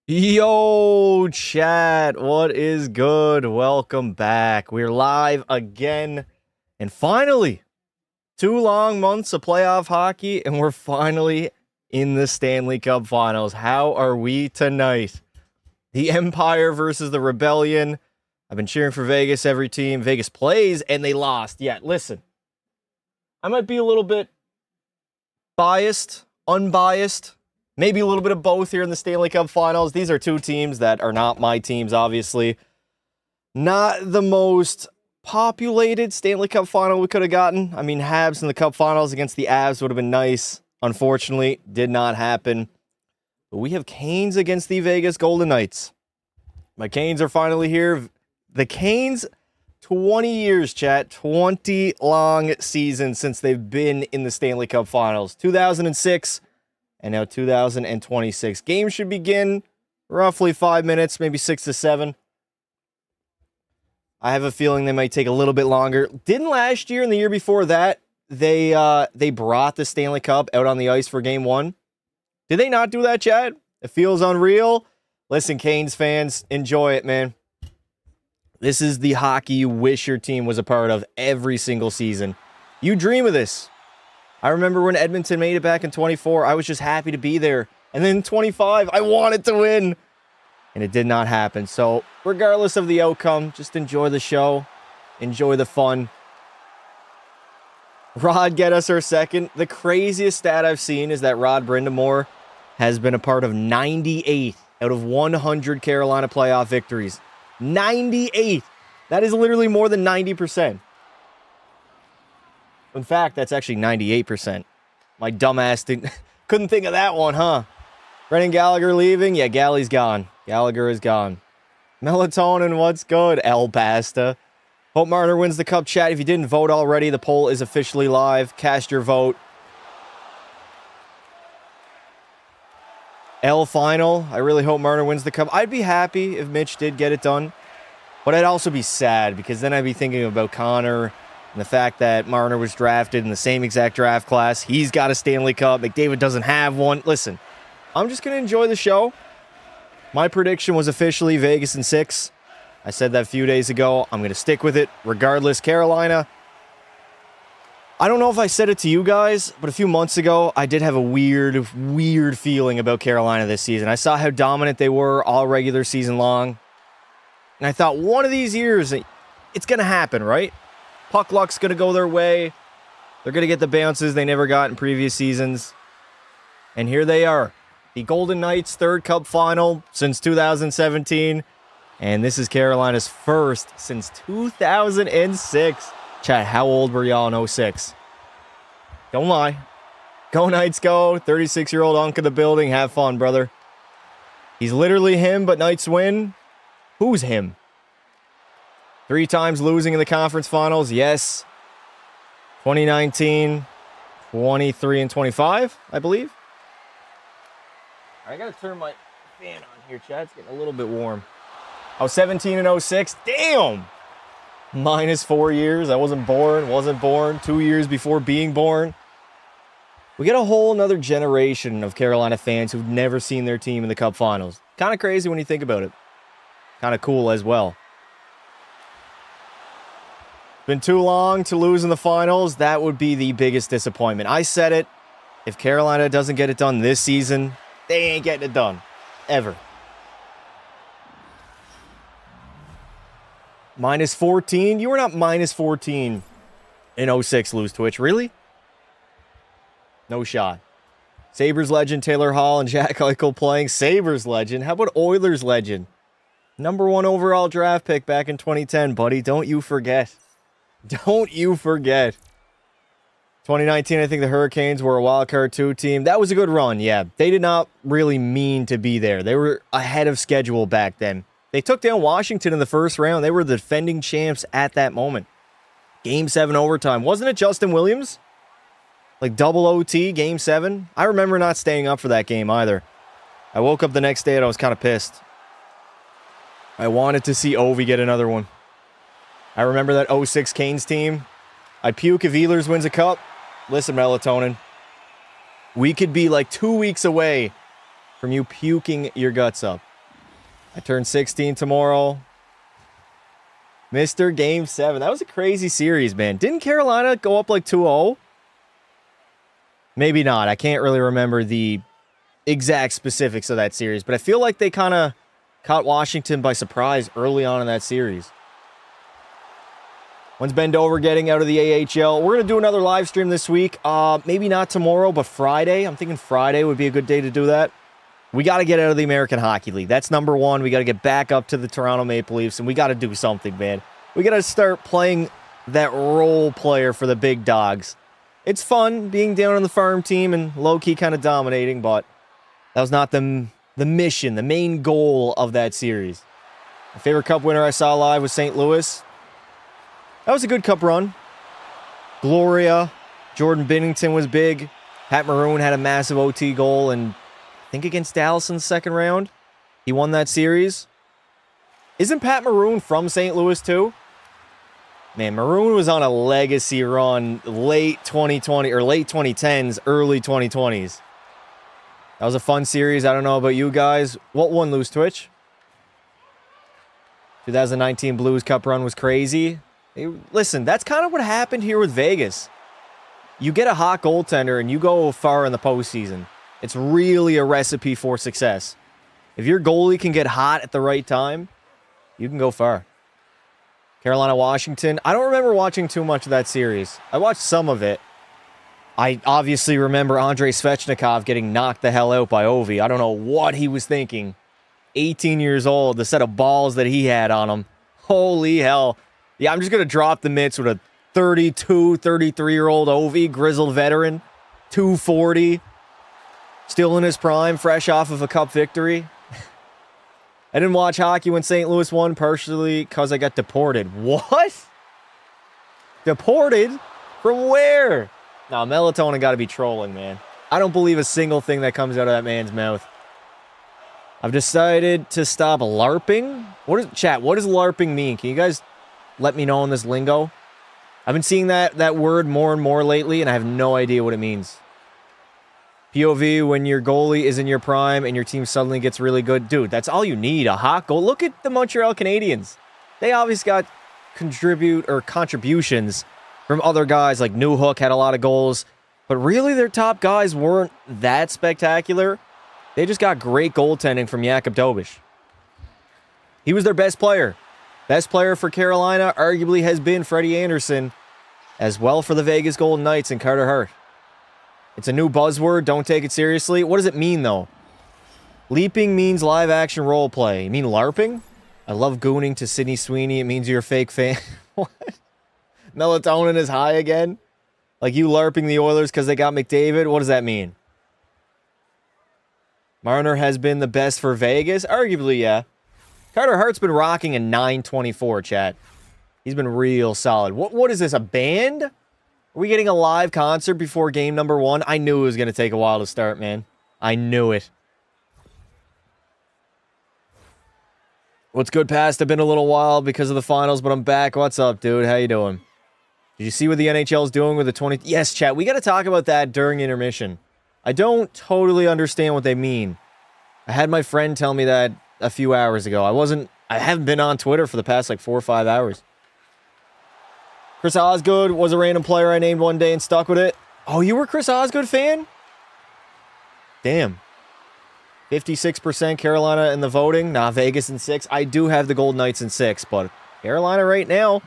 Yo, chat, what is good? Welcome back. We're live again. And finally, 2 long months of playoff hockey, and we're finally in the Stanley Cup Finals. How are we tonight? The Empire versus the Rebellion. I've been cheering for Vegas every team. Vegas plays, and they lost. Yeah, listen, I might be a little bit biased, unbiased. Maybe a little bit of both here in the Stanley Cup Finals. These are two teams that are not my teams, obviously. Not the most populated Stanley Cup Final we could have gotten. I mean, Habs in the Cup Finals against the Avs would have been nice. Unfortunately, did not happen. But we have Canes against the Vegas Golden Knights. My Canes are finally here. The Canes, 20 years, chat. 20 long seasons since they've been in the Stanley Cup Finals. 2006. And now 2026. Game should begin roughly 5 minutes, maybe 6 to 7. I have a feeling they might take a little bit longer. Didn't last year and the year before that, they brought the Stanley Cup out on the ice for game one? Did they not do that, Chad? It feels unreal. Listen, Canes fans, enjoy it, man. This is the hockey you wish your team was a part of every single season. You dream of this. I remember when Edmonton made it back in 24, I was just happy to be there. And then in 25, I wanted to win. And it did not happen. So regardless of the outcome, just enjoy the show. Enjoy the fun. Rod get us our second. The craziest stat I've seen is that Rod Brindamore has been a part of 98 out of 100 Carolina playoff victories. 98. That is literally more than 90%. In fact, that's actually 98%. My dumbass couldn't think of that one, huh? Brendan Gallagher leaving? Yeah, Gally's gone. Gallagher is gone. Melatonin, what's good? El Basta. Hope Marner wins the cup, chat. If you didn't vote already, the poll is officially live. Cast your vote. L final. I really hope Marner wins the cup. I'd be happy if Mitch did get it done. But I'd also be sad because then I'd be thinking about Connor and the fact that Marner was drafted in the same exact draft class. He's got a Stanley Cup. McDavid doesn't have one. Listen, I'm just going to enjoy the show. My prediction was officially Vegas in 6. I said that a few days ago. I'm going to stick with it. Regardless, Carolina. I don't know if I said it to you guys, but a few months ago, I did have a weird feeling about Carolina this season. I saw how dominant they were all regular season long. And I thought one of these years, it's going to happen, right? Puck luck's going to go their way. They're going to get the bounces they never got in previous seasons. And here they are. The Golden Knights' third Cup final since 2017. And this is Carolina's first since 2006. Chat, how old were y'all in 06? Don't lie. Go Knights, go. 36-year-old Unk in the building. Have fun, brother. He's literally him, but Knights win. Who's him? 3 times losing in the conference finals, yes. 2019, 23, and 25, I believe. I gotta turn my fan on here, Chad. It's getting a little bit warm. I was 17 and 06. Damn! Minus 4 years. I wasn't born. 2 years before being born. We got a whole another generation of Carolina fans who've never seen their team in the Cup Finals. Kind of crazy when you think about it. Kind of cool as well. Been too long to lose in the finals. That would be the biggest disappointment. I said it. If Carolina doesn't get it done this season, they ain't getting it done. Ever. Minus 14? You were not minus 14 in 06, Lose Twitch. Really? No shot. Sabres legend Taylor Hall and Jack Eichel playing. Sabres legend. How about Oilers legend? #1 overall draft pick back in 2010, buddy. Don't you forget. Don't you forget. 2019, I think the Hurricanes were a wildcard 2 team. That was a good run, yeah. They did not really mean to be there. They were ahead of schedule back then. They took down Washington in the first round. They were the defending champs at that moment. Game 7 overtime. Wasn't it Justin Williams? Like double OT, Game 7? I remember not staying up for that game either. I woke up the next day and I was kind of pissed. I wanted to see Ovi get another one. I remember that 06 Canes team. I'd puke if Ehlers wins a cup. Listen, Melatonin. We could be like 2 weeks away from you puking your guts up. I turn 16 tomorrow. Mr. Game 7. That was a crazy series, man. Didn't Carolina go up like 2-0? Maybe not. I can't really remember the exact specifics of that series, but I feel like they kind of caught Washington by surprise early on in that series. When's Ben Dover getting out of the AHL? We're going to do another live stream this week. Maybe not tomorrow, but Friday. I'm thinking Friday would be a good day to do that. We got to get out of the American Hockey League. That's number one. We got to get back up to the Toronto Maple Leafs, and we got to do something, man. We got to start playing that role player for the big dogs. It's fun being down on the farm team and low-key kind of dominating, but that was not the mission, the main goal of that series. My favorite cup winner I saw live was St. Louis. That was a good cup run. Gloria, Jordan Binnington was big. Pat Maroon had a massive OT goal, and I think against Dallas in the second round. He won that series. Isn't Pat Maroon from St. Louis too? Man, Maroon was on a legacy run late 2020 or late 2010s, early 2020s. That was a fun series. I don't know about you guys. What won Lose Twitch? 2019 Blues Cup run was crazy. Hey, listen, that's kind of what happened here with Vegas. You get a hot goaltender and you go far in the postseason. It's really a recipe for success. If your goalie can get hot at the right time, you can go far. Carolina, Washington. I don't remember watching too much of that series. I watched some of it. I obviously remember Andrei Svechnikov getting knocked the hell out by Ovi. I don't know what he was thinking. 18 years old, the set of balls that he had on him. Holy hell. Yeah, I'm just going to drop the mitts with a 32, 33-year-old Ovi, grizzled veteran. 240. Still in his prime, fresh off of a cup victory. I didn't watch hockey when St. Louis won, partially because I got deported. What? Deported? From where? Nah, Melatonin got to be trolling, man. I don't believe a single thing that comes out of that man's mouth. I've decided to stop LARPing. What does LARPing mean? Can you guys let me know in this lingo? I've been seeing that word more and more lately, and I have no idea what it means. POV, when your goalie is in your prime and your team suddenly gets really good. Dude, that's all you need, a hot goal. Look at the Montreal Canadiens. They obviously got contributions from other guys, like Newhook had a lot of goals, but really their top guys weren't that spectacular. They just got great goaltending from Jakub Dobeš. He was their best player. Best player for Carolina arguably has been Freddie Anderson, as well for the Vegas Golden Knights and Carter Hart. It's a new buzzword. Don't take it seriously. What does it mean, though? Leaping means live-action role play. You mean LARPing? I love gooning to Sydney Sweeney. It means you're a fake fan. What? Melatonin is high again? Like you LARPing the Oilers because they got McDavid? What does that mean? Marner has been the best for Vegas? Arguably, yeah. Carter Hart's been rocking a 924, chat. He's been real solid. What is this, a band? Are we getting a live concert before game number 1? I knew it was going to take a while to start, man. I knew it. What's good, Past? I've been a little while because of the finals, but I'm back. What's up, dude? How you doing? Did you see what the NHL is doing with the 20... Yes, chat. We got to talk about that during intermission. I don't totally understand what they mean. I had my friend tell me that a few hours ago. I haven't been on Twitter for the past like 4 or 5 hours. Chris Osgood was a random player I named one day and stuck with it. Oh, you were a Chris Osgood fan? Damn. 56% Carolina in the voting. Nah, Vegas in 6. I do have the Golden Knights in 6, but Carolina right now,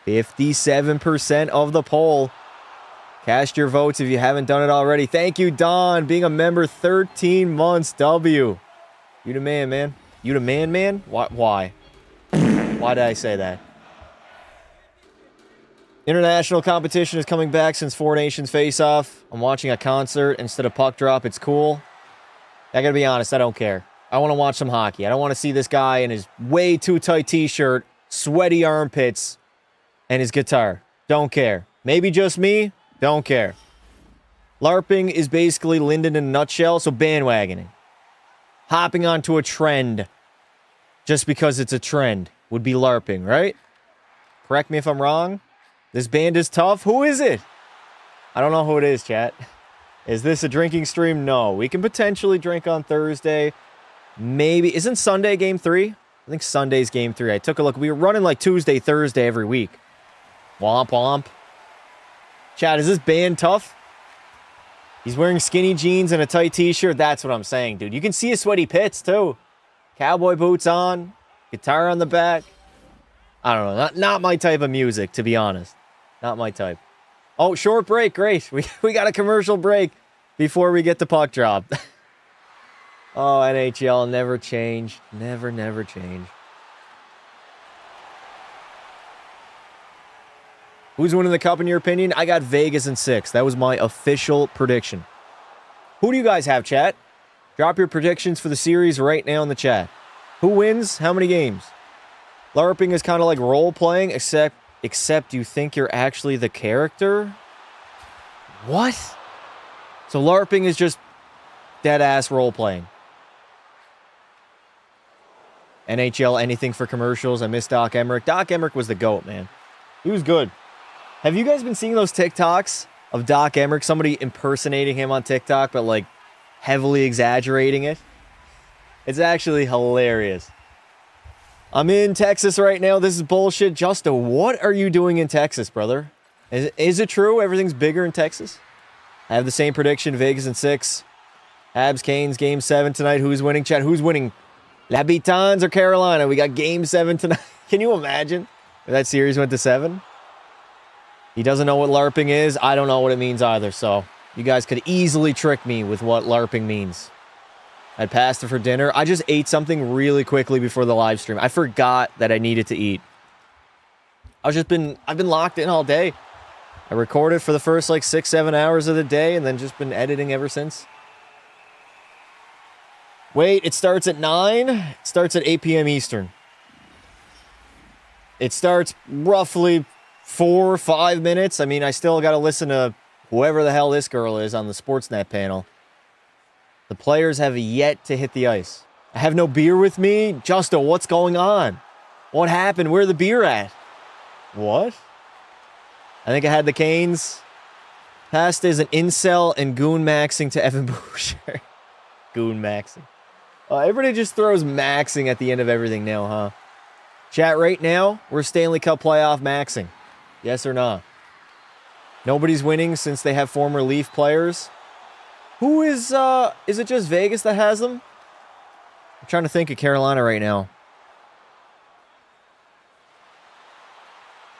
57% of the poll. Cast your votes if you haven't done it already. Thank you, Don. Being a member 13 months. W. You the man, man. You the man, man? Why? Why did I say that? International competition is coming back since Four Nations face-off. I'm watching a concert instead of puck drop. It's cool. I gotta be honest, I don't care. I want to watch some hockey. I don't want to see this guy in his way too tight t-shirt, sweaty armpits, and his guitar. Don't care. Maybe just me. Don't care. LARPing is basically Linden in a nutshell, so bandwagoning. Hopping onto a trend just because it's a trend would be LARPing, right? Correct me if I'm wrong. This band is tough. Who is it? I don't know who it is, chat. Is this a drinking stream? No. We can potentially drink on Thursday. Maybe. Isn't Sunday game 3? I think Sunday's game 3. I took a look. We were running like Tuesday, Thursday every week. Womp womp. Chad, is this band tough? He's wearing skinny jeans and a tight t-shirt. That's what I'm saying, dude. You can see his sweaty pits, too. Cowboy boots on. Guitar on the back. I don't know. Not my type of music, to be honest. Not my type. Oh, short break. Great. We got a commercial break before we get to puck drop. Oh, NHL never change. Never change. Who's winning the cup in your opinion? I got Vegas in 6. That was my official prediction. Who do you guys have, chat? Drop your predictions for the series right now in the chat. Who wins? How many games? LARPing is kind of like role-playing, except you think you're actually the character? What? So LARPing is just dead-ass role-playing. NHL, anything for commercials. I miss Doc Emmerich. Doc Emmerich was the GOAT, man. He was good. Have you guys been seeing those TikToks of Doc Emmerich? Somebody impersonating him on TikTok, but like heavily exaggerating it? It's actually hilarious. I'm in Texas right now. This is bullshit. Justo, what are you doing in Texas, brother? Is it true everything's bigger in Texas? I have the same prediction. Vegas in 6. Habs, Canes, game 7 tonight. Who's winning? Chat, who's winning? Labitans or Carolina? We got game 7 tonight. Can you imagine if that series went to 7? He doesn't know what LARPing is. I don't know what it means either. So you guys could easily trick me with what LARPing means. I had pasta for dinner. I just ate something really quickly before the live stream. I forgot that I needed to eat. I've been locked in all day. I recorded for the first like 6-7 hours of the day and then just been editing ever since. Wait, it starts at 9? It starts at 8 p.m. Eastern. It starts roughly 4 or 5 minutes. I mean, I still got to listen to whoever the hell this girl is on the Sportsnet panel. The players have yet to hit the ice. I have no beer with me. Justo, what's going on? What happened? Where the beer at? What? I think I had the Canes. Pasta is an incel and goon maxing to Evan Boucher. Goon maxing. Everybody just throws maxing at the end of everything now, huh? Chat, right now, we're Stanley Cup playoff maxing. Yes or not? Nobody's winning since they have former Leaf players. Who is it just Vegas that has them? I'm trying to think of Carolina right now.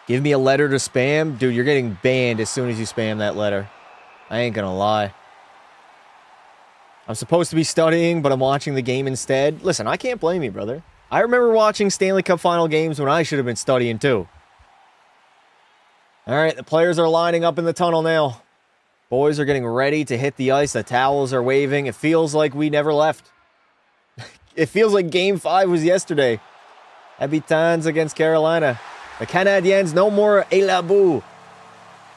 Give me a letter to spam? Dude, you're getting banned as soon as you spam that letter. I ain't gonna lie. I'm supposed to be studying, but I'm watching the game instead. Listen, I can't blame you, brother. I remember watching Stanley Cup final games when I should have been studying too. All right, the players are lining up in the tunnel now. Boys are getting ready to hit the ice. The towels are waving. It feels like we never left. It feels like Game 5 was yesterday. Habitants against Carolina. The Canadiens, no more et la boue.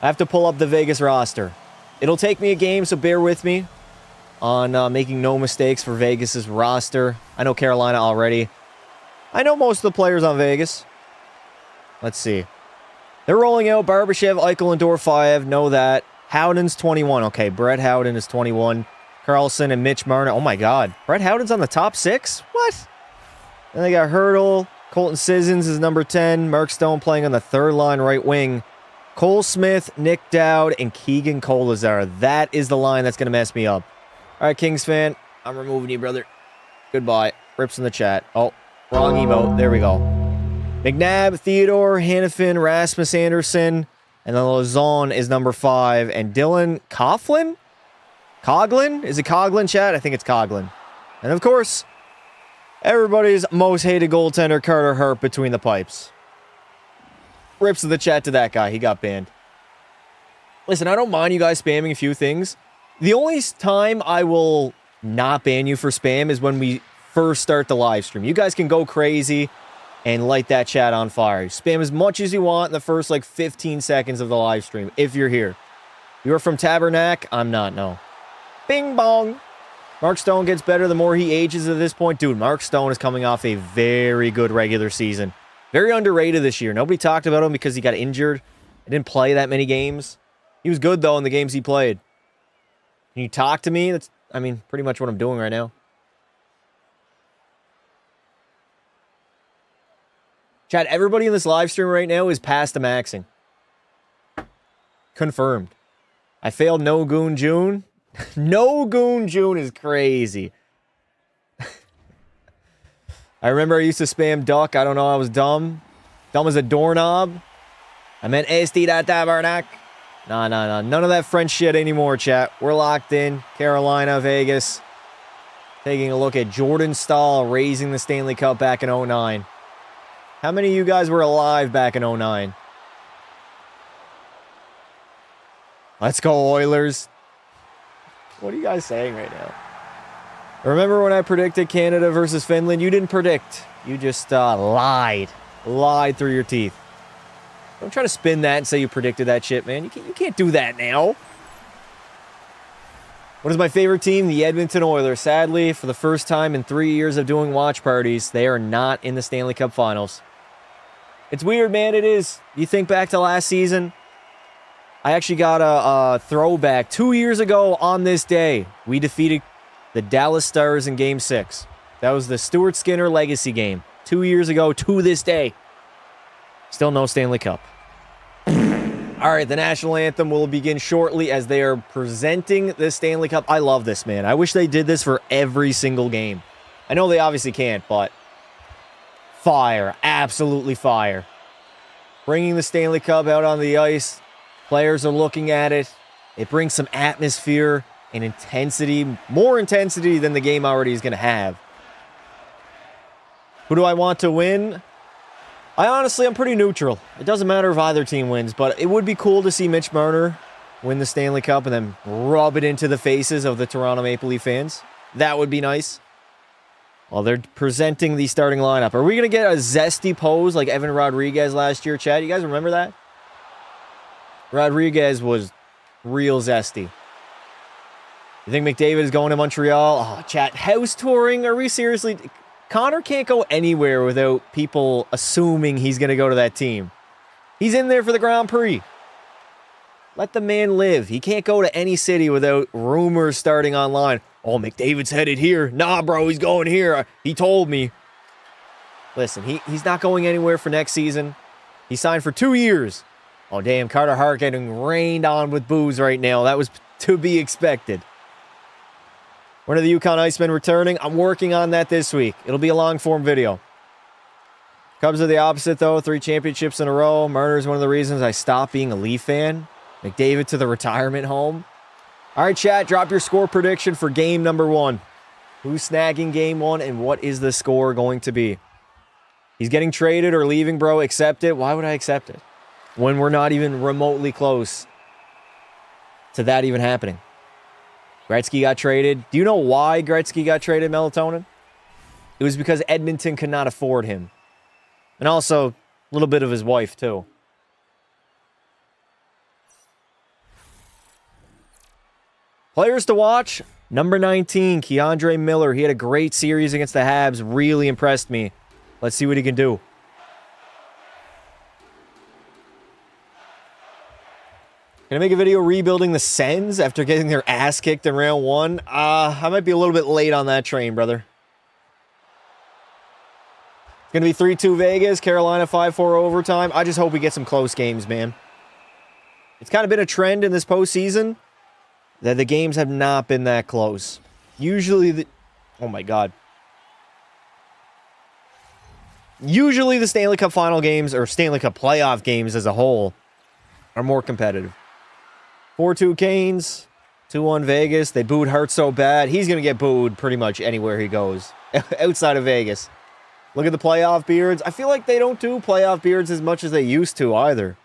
I have to pull up the Vegas roster. It'll take me a game, so bear with me on making no mistakes for Vegas's roster. I know Carolina already. I know most of the players on Vegas. Let's see. They're rolling out Barbashev, Eichel, and Dorofeyev. Know that. Howden's 21. Okay, Brett Howden is 21. Carlson and Mitch Marner. Oh, my God. Brett Howden's on the top 6? What? Then they got Hurdle. Colton Sissons is number 10. Mark Stone playing on the third line right wing. Cole Smith, Nick Dowd, and Keegan Kolazar. That is the line that's going to mess me up. All right, Kings fan. I'm removing you, brother. Goodbye. Rips in the chat. Oh, wrong emote. There we go. McNabb, Theodore, Hannafin, Rasmus Anderson, and then Lazon is number 5. And Dylan Coughlin? Coughlin? Is it Coughlin, chat? I think it's Coughlin. And of course, everybody's most hated goaltender, Carter Hart, between the pipes. Rips in the chat to that guy. He got banned. Listen, I don't mind you guys spamming a few things. The only time I will not ban you for spam is when we first start the live stream. You guys can go crazy and light that chat on fire. Spam as much as you want in the first like 15 seconds of the live stream if you're here. You're from Tabernac? I'm not, no. Bing bong. Mark Stone gets better the more he ages at this point. Dude, Mark Stone is coming off a very good regular season. Very underrated this year. Nobody talked about him because he got injured. He didn't play that many games. He was good, though, in the games he played. Can you talk to me? That's, I mean, pretty much what I'm doing right now. Chad, everybody in this live stream right now is past the maxing. Confirmed. I failed No Goon June. No Goon June is crazy. I remember I used to spam duck. I don't know. I was dumb. Dumb as a doorknob. I meant SD da tabernac. Nah. None of that French shit anymore, chat. We're locked in. Carolina, Vegas. Taking a look at Jordan Stahl raising the Stanley Cup back in 09. How many of you guys were alive back in 09? Let's go, Oilers. What are you guys saying right now? Remember when I predicted Canada versus Finland? You didn't predict. You just lied. Lied through your teeth. Don't try to spin that and say you predicted that shit, man. You can't do that now. What is my favorite team? The Edmonton Oilers. Sadly, for the first time in 3 years of doing watch parties, they are not in the Stanley Cup Finals. It's weird, man. It is. You think back to last season, I actually got a throwback. 2 years ago on this day, we defeated the Dallas Stars in Game 6. That was the Stuart Skinner legacy game. 2 years ago to this day. Still no Stanley Cup. All right, the national anthem will begin shortly as they are presenting the Stanley Cup. I love this, man. I wish they did this for every single game. I know they obviously can't, but fire. Absolutely fire. Bringing the Stanley Cup out on the ice. Players are looking at it. It brings some atmosphere and intensity. More intensity than the game already is going to have. Who do I want to win? I'm pretty neutral. It doesn't matter if either team wins, but it would be cool to see Mitch Marner win the Stanley Cup and then rub it into the faces of the Toronto Maple Leaf fans. That would be nice. Well, they're presenting the starting lineup. Are we going to get a zesty pose like Evan Rodriguez last year, Chad? You guys remember that? Rodriguez was real zesty. You think McDavid is going to Montreal? Oh, chat, house touring? Are we seriously... Connor can't go anywhere without people assuming he's going to go to that team. He's in there for the Grand Prix. Let the man live. He can't go to any city without rumors starting online. Oh, McDavid's headed here. Nah, bro, he's going here. He told me. Listen, he's not going anywhere for next season. He signed for 2 years. Oh, damn, Carter Hart getting rained on with booze right now. That was to be expected. When are the Yukon Icemen returning? I'm working on that this week. It'll be a long-form video. Cubs are the opposite, though. 3 championships in a row. Marner's one of the reasons I stopped being a Leaf fan. McDavid to the retirement home. All right, chat, drop your score prediction for game number 1. Who's snagging game 1, and what is the score going to be? He's getting traded or leaving, bro. Accept it. Why would I accept it? When we're not even remotely close to that even happening. Gretzky got traded. Do you know why Gretzky got traded, Melatonin? It was because Edmonton could not afford him. And also, a little bit of his wife, too. Players to watch. Number 19, Keandre Miller. He had a great series against the Habs. Really impressed me. Let's see what he can do. Gonna make a video rebuilding the Sens after getting their ass kicked in round 1. I might be a little bit late on that train, brother. It's gonna be 3-2 Vegas, Carolina 5-4 overtime. I just hope we get some close games, man. It's kind of been a trend in this postseason that the games have not been that close. Usually oh my God. Usually the Stanley Cup final games, or Stanley Cup playoff games as a whole, are more competitive. 4-2 Canes, 2-1 Vegas. They booed Hart so bad. He's going to get booed pretty much anywhere he goes. Outside of Vegas. Look at the playoff beards. I feel like they don't do playoff beards as much as they used to either.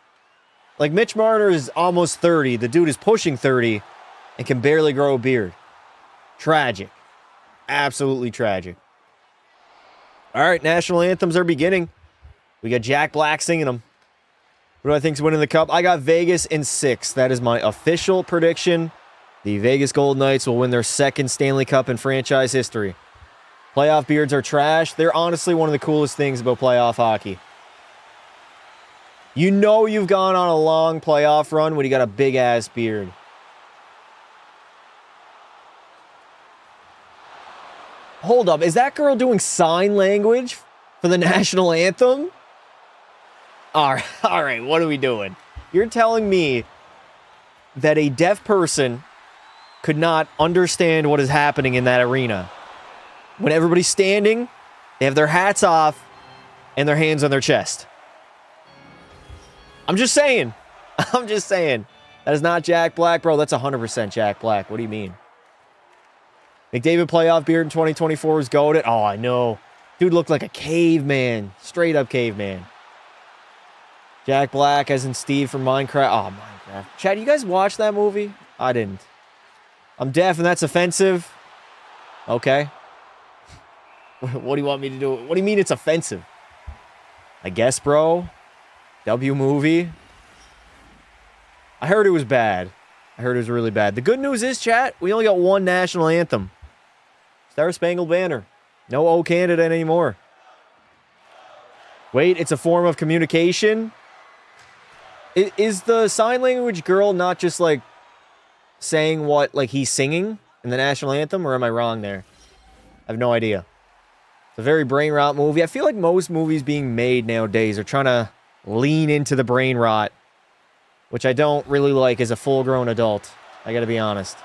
Like Mitch Marner is almost 30. The dude is pushing 30 and can barely grow a beard. Tragic. Absolutely tragic. All right, national anthems are beginning. We got Jack Black singing them. Who do I think's winning the cup? I got Vegas in 6. That is my official prediction. The Vegas Golden Knights will win their 2nd Stanley Cup in franchise history. Playoff beards are trash. They're honestly one of the coolest things about playoff hockey. You know you've gone on a long playoff run when you got a big-ass beard. Hold up. Is that girl doing sign language for the national anthem? All right, what are we doing? You're telling me that a deaf person could not understand what is happening in that arena. When everybody's standing, they have their hats off and their hands on their chest. I'm just saying. I'm just saying. That is not Jack Black, bro. That's 100% Jack Black. What do you mean? McDavid playoff beard in 2024 was goated. Oh, I know. Dude looked like a caveman. Straight up caveman. Jack Black as in Steve from Minecraft. Oh, Minecraft. Chad, you guys watch that movie? I didn't. I'm deaf and that's offensive. Okay. What do you want me to do? What do you mean it's offensive? I guess, bro. W movie. I heard it was bad. I heard it was really bad. The good news is, chat, we only got one national anthem. Star Spangled Banner. No O Canada anymore. Wait, it's a form of communication? Is the sign language girl not just, like, saying what, like, he's singing in the national anthem? Or am I wrong there? I have no idea. It's a very brain rot movie. I feel like most movies being made nowadays are trying to lean into the brain rot, which I don't really like as a full-grown adult. I gotta be honest.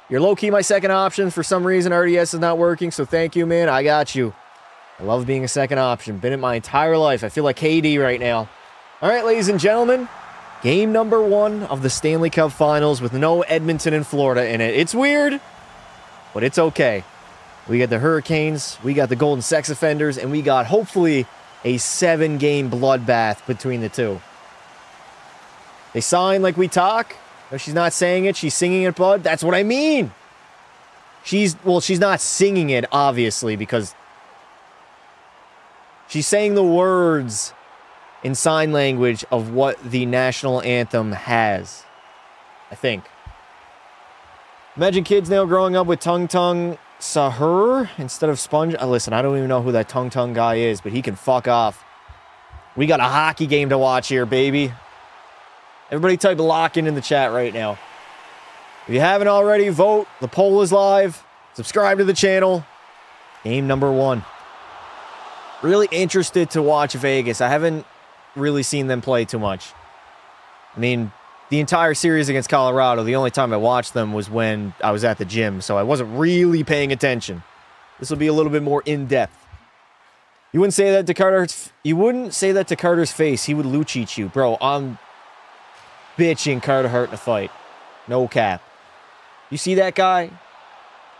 You're low-key my second option. For some reason, RDS is not working, so thank you, man. I got you. I love being a second option. Been it my entire life. I feel like KD right now. All right, ladies and gentlemen. Game number 1 of the Stanley Cup Finals with no Edmonton and Florida in it. It's weird, but it's okay. We got the Hurricanes, we got the Golden Sex Offenders, and we got, hopefully, a 7-game bloodbath between the two. They sign like we talk. No, she's not saying it. She's singing it, bud. That's what I mean. She's not singing it, obviously, because she's saying the words in sign language of what the national anthem has, I think. Imagine kids now growing up with Tung Tung Sahur instead of Sponge. Listen, I don't even know who that Tung Tung guy is, but he can fuck off. We got a hockey game to watch here, baby. Everybody type lock in the chat right now. If you haven't already, vote. The poll is live. Subscribe to the channel. Game number 1. Really interested to watch Vegas. I haven't really seen them play too much. I mean, the entire series against Colorado, the only time I watched them was when I was at the gym, so I wasn't really paying attention. This will be a little bit more in-depth. You wouldn't say that to Carter's... You wouldn't say that to Carter's face. He would Lucic you. Bro, I'm bitching Carter Hart in a fight. No cap. You see that guy?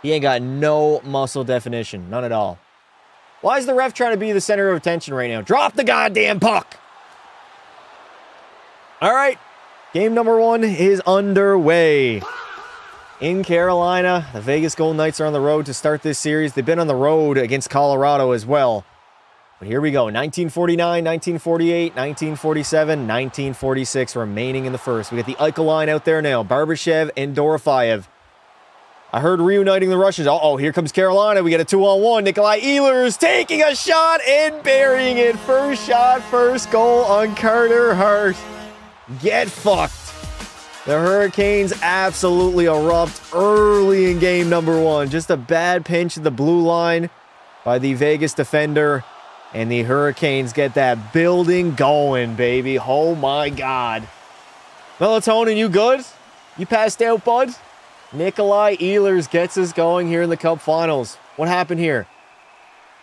He ain't got no muscle definition. None at all. Why is the ref trying to be the center of attention right now? Drop the goddamn puck! All right. Game number 1 is underway. In Carolina, the Vegas Golden Knights are on the road to start this series. They've been on the road against Colorado as well. But here we go. 1949, 1948, 1947, 1946 remaining in the first. We got the Eichel line out there now. Barbashev and Dorofeyev. I heard reuniting the Russians. Uh-oh, here comes Carolina. We get a 2-on-1. Nikolai Ehlers taking a shot and burying it. First shot, first goal on Carter Hart. Get fucked. The Hurricanes absolutely erupt early in game number 1. Just a bad pinch at the blue line by the Vegas defender. And the Hurricanes get that building going, baby. Oh, my God. Melatonin, you good? You passed out, bud? Nikolai Ehlers gets us going here in the Cup Finals. What happened here?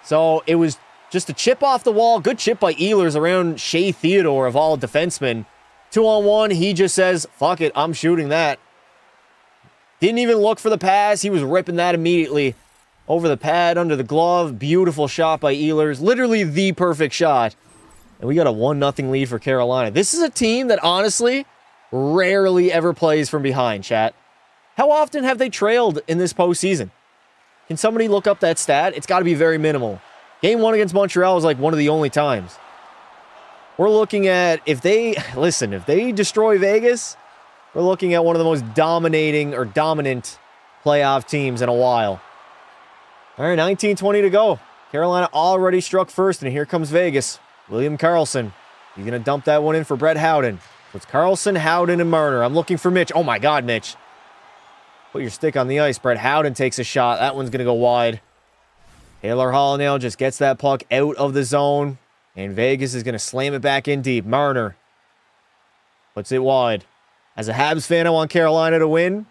So, it was just a chip off the wall. Good chip by Ehlers around Shea Theodore of all defensemen. 2-on-1, he just says, fuck it, I'm shooting that. Didn't even look for the pass. He was ripping that immediately. Over the pad, under the glove. Beautiful shot by Ehlers. Literally the perfect shot. And we got a 1-0 lead for Carolina. This is a team that, honestly, rarely ever plays from behind, chat. How often have they trailed in this postseason? Can somebody look up that stat? It's got to be very minimal. Game 1 against Montreal was like one of the only times. We're looking at, if they destroy Vegas, we're looking at one of the most dominant playoff teams in a while. All right, 19:20 to go. Carolina already struck first, and here comes Vegas. William Karlsson. He's going to dump that one in for Brett Howden. So it's Karlsson, Howden, and Marner. I'm looking for Mitch. Oh, my God, Mitch. Put your stick on the ice. Brett Howden takes a shot. That one's going to go wide. Taylor Hall now just gets that puck out of the zone. And Vegas is going to slam it back in deep. Marner puts it wide. As a Habs fan, I want Carolina to win.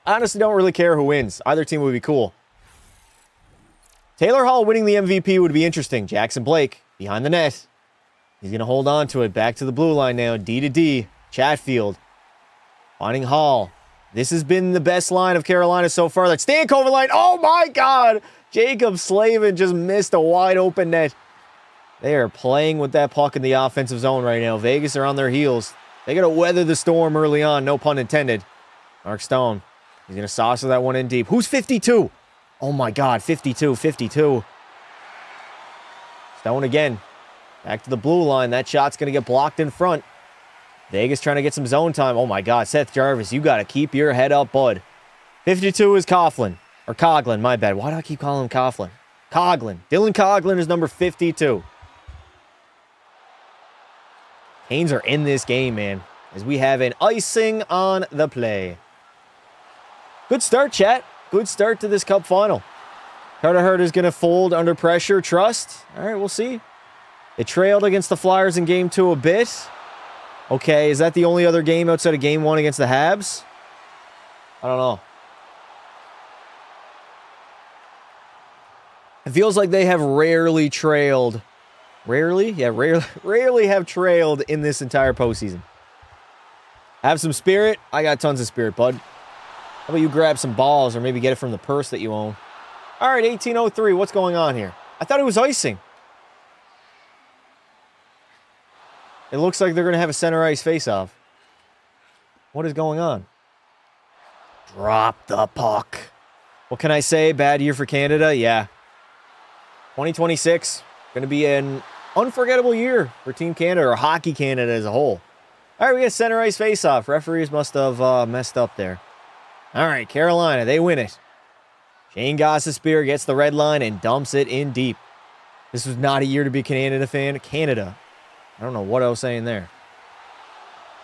I honestly don't really care who wins. Either team would be cool. Taylor Hall winning the MVP would be interesting. Jackson Blake behind the net. He's going to hold on to it. Back to the blue line now. D to D. Chatfield. Finding Hall. This has been the best line of Carolina so far. That Stankoven line. Oh my God. Jacob Slavin just missed a wide open net. They are playing with that puck in the offensive zone right now. Vegas are on their heels. They got to weather the storm early on. No pun intended. Mark Stone. He's going to saucer that one in deep. Who's 52? Oh my God. 52. Stone again. Back to the blue line. That shot's going to get blocked in front. Vegas trying to get some zone time. Oh my God. Seth Jarvis, you got to keep your head up, bud. 52 is Coughlin. Or Coughlin, my bad. Why do I keep calling him Coughlin? Coughlin. Dylan Coughlin is number 52. Canes are in this game, man, as we have an icing on the play. Good start, chat. Good start to this cup final. Carter Hart is going to fold under pressure. Trust. All right, we'll see. They trailed against the Flyers in Game 2 a bit. Okay, is that the only other game outside of Game 1 against the Habs? I don't know. It feels like they have rarely trailed. Rarely? Yeah, rarely have trailed in this entire postseason. Have some spirit? I got tons of spirit, bud. How about you grab some balls or maybe get it from the purse that you own? All right, 1803. What's going on here? I thought it was icing. It looks like they're going to have a center ice face-off. What is going on? Drop the puck. What can I say? Bad year for Canada? Yeah. 2026. Going to be an unforgettable year for Team Canada or Hockey Canada as a whole. All right, we got center ice face-off. Referees must have messed up there. All right, Carolina, they win it. Shane Gostisbehere gets the red line and dumps it in deep. This was not a year to be a Canada fan. Canada. I don't know what I was saying there.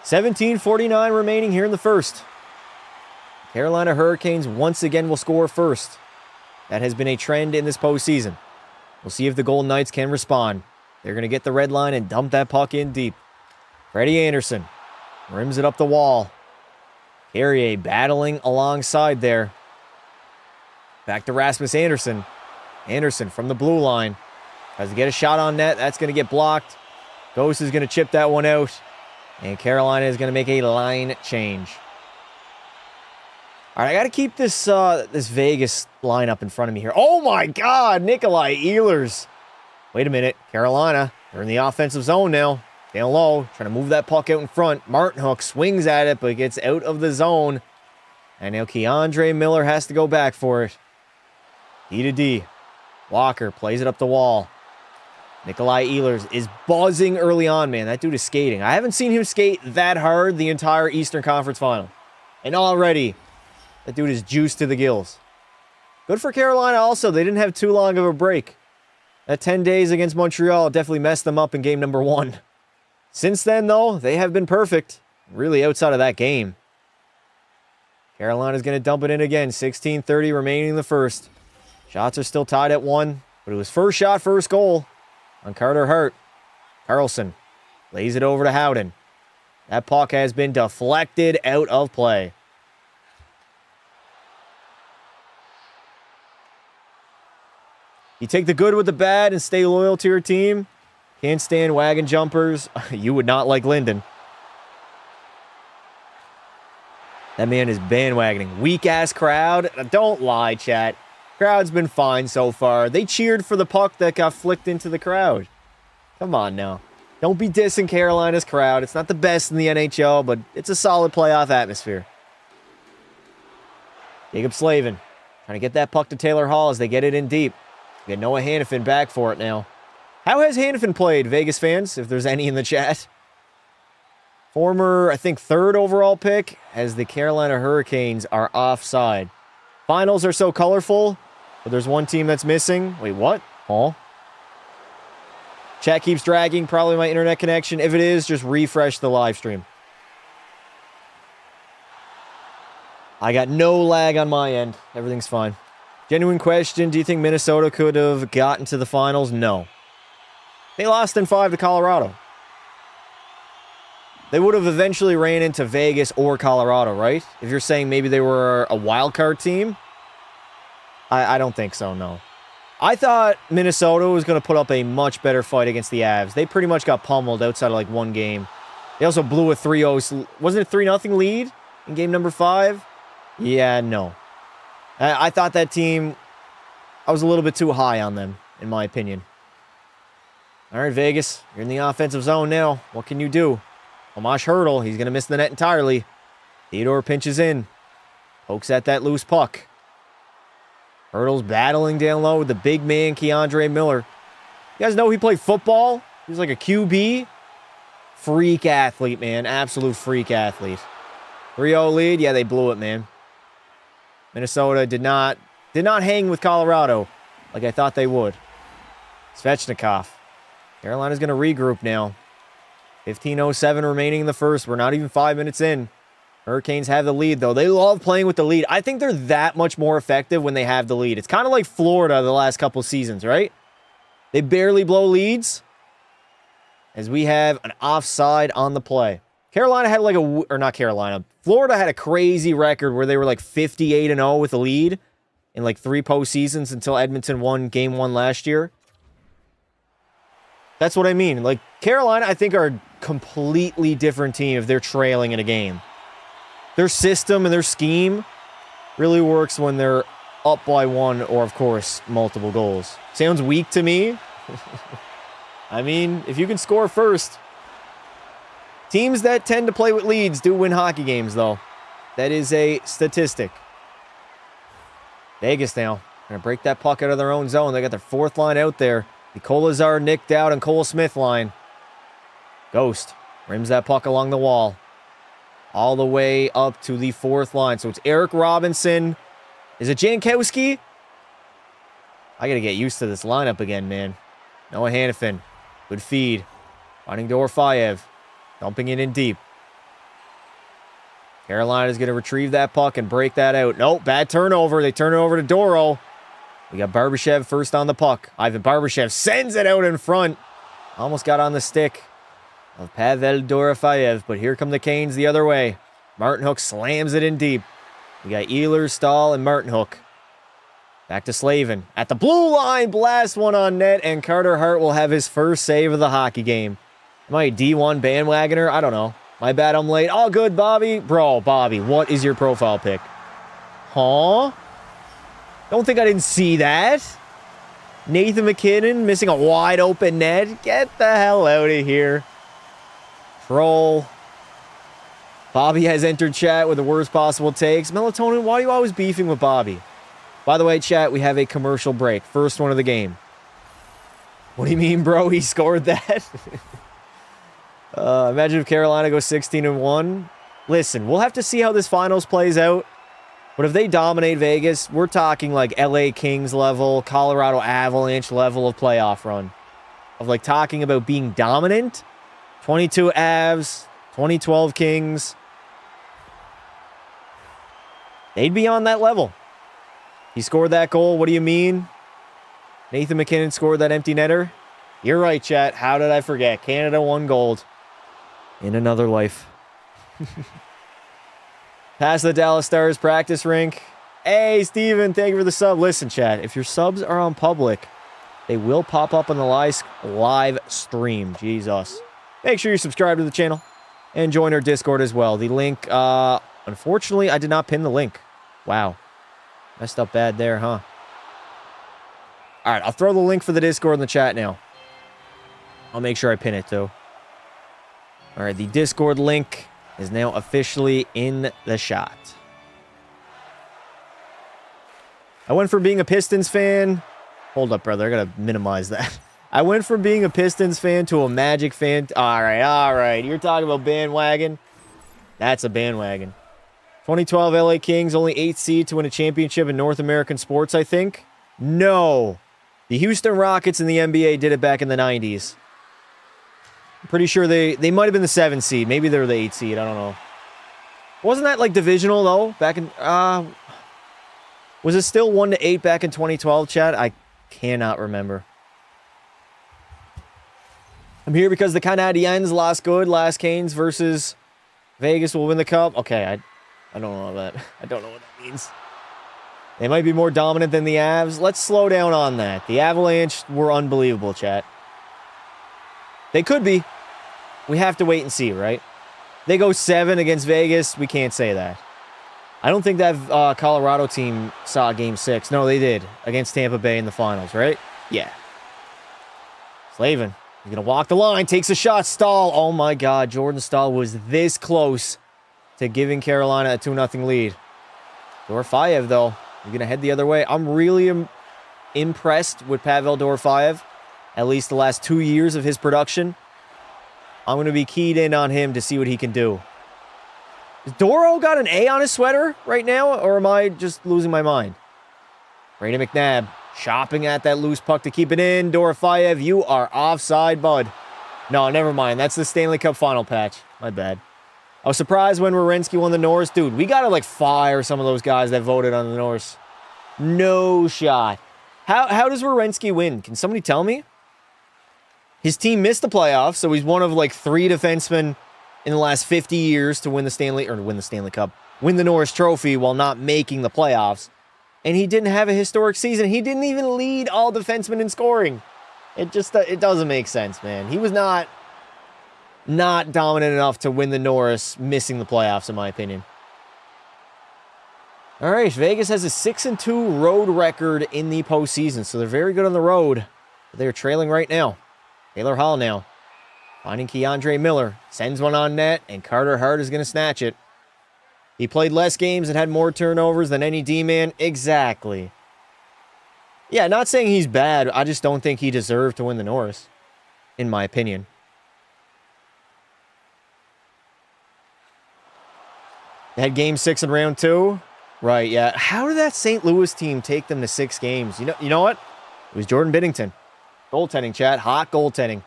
17:49 remaining here in the first. Carolina Hurricanes once again will score first. That has been a trend in this postseason. We'll see if the Golden Knights can respond. They're going to get the red line and dump that puck in deep. Freddie Anderson rims it up the wall. Carrier battling alongside there. Back to Rasmus Anderson. Anderson from the blue line. Tries to get a shot on net. That's going to get blocked. Ghost is going to chip that one out. And Carolina is going to make a line change. All right, I got to keep this this Vegas lineup in front of me here. Oh, my God, Nikolai Ehlers. Wait a minute. Carolina, they're in the offensive zone now. Down low, trying to move that puck out in front. Martin Hook swings at it, but gets out of the zone. And now Keandre Miller has to go back for it. D to D. Walker plays it up the wall. Nikolai Ehlers is buzzing early on, man. That dude is skating. I haven't seen him skate that hard the entire Eastern Conference Final. And already, that dude is juiced to the gills. Good for Carolina also. They didn't have too long of a break. That 10 days against Montreal definitely messed them up in game number 1. Since then, though, they have been perfect. Really outside of that game. Carolina's going to dump it in again. 16:30 remaining in the first. Shots are still tied at 1. But it was first shot, first goal on Carter Hart. Carlson lays it over to Howden. That puck has been deflected out of play. You take the good with the bad and stay loyal to your team. Can't stand wagon jumpers. You would not like Linden. That man is bandwagoning. Weak-ass crowd. Don't lie, chat. Crowd's been fine so far. They cheered for the puck that got flicked into the crowd. Come on now. Don't be dissing Carolina's crowd. It's not the best in the NHL, but it's a solid playoff atmosphere. Jacob Slavin trying to get that puck to Taylor Hall as they get it in deep. Get Noah Hannafin back for it now. How has Hannafin played, Vegas fans, if there's any in the chat? Former, I think, 3rd overall pick, as the Carolina Hurricanes are offside. Finals are so colorful, but there's one team that's missing. Wait, what? Paul? Chat keeps dragging, probably my internet connection. If it is, just refresh the live stream. I got no lag on my end. Everything's fine. Genuine question. Do you think Minnesota could have gotten to the finals? No. They lost in 5 to Colorado. They would have eventually ran into Vegas or Colorado, right? If you're saying maybe they were a wild card team, I don't think so, no. I thought Minnesota was going to put up a much better fight against the Avs. They pretty much got pummeled outside of like one game. They also blew a 3-0, wasn't it a 3-0 lead in game number 5? Yeah, no. I thought that team, I was a little bit too high on them, in my opinion. All right, Vegas, you're in the offensive zone now. What can you do? Tomas Hertl, he's going to miss the net entirely. Theodore pinches in. Pokes at that loose puck. Hertl's battling down low with the big man, Keandre Miller. You guys know he played football? He was like a QB. Freak athlete, man. Absolute freak athlete. 3-0 lead. Yeah, they blew it, man. Minnesota did not hang with Colorado like I thought they would. Svechnikov. Carolina's going to regroup now. 15:07 remaining in the first. We're not even 5 minutes in. Hurricanes have the lead, though. They love playing with the lead. I think they're that much more effective when they have the lead. It's kind of like Florida the last couple seasons, right? They barely blow leads as we have an offside on the play. Carolina had like or not Carolina. Florida had a crazy record where they were like 58-0 with a lead in like 3 postseasons until Edmonton won game 1 last year. That's what I mean. Like, Carolina, I think, are a completely different team if they're trailing in a game. Their system and their scheme really works when they're up by 1 or, of course, multiple goals. Sounds weak to me. I mean, if you can score first. Teams that tend to play with leads do win hockey games, though. That is a statistic. Vegas now. Going to break that puck out of their own zone. They got their 4th line out there. The Kolazar, Nick Dowd, and Cole Smith line. Ghost rims that puck along the wall. All the way up to the 4th line. So it's Eric Robinson. Is it Jankowski? I got to get used to this lineup again, man. Noah Hannafin. Good feed. Finding Dorofeyev. Dumping it in deep. Carolina's going to retrieve that puck and break that out. Nope, bad turnover. They turn it over to Doro. We got Barbashev first on the puck. Ivan Barbashev sends it out in front. Almost got on the stick of Pavel Dorofeyev, but here come the Canes the other way. Martin Hook slams it in deep. We got Ehlers, Stahl, and Martin Hook. Back to Slavin. At the blue line, blast one on net, and Carter Hart will have his first save of the hockey game. Am I a D1 bandwagoner? I don't know. My bad, I'm late. All good, Bobby. Bro, Bobby, what is your profile pic? Huh? Don't think I didn't see that. Nathan McKinnon missing a wide open net. Get the hell out of here. Troll. Bobby has entered chat with the worst possible takes. Melatonin, why are you always beefing with Bobby? By the way, chat, we have a commercial break. First one of the game. What do you mean, bro? He scored that? Imagine if Carolina goes 16-1. Listen, we'll have to see how this finals plays out. But if they dominate Vegas, we're talking like LA Kings level, Colorado Avalanche level of playoff run. Of like talking about being dominant. 22 Avs, 2012 Kings. They'd be on that level. He scored that goal. What do you mean? Nathan McKinnon scored that empty netter. You're right, chat. How did I forget? Canada won gold. In another life. Past the Dallas Stars practice rink. Hey, Steven, thank you for the sub. Listen, chat, if your subs are on public, they will pop up on the live stream. Jesus. Make sure you subscribe to the channel and join our Discord as well. The link, unfortunately, I did not pin the link. Wow. Messed up bad there, huh? All right, I'll throw the link for the Discord in the chat now. I'll make sure I pin it, too. All right, the Discord link is now officially in the shot. I went from being a Pistons fan... Hold up, brother. I got to minimize that. I went from being a Pistons fan to a Magic fan. All right. You're talking about bandwagon? That's a bandwagon. 2012 LA Kings, only 8th seed to win a championship in North American sports, I think. No. The Houston Rockets in the NBA did it back in the 90s. I'm pretty sure they might have been the 7th seed. Maybe they were the 8th seed. I don't know. Wasn't that like divisional, though? Back in... Was it still 1-8 back in 2012, chat? I cannot remember. I'm here because the Canadiens last good. Last Canes versus Vegas will win the cup. Okay, I don't know that. I don't know what that means. They might be more dominant than the Avs. Let's slow down on that. The Avalanche were unbelievable, chat. They could be. We have to wait and see, right? They go 7 against Vegas. We can't say that. I don't think that Colorado team saw Game 6. No, they did. Against Tampa Bay in the finals, right? Yeah. Slavin. He's going to walk the line. Takes a shot. Stahl. Oh, my God. Jordan Stahl was this close to giving Carolina a 2-0 lead. Dorofeyev, though. You're going to head the other way. I'm really impressed with Pavel Dorofeyev. At least the last 2 years of his production. I'm going to be keyed in on him to see what he can do. Has Doro got an A on his sweater right now, or am I just losing my mind? Brayden McNabb chopping at that loose puck to keep it in. Dorofeyev, you are offside, bud. No, never mind. That's the Stanley Cup final patch. My bad. I was surprised when Werenski won the Norris. Dude, we got to, like, fire some of those guys that voted on the Norris. No shot. How does Werenski win? Can somebody tell me? His team missed the playoffs, so he's one of, like, 3 defensemen in the last 50 years to win the Stanley Cup, win the Norris Trophy while not making the playoffs. And he didn't have a historic season. He didn't even lead all defensemen in scoring. It doesn't make sense, man. He was not dominant enough to win the Norris, missing the playoffs, in my opinion. All right, Vegas has a 6-2 road record in the postseason, so they're very good on the road. They're trailing right now. Taylor Hall now. Finding Keandre Miller. Sends one on net, and Carter Hart is going to snatch it. He played less games and had more turnovers than any D-man. Exactly. Yeah, not saying he's bad. I just don't think he deserved to win the Norris, in my opinion. They had Game 6 in round 2. Right, yeah. How did that St. Louis team take them to 6 games? You know what? It was Jordan Binnington. Goaltending, chat. Hot goaltending.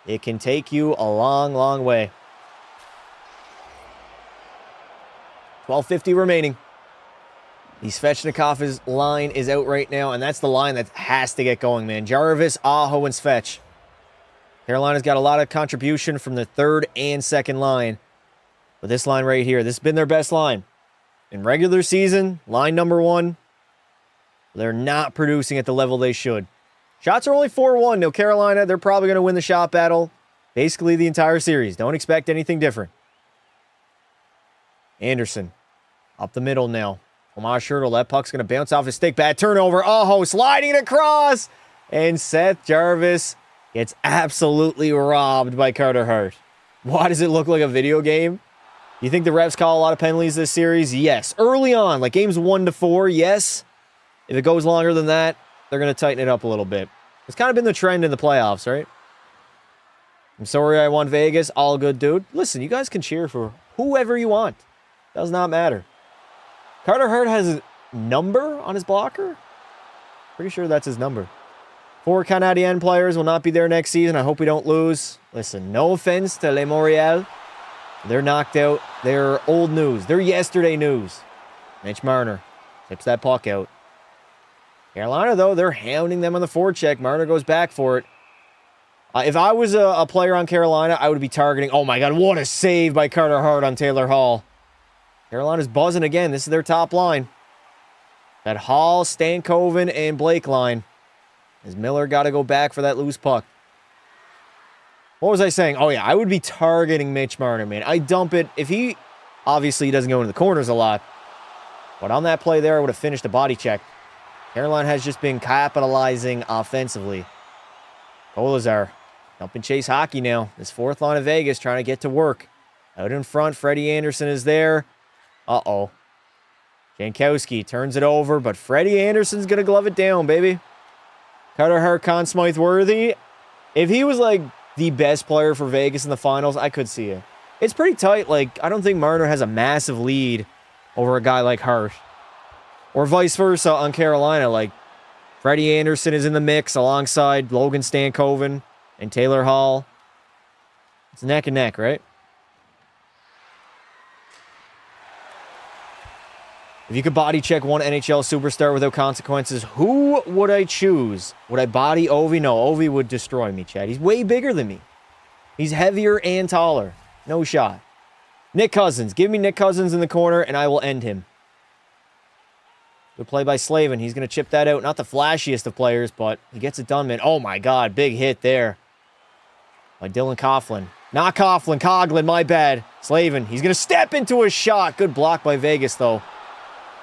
It can take you a long, long way. 12:50 remaining. The Svechnikov's line is out right now, and that's the line that has to get going, man. Jarvis, Aho, and Svech. Carolina's got a lot of contribution from the third and second line. But this line right here, this has been their best line. In regular season, line number 1, they're not producing at the level they should. Shots are only 4-1. Now, Carolina, they're probably going to win the shot battle basically the entire series. Don't expect anything different. Anderson, up the middle now. Tomas Hertl, that puck's going to bounce off his stick. Bad turnover. Oh, sliding it across. And Seth Jarvis gets absolutely robbed by Carter Hart. Why does it look like a video game? You think the refs call a lot of penalties this series? Yes. Early on, like games 1-4, yes. If it goes longer than that, they're going to tighten it up a little bit. It's kind of been the trend in the playoffs, right? I'm sorry I won Vegas. All good, dude. Listen, you guys can cheer for whoever you want. Does not matter. Carter Hart has a number on his blocker? Pretty sure that's his number. 4 Canadian players will not be there next season. I hope we don't lose. Listen, no offense to Les Montreal. They're knocked out. They're old news. They're yesterday news. Mitch Marner tips that puck out. Carolina, though, they're hounding them on the forecheck. Marner goes back for it. If I was a player on Carolina, I would be targeting... Oh, my God, what a save by Carter Hart on Taylor Hall. Carolina's buzzing again. This is their top line. That Hall, Stankoven, and Blake line. As Miller got to go back for that loose puck. What was I saying? Oh, yeah, I would be targeting Mitch Marner, man. I dump it. If he... Obviously, he doesn't go into the corners a lot. But on that play there, I would have finished a body check. Carolina has just been capitalizing offensively. Kolazar, up and chase hockey now. This fourth line of Vegas trying to get to work. Out in front, Freddie Anderson is there. Uh-oh. Jankowski turns it over, but Freddie Anderson's going to glove it down, baby. Carter Hart, Conn Smythe worthy. If he was, like, the best player for Vegas in the finals, I could see it. It's pretty tight. Like, I don't think Marner has a massive lead over a guy like Hart. Or vice versa on Carolina. Like, Freddie Anderson is in the mix alongside Logan Stankoven and Taylor Hall. It's neck and neck, right? If you could body check one NHL superstar without consequences, who would I choose? Would I body Ovi? No, Ovi would destroy me, Chad. He's way bigger than me. He's heavier and taller. No shot. Nick Cousins. Give me Nick Cousins in the corner, and I will end him. Good play by Slavin. He's going to chip that out. Not the flashiest of players, but he gets it done, man. Oh, my God. Big hit there by Dylan Coughlin. Not Coughlin. Coughlin, my bad. Slavin. He's going to step into a shot. Good block by Vegas, though.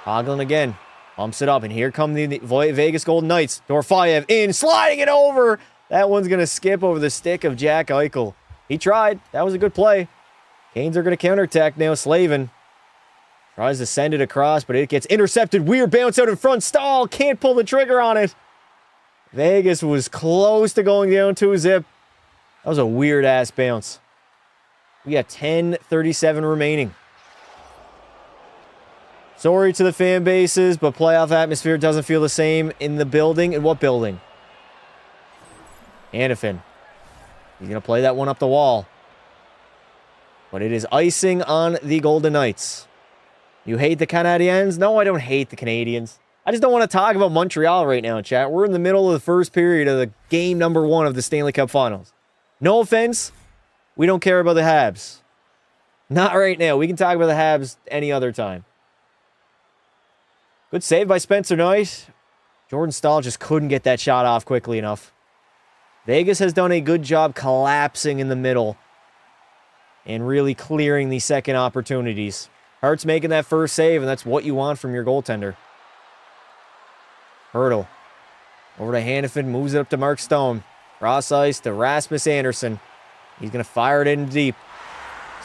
Coughlin again. Pumps it up, and here come the Vegas Golden Knights. Dorofeyev in, sliding it over. That one's going to skip over the stick of Jack Eichel. He tried. That was a good play. Canes are going to counterattack now. Slavin tries to send it across, but it gets intercepted. Weird bounce out in front. Stahl can't pull the trigger on it. Vegas was close to going down 2-zip. That was a weird-ass bounce. We got 10:37 remaining. Sorry to the fan bases, but playoff atmosphere doesn't feel the same in the building. In what building? Hanifin. He's going to play that one up the wall. But it is icing on the Golden Knights. You hate the Canadiens? No, I don't hate the Canadiens. I just don't want to talk about Montreal right now, chat. We're in the middle of the first period of the game number 1 of the Stanley Cup Finals. No offense. We don't care about the Habs. Not right now. We can talk about the Habs any other time. Good save by Spencer Knight. Jordan Stahl just couldn't get that shot off quickly enough. Vegas has done a good job collapsing in the middle and really clearing the second opportunities. Hart's making that first save, and that's what you want from your goaltender. Hurdle. Over to Hanifin, moves it up to Mark Stone. Cross ice to Rasmus Andersson. He's going to fire it in deep.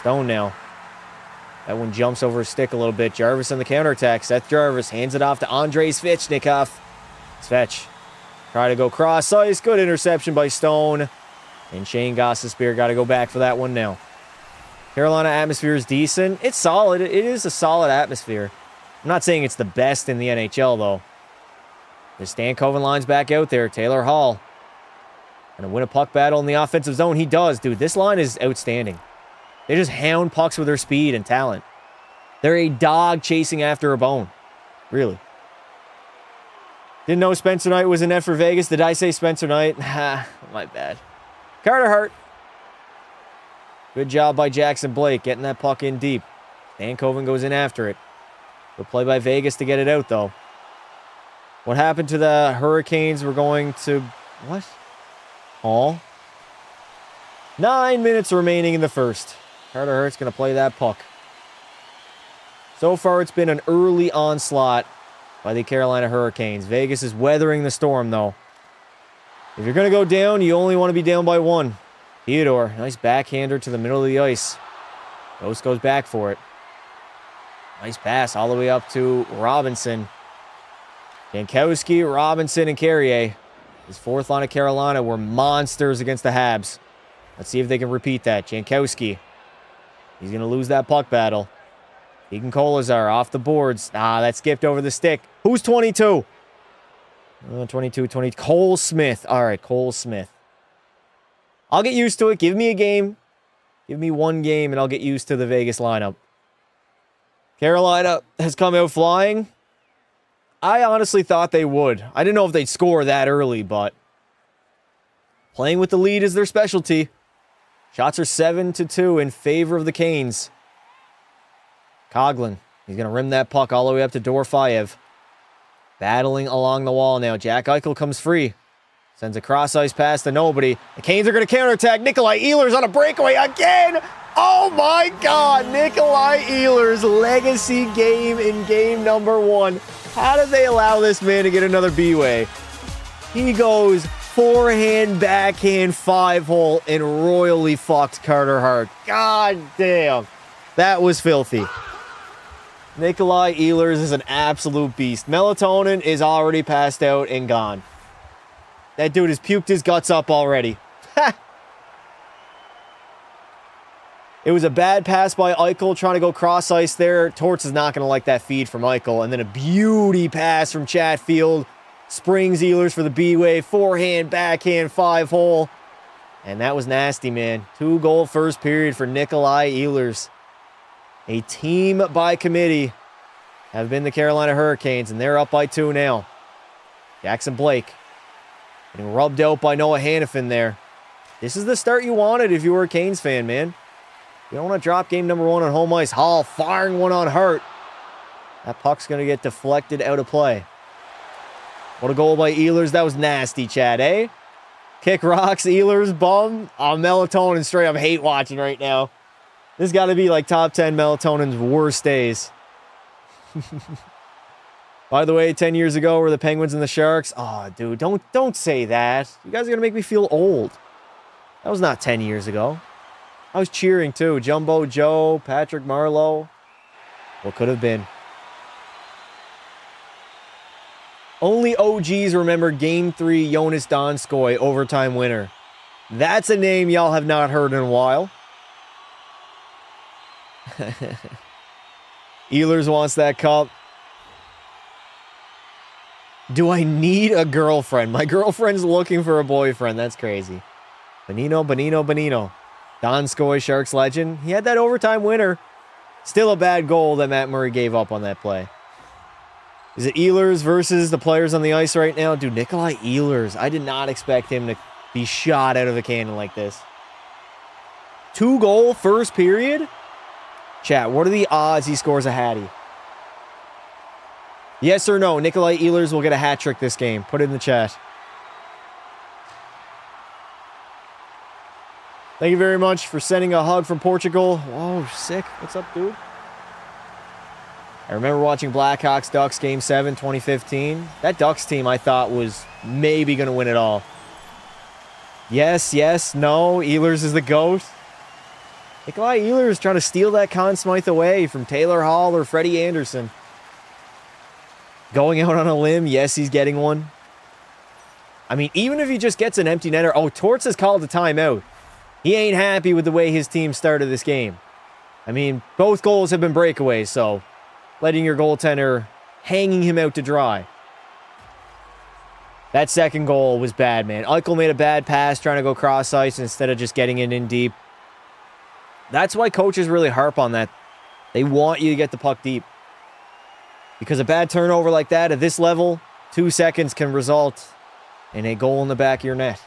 Stone now. That one jumps over his stick a little bit. Jarvis on the counterattack. Seth Jarvis hands it off to Andrei Svechnikov. Svech. Try to go cross ice. Good interception by Stone. And Shane Gostisbehere got to go back for that one now. Carolina atmosphere is decent. It's solid. It is a solid atmosphere. I'm not saying it's the best in the NHL, though. The Stankoven line's back out there. Taylor Hall. Gonna win a puck battle in the offensive zone. He does. Dude, this line is outstanding. They just hound pucks with their speed and talent. They're a dog chasing after a bone. Really. Didn't know Spencer Knight was in net for Vegas. Did I say Spencer Knight? Ha, my bad. Carter Hart. Good job by Jackson Blake getting that puck in deep. Stankoven goes in after it. Good play by Vegas to get it out, though. What happened to the Hurricanes? We're going to... What? Oh. 9 minutes remaining in the first. Carter Hart's going to play that puck. So far, it's been an early onslaught by the Carolina Hurricanes. Vegas is weathering the storm, though. If you're going to go down, you only want to be down by 1. Theodore, nice backhander to the middle of the ice. Ghost goes back for it. Nice pass all the way up to Robinson. Jankowski, Robinson, and Carrier. His fourth line of Carolina were monsters against the Habs. Let's see if they can repeat that. Jankowski. He's going to lose that puck battle. Keegan Kolazar off the boards. Ah, that skipped over the stick. Who's 22? 22, 20. Cole Smith. All right, Cole Smith. I'll get used to it. Give me a game. Give me one game, and I'll get used to the Vegas lineup. Carolina has come out flying. I honestly thought they would. I didn't know if they'd score that early, but playing with the lead is their specialty. Shots are 7-2 in favor of the Canes. Coughlin, he's going to rim that puck all the way up to Dorofeyev. Battling along the wall now. Jack Eichel comes free. Sends a cross-ice pass to nobody. The Canes are going to counterattack. Nikolai Ehlers on a breakaway again. Oh my God. Nikolai Ehlers' legacy game in game number 1. How did they allow this man to get another B-way? He goes forehand, backhand, 5-hole, and royally fucked Carter Hart. God damn. That was filthy. Nikolai Ehlers is an absolute beast. Melatonin is already passed out and gone. That dude has puked his guts up already. It was a bad pass by Eichel trying to go cross-ice there. Torts is not going to like that feed from Eichel. And then a beauty pass from Chatfield. Springs Ehlers for the B-way. Forehand, backhand, 5-hole. And that was nasty, man. 2-goal first period for Nikolai Ehlers. A team by committee. have been the Carolina Hurricanes, and they're up by 2 now. Jackson Blake getting rubbed out by Noah Hannafin there. This is the start you wanted if you were a Canes fan, man. You don't want to drop game number 1 on home ice. Hall firing one on Hart. That puck's going to get deflected out of play. What a goal by Ehlers. That was nasty, Chad, eh? Kick rocks, Ehlers, bum. Oh, melatonin straight up hate watching right now. This got to be like top 10 melatonin's worst days. By the way, 10 years ago were the Penguins and the Sharks. Oh, dude, don't say that. You guys are going to make me feel old. That was not 10 years ago. I was cheering too. Jumbo Joe, Patrick Marleau. What could have been? Only OGs remember Game 3 Jonas Donskoy overtime winner. That's a name y'all have not heard in a while. Ehlers wants that cup. Do I need a girlfriend? My girlfriend's looking for a boyfriend. That's crazy. Bonino. Donskoy, Sharks legend. He had that overtime winner. Still a bad goal that Matt Murray gave up on that play. Is it Ehlers versus the players on the ice right now? Dude, Nikolai Ehlers. I did not expect him to be shot out of a cannon like this. 2-goal first period? Chat, what are the odds he scores a hattie? Yes or no, Nikolai Ehlers will get a hat trick this game. Put it in the chat. Thank you very much for sending a hug from Portugal. Whoa, sick. What's up, dude? I remember watching Blackhawks Ducks Game 7, 2015. That Ducks team I thought was maybe going to win it all. Yes, no. Ehlers is the GOAT. Nikolai Ehlers trying to steal that Conn Smythe away from Taylor Hall or Freddie Anderson. Going out on a limb. Yes, he's getting one. I mean, even if he just gets an empty netter. Oh, Torts has called a timeout. He ain't happy with the way his team started this game. I mean, both goals have been breakaways, so letting your goaltender hanging him out to dry. That second goal was bad, man. Eichel made a bad pass trying to go cross ice instead of just getting it in deep. That's why coaches really harp on that. They want you to get the puck deep. Because a bad turnover like that at this level, 2 seconds can result in a goal in the back of your net.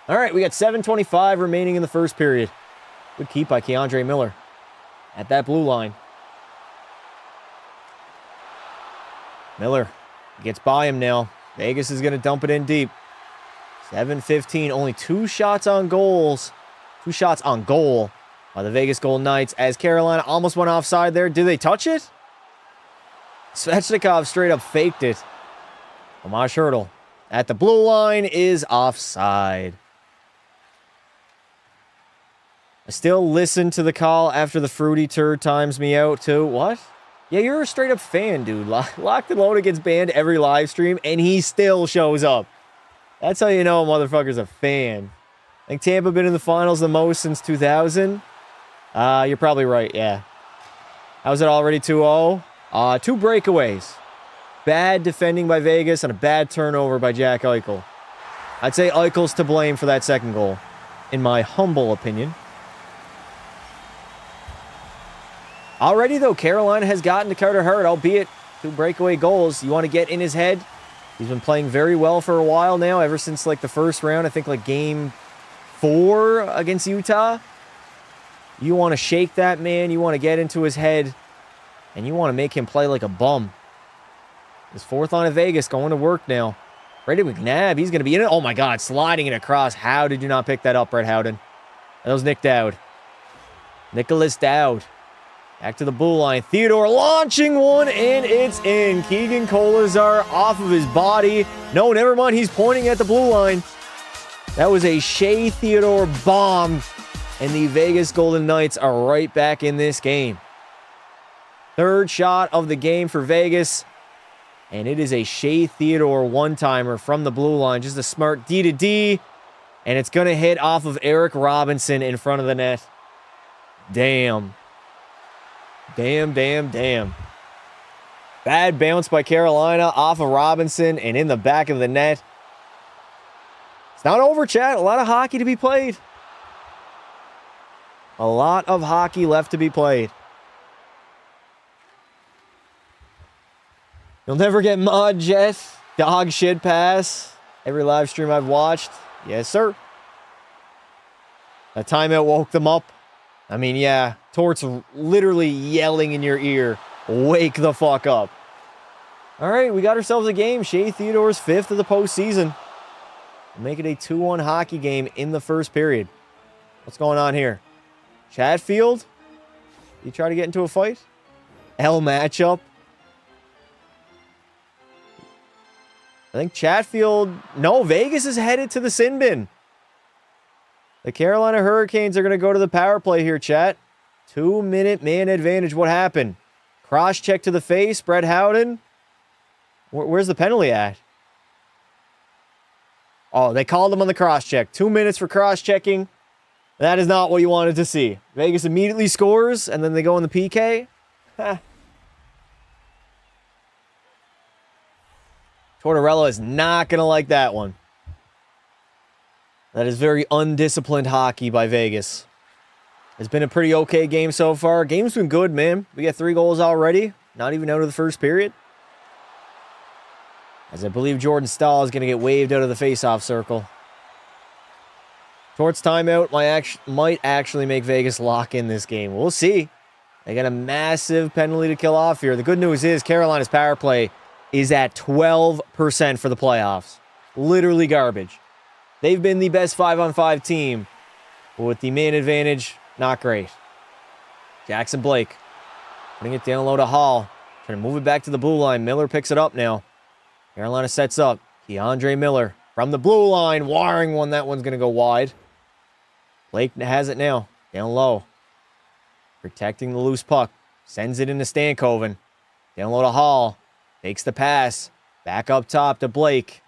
All right, we got 7:25 remaining in the first period. Good keep by Keandre Miller at that blue line. Miller gets by him now. Vegas is going to dump it in deep. 7:15, only 2 shots on goals. 2 shots on goal by the Vegas Golden Knights as Carolina almost went offside there. Did they touch it? Svechnikov straight up faked it. Tomas Hertl at the blue line is offside. I still listen to the call after the Fruity Turd times me out too. What? Yeah, you're a straight up fan, dude. Locked and Loaded gets banned every live stream, and he still shows up. That's how you know a motherfucker's a fan. I think Tampa been in the finals the most since 2000. You're probably right, yeah. How's it already 2-0? 2 breakaways. Bad defending by Vegas and a bad turnover by Jack Eichel. I'd say Eichel's to blame for that second goal, in my humble opinion. Already, though, Carolina has gotten to Carter Hart, albeit 2 breakaway goals. You want to get in his head. He's been playing very well for a while now, ever since like the first round. I think like game 4 against Utah. You want to shake that man. You want to get into his head. And you want to make him play like a bum. His 4th on at Vegas going to work now. Brayden McNabb, he's going to be in it. Oh my God, sliding it across. How did you not pick that up, Brett Howden? That was Nick Dowd. Nicholas Dowd. Back to the blue line. Theodore launching one, and it's in. Keegan Kolazar off of his body. No, never mind. He's pointing at the blue line. That was a Shea Theodore bomb, and the Vegas Golden Knights are right back in this game. 3rd shot of the game for Vegas, and it is a Shea Theodore one-timer from the blue line. Just a smart D to D, and it's going to hit off of Eric Robinson in front of the net. Damn. Damn. Bad bounce by Carolina off of Robinson and in the back of the net. It's not over, chat. A lot of hockey to be played. A lot of hockey left to be played. You'll never get Mod Jet. Dog shit pass. Every live stream I've watched. Yes, sir. That timeout woke them up. I mean, yeah. Tort's literally yelling in your ear. Wake the fuck up. All right, we got ourselves a game. Shea Theodore's 5th of the postseason. We'll make it a 2-1 hockey game in the first period. What's going on here? Chatfield? You try to get into a fight? L matchup. I think Chatfield... No, Vegas is headed to the sin bin. The Carolina Hurricanes are going to go to the power play here, chat. 2-minute man advantage. What happened? Cross check to the face. Brett Howden. Where's the penalty at? Oh, they called him on the cross check. 2 minutes for cross checking. That is not what you wanted to see. Vegas immediately scores, and then they go in the PK. Tortorella is not going to like that one. That is very undisciplined hockey by Vegas. It's been a pretty okay game so far. Game's been good, man. We got 3 goals already. Not even out of the first period. As I believe Jordan Stahl is going to get waved out of the face-off circle. Torts timeout might actually make Vegas lock in this game. We'll see. They got a massive penalty to kill off here. The good news is Carolina's power play is at 12% for the playoffs. Literally garbage. They've been the best 5-on-5 team. But with the man advantage, not great. Jackson Blake putting it down low to Hall. Trying to move it back to the blue line. Miller picks it up now. Carolina sets up. Keandre Miller from the blue line. Wiring one. That one's going to go wide. Blake has it now. Down low. Protecting the loose puck. Sends it into Stankoven. Down low to Hall. Takes the pass. Back up top to Blake.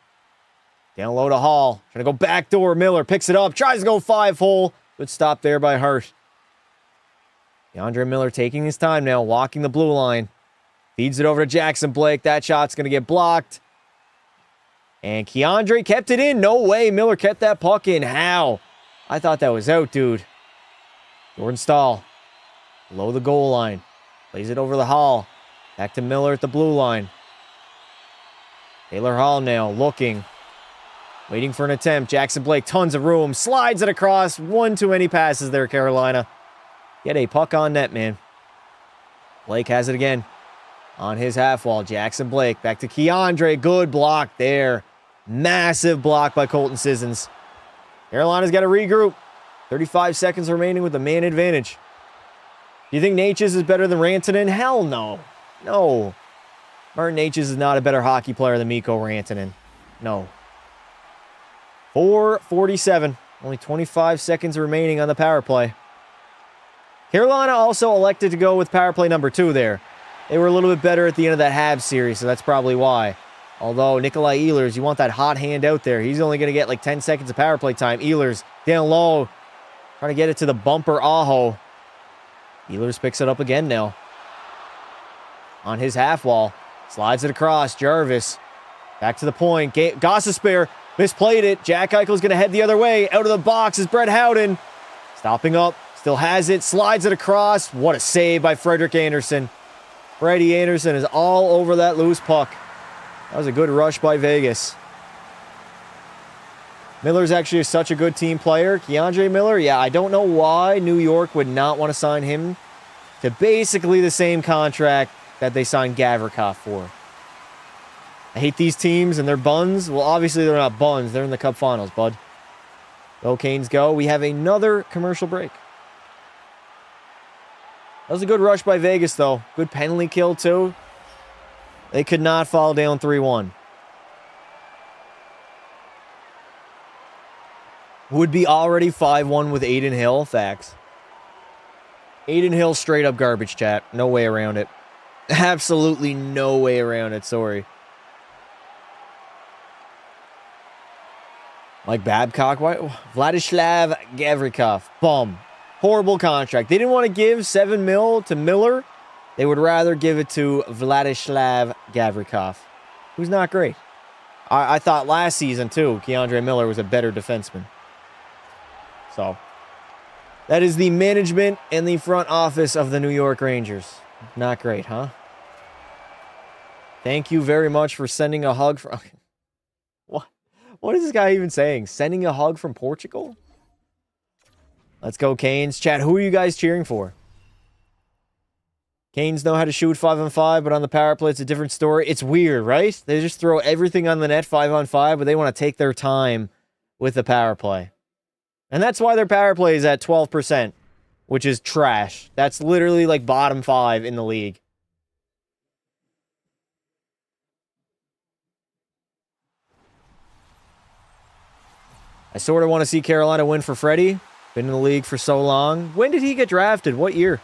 Down low to Hall. Trying to go backdoor. Miller picks it up. Tries to go 5-hole. Good stop there by Hart. Keandre Miller taking his time now. Walking the blue line. Feeds it over to Jackson Blake. That shot's going to get blocked. And Keandre kept it in. No way. Miller kept that puck in. How? I thought that was out, dude. Jordan Stahl. Below the goal line. Plays it over the Hall. Back to Miller at the blue line. Taylor Hall now looking. Waiting for an attempt. Jackson Blake, tons of room. Slides it across. One too many passes there, Carolina. Get a puck on net, man. Blake has it again. On his half wall. Jackson Blake. Back to Keandre. Good block there. Massive block by Colton Sissons. Carolina's got to regroup. 35 seconds remaining with the man advantage. Do you think Natchez is better than Rantanen? Hell no. No. Martin Natchez is not a better hockey player than Mikko Rantanen. No. 4:47. Only 25 seconds remaining on the power play. Carolina also elected to go with power play number 2 there. They were a little bit better at the end of that Habs series, so that's probably why. Although Nikolai Ehlers, you want that hot hand out there. He's only going to get like 10 seconds of power play time. Ehlers down low. Trying to get it to the bumper Aho. Ehlers picks it up again now. On his half wall. Slides it across. Jarvis. Back to the point. Gostisbehere misplayed it. Jack Eichel's going to head the other way. Out of the box is Brett Howden. Stopping up. Still has it. Slides it across. What a save by Frederik Andersen. Freddie Andersen is all over that loose puck. That was a good rush by Vegas. Miller's actually such a good team player. Keandre Miller, yeah, I don't know why New York would not want to sign him to basically the same contract that they signed Gavrikov for. I hate these teams and their buns. Well, obviously they're not buns. They're in the Cup Finals, bud. Go Canes go. We have another commercial break. That was a good rush by Vegas, though. Good penalty kill, too. They could not fall down 3-1. Would be already 5-1 with Adin Hill. Facts. Adin Hill straight up garbage, chat. No way around it. Absolutely no way around it. Sorry. Mike Babcock. Why? Vladislav Gavrikov. Bum. Horrible contract. They didn't want to give $7 million to Miller. They would rather give it to Vladislav Gavrikov, who's not great. I thought last season, too, Keandre Miller was a better defenseman. So, that is the management and the front office of the New York Rangers. Not great, huh? Thank you very much for sending a hug from... What? What is this guy even saying? Sending a hug from Portugal? Let's go, Canes. Chat, who are you guys cheering for? Canes know how to shoot 5-on-5, but on the power play, it's a different story. It's weird, right? They just throw everything on the net 5-on-5, but they want to take their time with the power play. And that's why their power play is at 12%, which is trash. That's literally like bottom 5 in the league. I sort of want to see Carolina win for Freddie. Been in the league for so long. When did he get drafted? What year?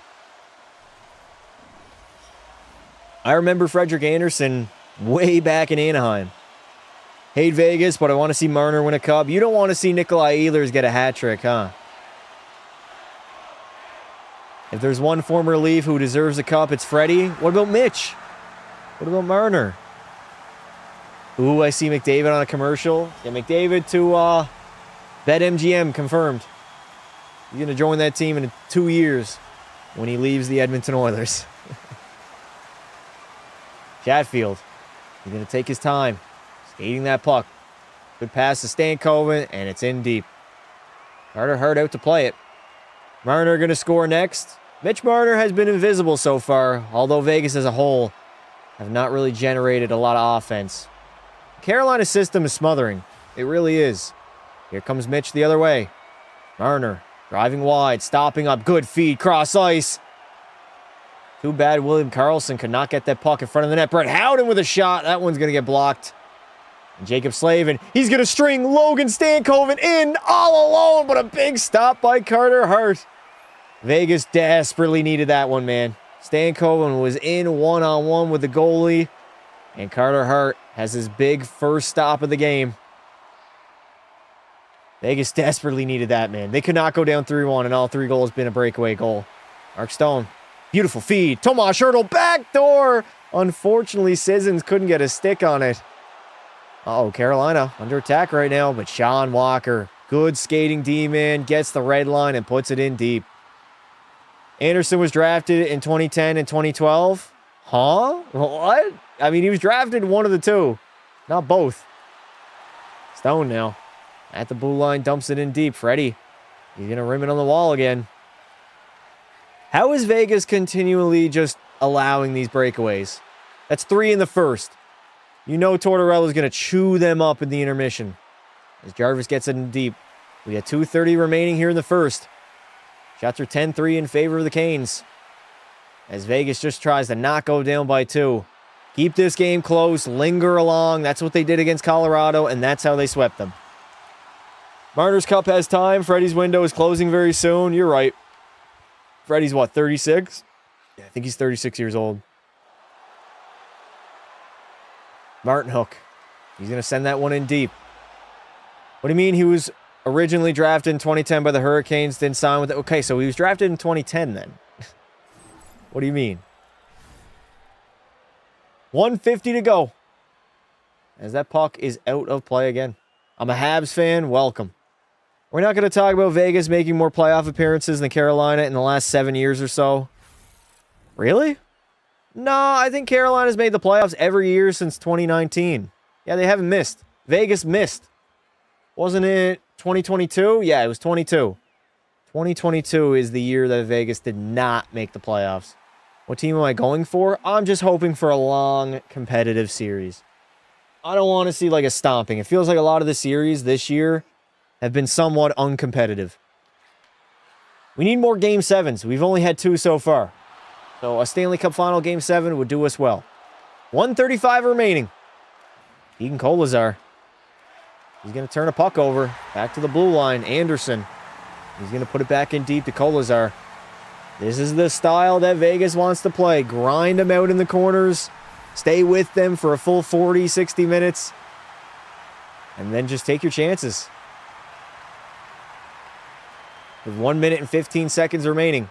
I remember Frederick Anderson way back in Anaheim. Hate Vegas, but I want to see Marner win a cup. You don't want to see Nikolai Ehlers get a hat trick, huh? If there's one former Leaf who deserves a cup, it's Freddie. What about Mitch? What about Marner? Ooh, I see McDavid on a commercial. Yeah, McDavid to BetMGM confirmed. He's going to join that team in 2 years when he leaves the Edmonton Oilers. Chatfield, he's going to take his time. Skating that puck. Good pass to Stankoven, and it's in deep. Carter Hart out to play it. Marner going to score next. Mitch Marner has been invisible so far, although Vegas as a whole have not really generated a lot of offense. Carolina's system is smothering. It really is. Here comes Mitch the other way. Marner driving wide, stopping up. Good feed, cross ice. Too bad William Karlsson could not get that puck in front of the net. Brett Howden with a shot. That one's going to get blocked. And Jacob Slavin, he's going to string Logan Stankoven in all alone, but a big stop by Carter Hart. Vegas desperately needed that one, man. Stankoven was in one-on-one with the goalie, and Carter Hart has his big first stop of the game. Vegas desperately needed that, man. They could not go down 3-1, and all 3 goals been a breakaway goal. Mark Stone, beautiful feed. Tomas Hertl, backdoor. Unfortunately, Sissons couldn't get a stick on it. Uh-oh, Carolina under attack right now, but Sean Walker, good skating D-man, gets the red line and puts it in deep. Anderson was drafted in 2010 and 2012. Huh? What? I mean, he was drafted one of the two, not both. Stone now. At the blue line, dumps it in deep. Freddie, he's going to rim it on the wall again. How is Vegas continually just allowing these breakaways? That's 3 in the first. You know Tortorella's going to chew them up in the intermission. As Jarvis gets it in deep. We got 2:30 remaining here in the first. Shots are 10-3 in favor of the Canes. As Vegas just tries to not go down by 2. Keep this game close, linger along. That's what they did against Colorado, and that's how they swept them. Marner's Cup has time. Freddie's window is closing very soon. You're right. Freddie's what, 36? Yeah, I think he's 36 years old. Martin Hook. He's going to send that one in deep. What do you mean he was originally drafted in 2010 by the Hurricanes, didn't sign with it? Okay, so he was drafted in 2010 then. What do you mean? 150 to go. As that puck is out of play again. I'm a Habs fan. Welcome. We're not going to talk about Vegas making more playoff appearances than Carolina in the last 7 years or so. Really? No, I think Carolina's made the playoffs every year since 2019. Yeah, they haven't missed. Vegas missed. Wasn't it 2022? Yeah, it was 22. 2022 is the year that Vegas did not make the playoffs. What team am I going for? I'm just hoping for a long, competitive series. I don't want to see like a stomping. It feels like a lot of the series this year have been somewhat uncompetitive. We need more Game 7s. We've only had 2 so far. So a Stanley Cup Final Game 7 would do us well. 1:35 remaining. Egan Kolazar. He's going to turn a puck over. Back to the blue line. Anderson. He's going to put it back in deep to Kolazar. This is the style that Vegas wants to play. Grind them out in the corners. Stay with them for a full 40, 60 minutes. And then just take your chances. With 1 minute and 15 seconds remaining.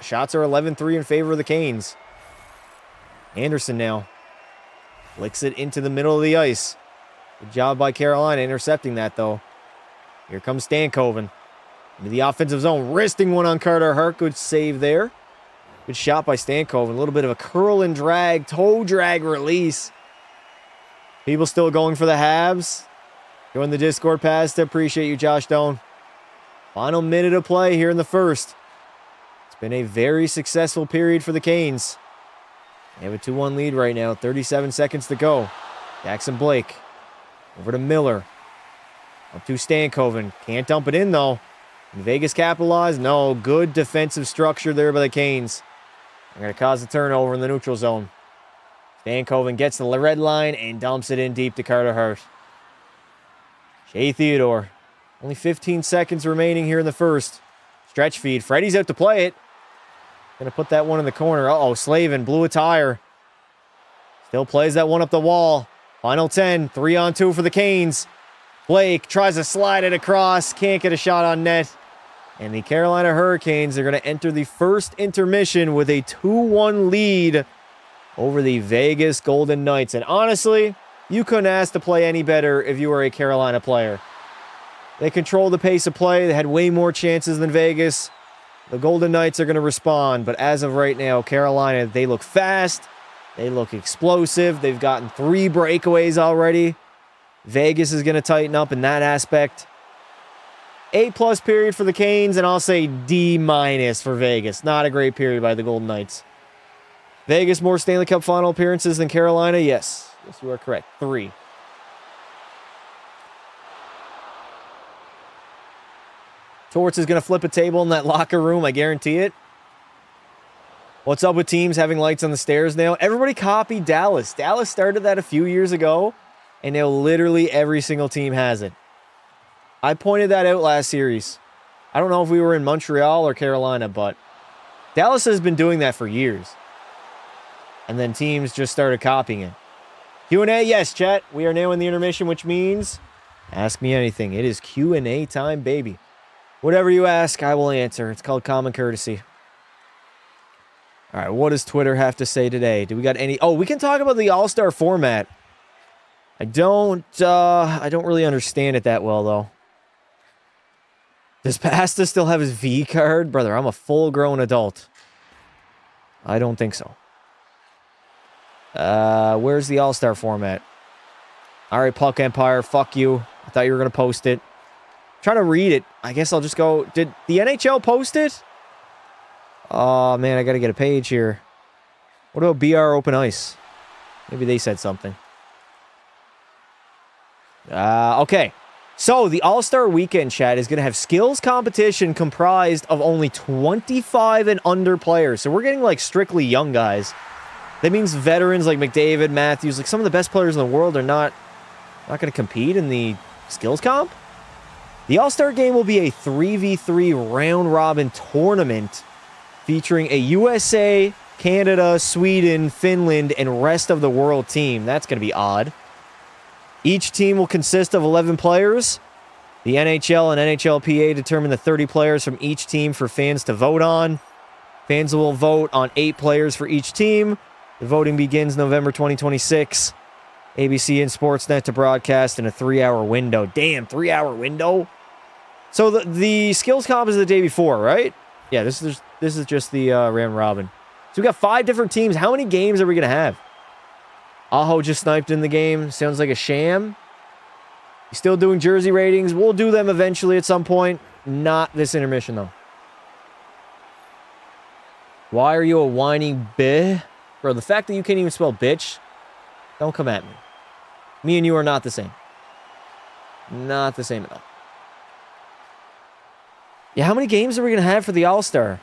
Shots are 11-3 in favor of the Canes. Anderson now. Flicks it into the middle of the ice. Good job by Carolina intercepting that, though. Here comes Stankoven. Into the offensive zone. Wristing one on Carter Hart. Good save there. Good shot by Stankoven. A little bit of a curl and drag, toe drag release. People still going for the Habs. Join the Discord pass to appreciate you, Josh Doan. Final minute of play here in the first. It's been a very successful period for the Canes. They have a 2-1 lead right now. 37 seconds to go. Jackson Blake. Over to Miller. Up to Stankoven. Can't dump it in, though. Vegas capitalized. No, good defensive structure there by the Canes. They're going to cause a turnover in the neutral zone. Stankoven gets the red line and dumps it in deep to Carter Hart. Shea Theodore. Only 15 seconds remaining here in the first. Stretch feed. Freddie's out to play it. Going to put that one in the corner. Uh-oh, Slavin blew a tire. Still plays that one up the wall. Final 10. 3-on-2 for the Canes. Blake tries to slide it across. Can't get a shot on net. And the Carolina Hurricanes are going to enter the first intermission with a 2-1 lead over the Vegas Golden Knights. And honestly, you couldn't ask to play any better if you were a Carolina player. They controlled the pace of play. They had way more chances than Vegas. The Golden Knights are going to respond. But as of right now, Carolina, they look fast. They look explosive. They've gotten 3 breakaways already. Vegas is going to tighten up in that aspect. A+ period for the Canes, and I'll say D- for Vegas. Not a great period by the Golden Knights. Vegas more Stanley Cup final appearances than Carolina? Yes. Yes, you are correct. 3. Torts is going to flip a table in that locker room, I guarantee it. What's up with teams having lights on the stairs now? Everybody copied Dallas. Dallas started that a few years ago, and now literally every single team has it. I pointed that out last series. I don't know if we were in Montreal or Carolina, but Dallas has been doing that for years. And then teams just started copying it. Q&A, yes, chat. We are now in the intermission, which means ask me anything. It is Q&A time, baby. Whatever you ask, I will answer. It's called common courtesy. All right, what does Twitter have to say today? Do we got any... Oh, we can talk about the All-Star format. I don't really understand it that well, though. Does Pasta still have his V card? Brother, I'm a full-grown adult. I don't think so. Where's the All-Star format? All right, Puck Empire, fuck you. I thought you were going to post it. I'm trying to read it. I guess I'll just go... Did the NHL post it? Oh, man, I got to get a page here. What about BR Open Ice? Maybe they said something. Okay. So, the All-Star Weekend, chat, is going to have skills competition comprised of only 25 and under players. So, we're getting, like, strictly young guys. That means veterans like McDavid, Matthews, like some of the best players in the world are not going to compete in the skills comp. The All-Star Game will be a 3v3 round-robin tournament featuring a USA, Canada, Sweden, Finland, and rest of the world team. That's going to be odd. Each team will consist of 11 players. The NHL and NHLPA determine the 30 players from each team for fans to vote on. Fans will vote on 8 players for each team. The voting begins November 2026. ABC and Sportsnet to broadcast in a 3-hour window. Damn, 3-hour window? So the skills comp is the day before, right? Yeah, this is just the round robin. So we got 5 different teams. How many games are we going to have? Aho just sniped in the game. Sounds like a sham. He's still doing jersey ratings. We'll do them eventually at some point. Not this intermission, though. Why are you a whining bitch? Bro, the fact that you can't even spell bitch, don't come at me. Me and you are not the same. Not the same at all. Yeah, how many games are we going to have for the All-Star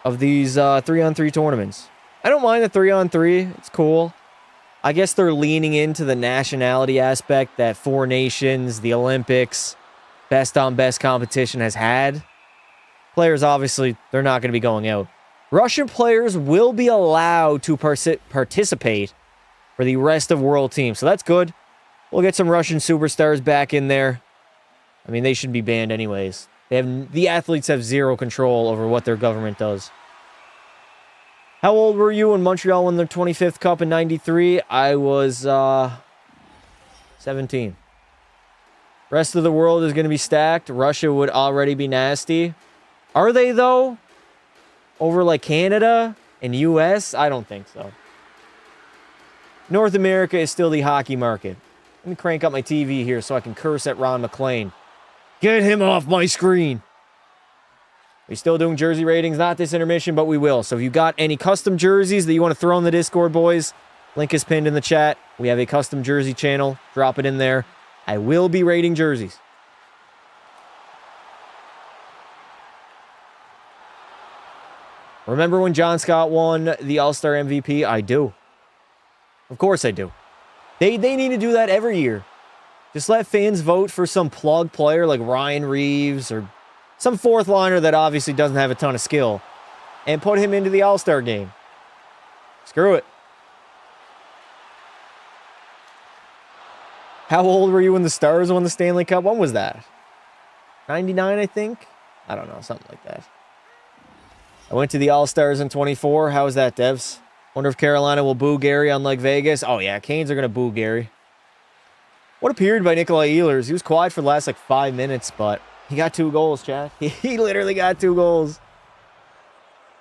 of these 3-on-3 tournaments? I don't mind the 3-on-3. It's cool. I guess they're leaning into the nationality aspect that 4 nations, the Olympics, best-on-best competition has had. Players, obviously, they're not going to be going out. Russian players will be allowed to participate for the rest of world teams, so that's good. We'll get some Russian superstars back in there. I mean, they should be banned anyways. The athletes have zero control over what their government does. How old were you when Montreal won their 25th Cup in 93? I was 17. Rest of the world is going to be stacked. Russia would already be nasty. Are they, though? Over, like, Canada? In U.S., I don't think so. North America is still the hockey market. Let me crank up my TV here so I can curse at Ron McLean. Get him off my screen. We're still doing jersey ratings, not this intermission, but we will. So if you got any custom jerseys that you want to throw in the Discord, boys, link is pinned in the chat. We have a custom jersey channel. Drop it in there. I will be rating jerseys. Remember when John Scott won the All-Star MVP? I do. Of course I do. They need to do that every year. Just let fans vote for some plug player like Ryan Reeves or some fourth liner that obviously doesn't have a ton of skill and put him into the All-Star game. Screw it. How old were you when the Stars won the Stanley Cup? When was that? 99, I think? I don't know, something like that. I went to the All-Stars in 24. How was that, Devs? Wonder if Carolina will boo Gary unlike Vegas. Oh, yeah, Canes are going to boo Gary. What a period by Nikolai Ehlers. He was quiet for the last, 5 minutes, but he got 2 goals, Chad. He literally got 2 goals.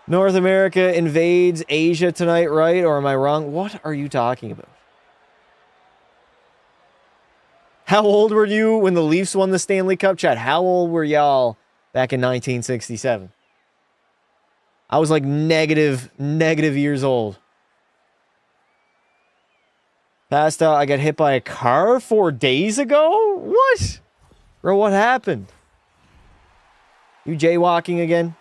North America invades Asia tonight, right? Or am I wrong? What are you talking about? How old were you when the Leafs won the Stanley Cup, Chad? How old were y'all back in 1967? I was negative years old. Passed out. I got hit by a car 4 days ago? What? Bro, what happened? You jaywalking again?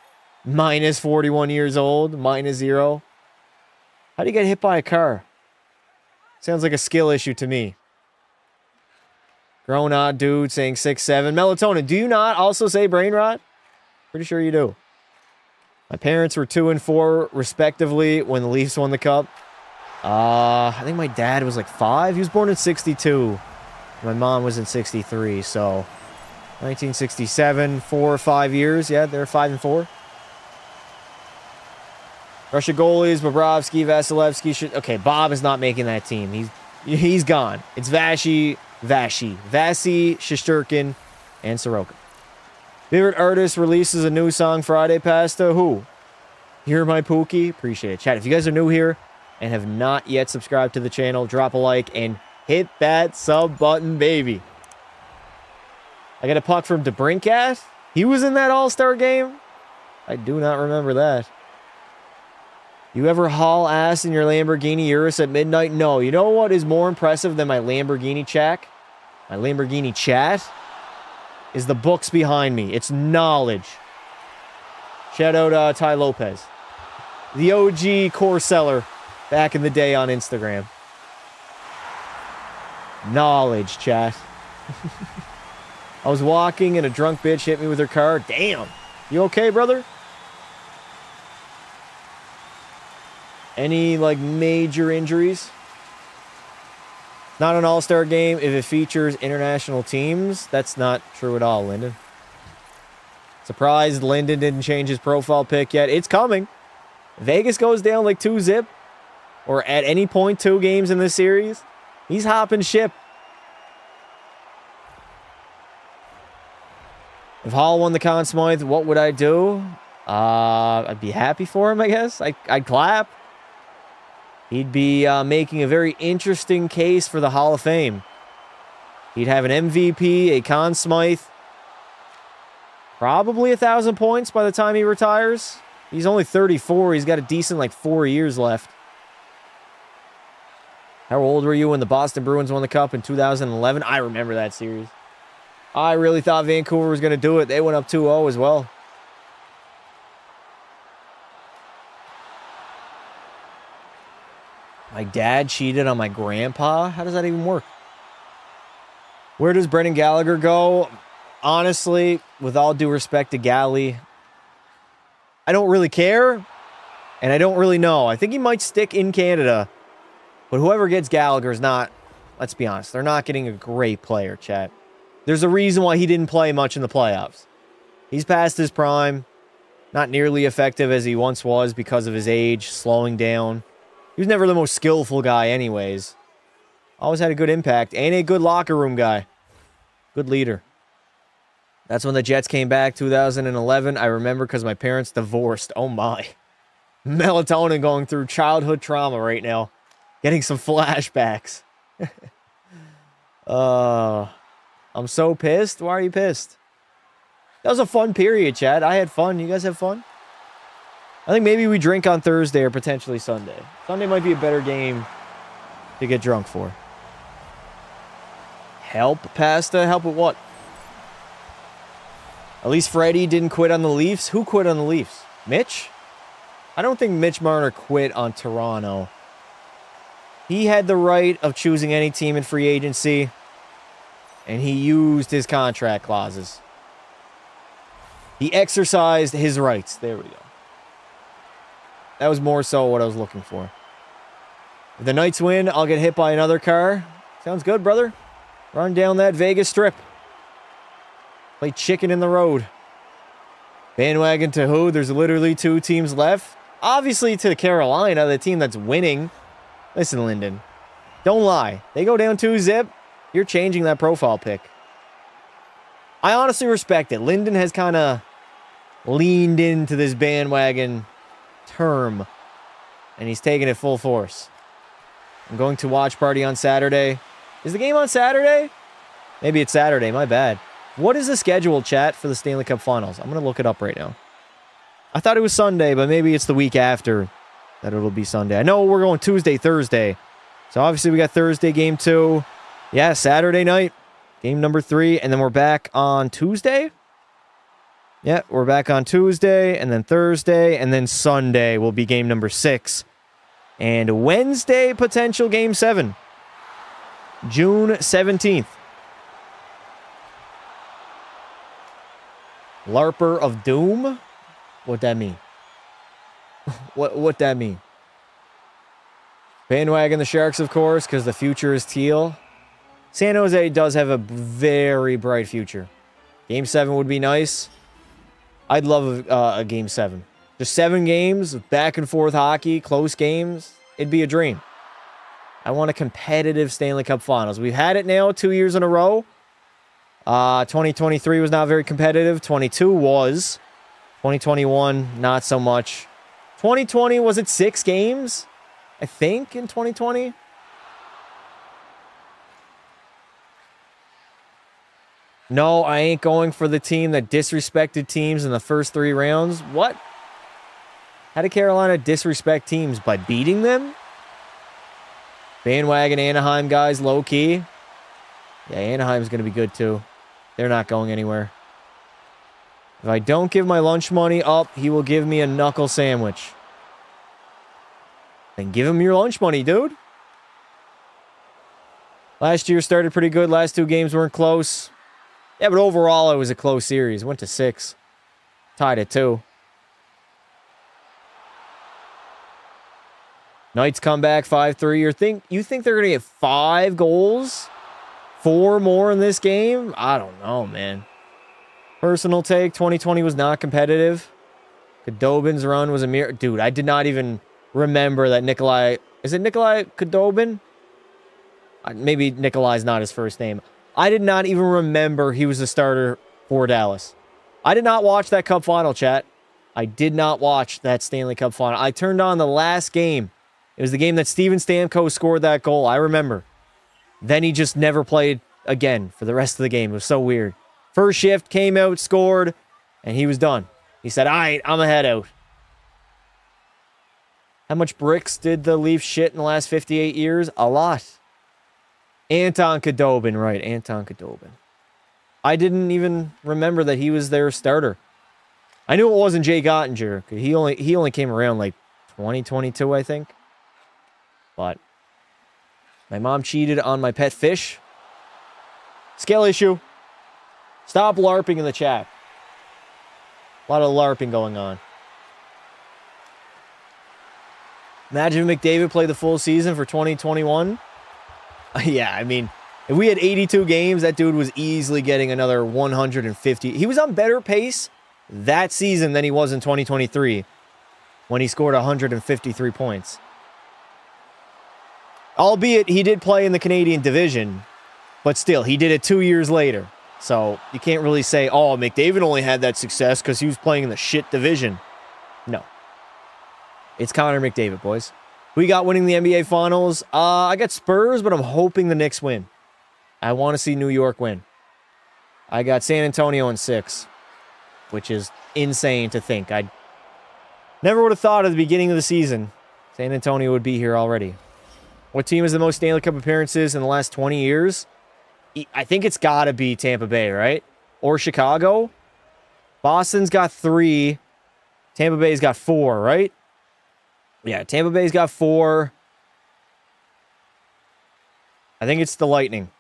Minus 41 years old. Minus 0. How do you get hit by a car? Sounds like a skill issue to me. Grown odd dude saying 6'7". Melatonin, do you not also say brain rot? Pretty sure you do. My parents were 2 and 4, respectively, when the Leafs won the Cup. I think my dad was 5. He was born in 62. My mom was in 63, so 1967, 4 or 5 years. Yeah, they're 5 and 4. Russia goalies, Bobrovsky, Vasilevsky. Okay, Bob is not making that team. He's gone. It's Vasi, Shesterkin, and Sorokin. Favorite artist releases a new song Friday, Pasta. Who? Hear My Pookie. Appreciate it. Chat, if you guys are new here and have not yet subscribed to the channel, drop a like and hit that sub button, baby. I got a puck from DeBrincat. He was in that All-Star game? I do not remember that. You ever haul ass in your Lamborghini Urus at midnight? No. You know what is more impressive than my Lamborghini chat? My Lamborghini chat is the books behind me. It's knowledge. Shout out Ty Lopez. The OG core seller back in the day on Instagram. Knowledge, chat. I was walking and a drunk bitch hit me with her car. Damn. You okay, brother? Any, major injuries? Not an all-star game if it features international teams. That's not true at all, Lyndon. Surprised Lyndon didn't change his profile pic yet. It's coming. Vegas goes down 2-0, or at any point 2 games in this series. He's hopping ship. If Hall won the Conn Smythe, what would I do? I'd be happy for him, I guess. I'd clap. He'd be making a very interesting case for the Hall of Fame. He'd have an MVP, a Conn Smythe, probably 1,000 points by the time he retires. He's only 34. He's got a decent 4 years left. How old were you when the Boston Bruins won the Cup in 2011? I remember that series. I really thought Vancouver was going to do it. They went up 2-0 as well. My dad cheated on my grandpa? How does that even work? Where does Brendan Gallagher go? Honestly, with all due respect to Gally, I don't really care, and I don't really know. I think he might stick in Canada, but whoever gets Gallagher is not, let's be honest, they're not getting a great player, chat. There's a reason why he didn't play much in the playoffs. He's past his prime, not nearly effective as he once was because of his age, slowing down. He was never the most skillful guy anyways. Always had a good impact and a good locker room guy. Good leader. That's when the Jets came back, 2011. I remember because my parents divorced. Oh my. Melatonin going through childhood trauma right now. Getting some flashbacks. I'm so pissed. Why are you pissed? That was a fun period, Chad. I had fun. You guys have fun? I think maybe we drink on Thursday or potentially Sunday. Sunday might be a better game to get drunk for. Help, Pasta? Help with what? At least Freddie didn't quit on the Leafs. Who quit on the Leafs? Mitch? I don't think Mitch Marner quit on Toronto. He had the right of choosing any team in free agency, and he used his contract clauses. He exercised his rights. There we go. That was more so what I was looking for. If the Knights win, I'll get hit by another car. Sounds good, brother. Run down that Vegas Strip. Play chicken in the road. Bandwagon to who? There's literally 2 teams left. Obviously to Carolina, the team that's winning. Listen, Lyndon. Don't lie. They go down 2-0. You're changing that profile pic. I honestly respect it. Lyndon has kind of leaned into this bandwagon term. And he's taking it full force. I'm going to watch party on Saturday. Is the game on Saturday? Maybe it's Saturday. My bad. What is the schedule, chat, for the Stanley Cup Finals? I'm going to look it up right now. I thought it was Sunday, but maybe it's the week after that it'll be Sunday. I know we're going Tuesday, Thursday. So obviously we got Thursday game 2. Yeah, Saturday night, game number 3. And then we're back on Tuesday. Yeah, we're back on Tuesday, and then Thursday, and then Sunday will be game number 6. And Wednesday, potential game 7. June 17th. LARPer of Doom? What that mean? What that mean? Bandwagon the Sharks, of course, because the future is teal. San Jose does have a very bright future. Game 7 would be nice. I'd love a Game 7. Just 7 games, back and forth hockey, close games. It'd be a dream. I want a competitive Stanley Cup Finals. We've had it now 2 years in a row. 2023 was not very competitive. 22 was. 2021, not so much. 2020, was it 6 games? I think in 2020. No, I ain't going for the team that disrespected teams in the first 3 rounds. What? How did Carolina disrespect teams? By beating them? Bandwagon Anaheim guys, low-key. Yeah, Anaheim's going to be good too. They're not going anywhere. If I don't give my lunch money up, he will give me a knuckle sandwich. Then give him your lunch money, dude. Last year started pretty good. Last 2 games weren't close. Yeah, but overall it was a close series. Went to 6. Tied at 2. Knights come back 5-3. You think they're going to get 5 goals? 4 more in this game? I don't know, man. Personal take, 2020 was not competitive. Khudobin's run was a mere... Dude, I did not even remember that Nikolai... Is it Nikolai Khudobin? Maybe Nikolai's not his first name. I did not even remember he was the starter for Dallas. I did not watch that Cup Final, chat. I did not watch that Stanley Cup Final. I turned on the last game. It was the game that Steven Stamkos scored that goal. I remember. Then he just never played again for the rest of the game. It was so weird. First shift, came out, scored, and he was done. He said, all right, I'm ahead out. How much bricks did the Leafs shit in the last 58 years? A lot. Anton Khudobin, right, Anton Khudobin. I didn't even remember that he was their starter. I knew it wasn't Jay Gottinger. He only came around like 2022, I think. But my mom cheated on my pet fish. Scale issue. Stop LARPing in the chat. A lot of LARPing going on. Imagine if McDavid played the full season for 2021. Yeah, I mean, if we had 82 games, that dude was easily getting another 150. He was on better pace that season than he was in 2023 when he scored 153 points. Albeit, he did play in the Canadian division, but still, he did it 2 years later. So, you can't really say, oh, McDavid only had that success because he was playing in the shit division. No. It's Connor McDavid, boys. Who you got winning the NBA Finals? I got Spurs, but I'm hoping the Knicks win. I want to see New York win. I got San Antonio in 6, which is insane to think. I never would have thought at the beginning of the season San Antonio would be here already. What team has the most Stanley Cup appearances in the last 20 years? I think it's got to be Tampa Bay, right? Or Chicago. Boston's got 3. Tampa Bay's got 4, right? Yeah, Tampa Bay's got 4. I think it's the Lightning.